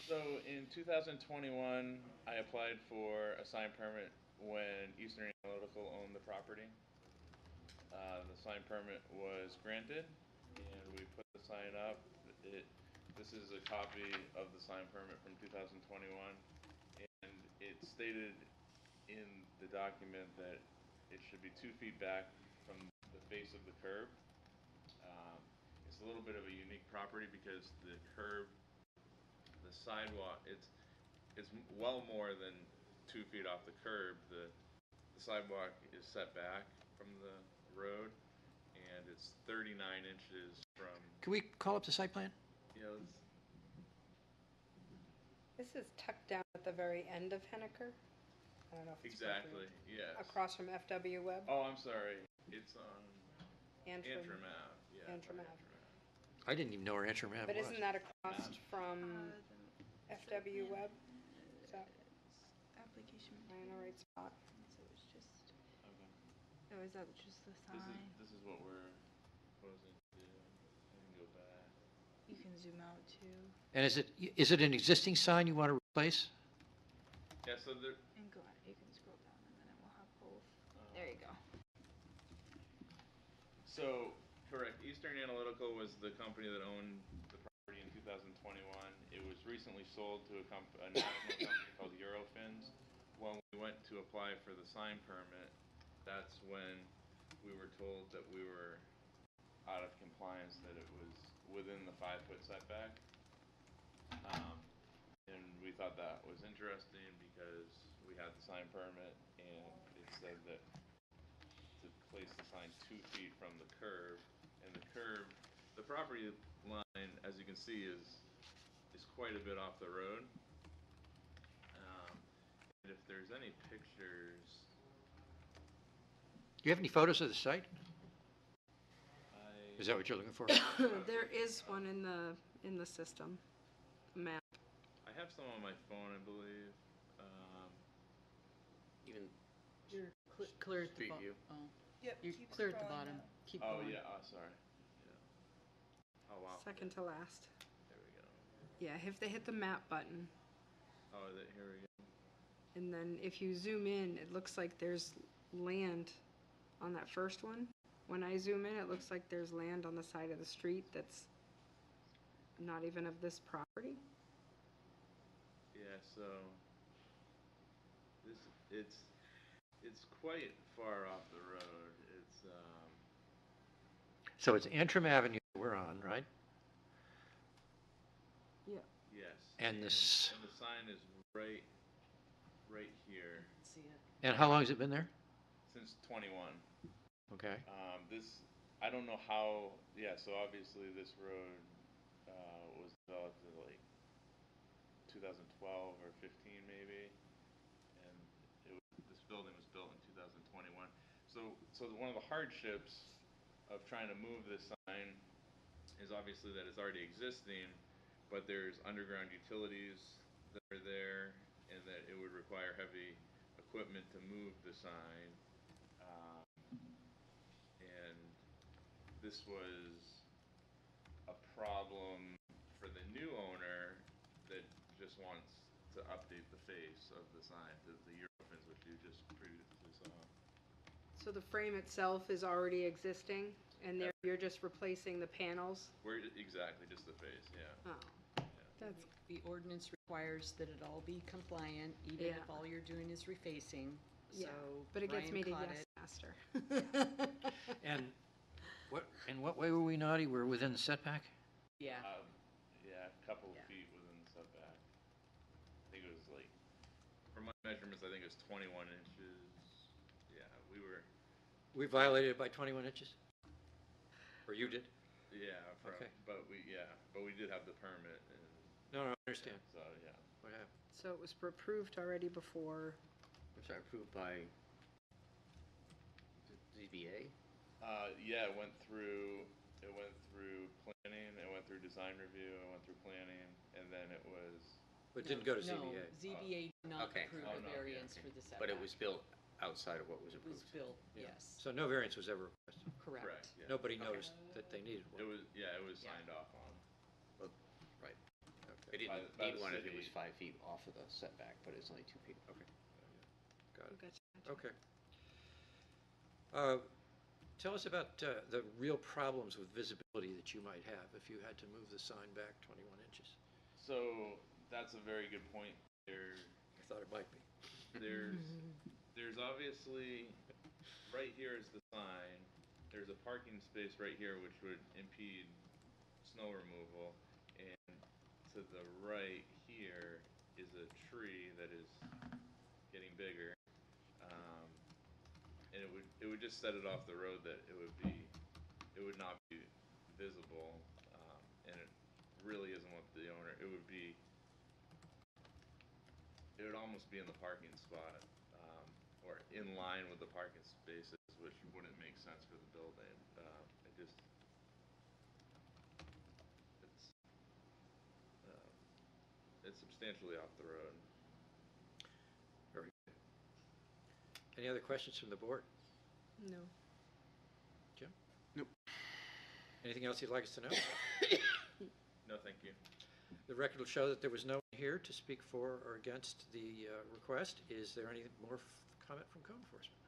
So in 2021, I applied for a sign permit when Eastern Analytical owned the property. The sign permit was granted, and we put the sign up. This is a copy of the sign permit from 2021, and it stated in the document that it should be 2 feet back from the face of the curb. It's a little bit of a unique property because the curb, the sidewalk, it's well more than 2 feet off the curb. The sidewalk is set back from the road, and it's 39 inches from, Can we call up the site plan? you know, This is tucked down at the very end of Hennecker. I don't know if it's exactly, appropriate. yes. Across from FW Web. Oh, I'm sorry. It's on Antrim. Antrim Ave. Yeah, Antrim on Ave. I didn't even know where Antrim Ave But was. isn't that across from FW Web? Is that Application. am I in the right spot? So it's just, Okay. oh, is that just the sign? This is what we're proposing to do. I can go back. You can zoom out too. And is it an existing sign you want to replace? Yeah, so there, And go ahead, you can scroll down and then it will have both. There you go. So, correct, Eastern Analytical was the company that owned the property in 2021. It was recently sold to a national company called Eurofins. When we went to apply for the sign permit, that's when we were told that we were out of compliance, that it was within the 5-foot setback. And we thought that was interesting because we had the sign permit and it said that to place the sign 2 feet from the curb, and the property line, as you can see, is quite a bit off the road. And if there's any pictures, Do you have any photos of the site? Is that what you're looking for? There is one in the system map. I have some on my phone, I believe. Even You're clear at the Street bottom. view. Oh, Yep. you're clear at the bottom. Keep Oh, going. yeah, sorry. Yeah. Oh, wow. Second to last. There we go. Yeah, if they hit the map button, Oh, here we go. and then if you zoom in, it looks like there's land on that first one. When I zoom in, it looks like there's land on the side of the street that's not even of this property. Yeah, so it's quite far off the road. It's So it's Antrim Avenue we're on, right? Yeah. yes. And this, And the sign is right here. See it. and how long has it been there? since 21. Okay. I don't know how, yeah, so obviously this road was developed in like 2012 or 15 maybe, and this building was built in 2021. So one of the hardships of trying to move this sign is obviously that it's already existing, but there's underground utilities that are there, and that it would require heavy equipment to move the sign. And this was a problem for the new owner that just wants to update the face of the sign to the Eurofins, which you just previously saw. So the frame itself is already existing, and there you're just replacing the panels? Exactly, just the face, yeah. Oh, that's, The ordinance requires that it all be compliant, even if Yeah. all you're doing is refacing. yeah, So but it gets Brian me to caught yes it. faster. And in what way were we naughty? We're within the setback? Yeah. Yeah, a couple of Yeah. feet within the setback. I think it was like, from my measurements, I think it was 21 inches. Yeah, We violated it by 21 inches? Or you did? yeah, Okay. but we did have the permit, and No, I understand. so, yeah. What happened? So it was approved already before, Was that approved by ZBA? Yeah, it went through planning, it went through design review, it went through planning, and then it was, But it didn't go to No, ZBA? ZBA did not Okay. approve Oh, a no, yeah, variance Okay. for the setback. But it was built outside of what was It was approved? built, Yeah. yes, So no variance was ever requested? correct. correct, yeah. Nobody Okay. noticed that they needed It one? was, it was signed off on. Right. Okay. It didn't by need the one if it city. was 5 feet off of the setback, but it's only 2 feet. Okay. Got it. gotcha. Okay. Tell us about the real problems with visibility that you might have if you had to move the sign back 21 inches. So, that's a very good point. I thought it might be. There's obviously, right here is the sign, there's a parking space right here which would impede snow removal, and to the right here is a tree that is getting bigger, and it would just set it off the road that it would not be visible, and it really isn't what the owner, it would almost be in the parking spot, or in line with the parking spaces, which wouldn't make sense for the building. It's substantially off the road. Very good. Any other questions from the board? No. Jim? Nope. Anything else you'd like us to know? No, thank you. The record will show that there was no one here to speak for or against the request. Is there any more comment from code enforcement?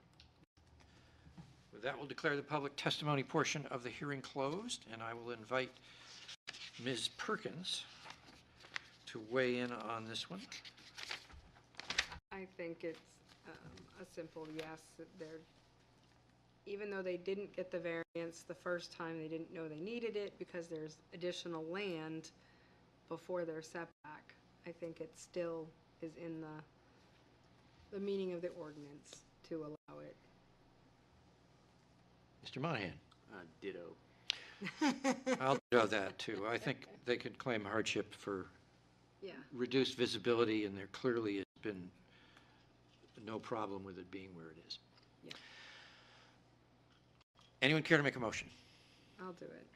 With that, we'll declare the public testimony portion of the hearing closed, and I will invite Ms. Perkins to weigh in on this one. I think it's a simple yes. Even though they didn't get the variance the first time, they didn't know they needed it because there's additional land before their setback. I think it still is in the meaning of the ordinance to allow it. Mr. Monahan? Ditto. I'll do that, too. I think they could claim hardship for Yeah. reduced visibility, and there clearly has been no problem with it being where it is. Yeah. Anyone care to make a motion? I'll do it.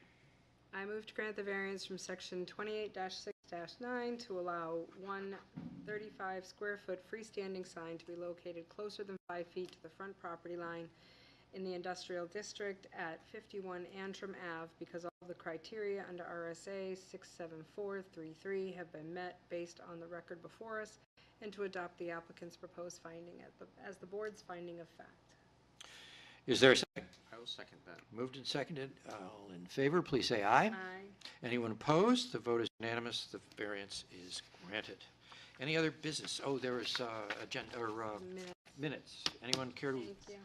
I move to grant the variance from section 28-6-9 to allow one 35-square-foot freestanding sign to be located closer than 5 feet to the front property line in the industrial district at 51 Antrim Ave because all the criteria under RSA 67433 have been met based on the record before us, and to adopt the applicant's proposed finding as the board's finding of fact. Is there a second? I will second that. Moved and seconded. All in favor, please say aye. Aye. Anyone opposed? The vote is unanimous. The variance is granted. Any other business? Oh, there is agenda or minutes. Anyone care to Thank you.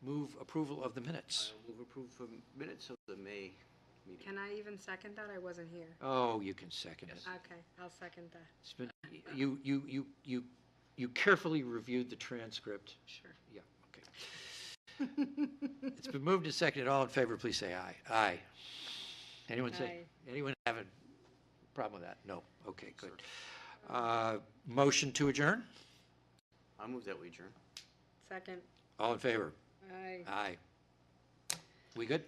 move approval of the minutes? I'll move approval for minutes of the May meeting. Can I even second that? I wasn't here. Oh, you can second it. Okay, I'll second that. It's been, you carefully reviewed the transcript. Sure. Yeah, okay. It's been moved and seconded. All in favor, please say aye. Aye. Anyone say, anyone have a problem with that? No. Okay, good. Motion to adjourn? I'll move that we adjourn. Second. All in favor? Aye. Aye. We good?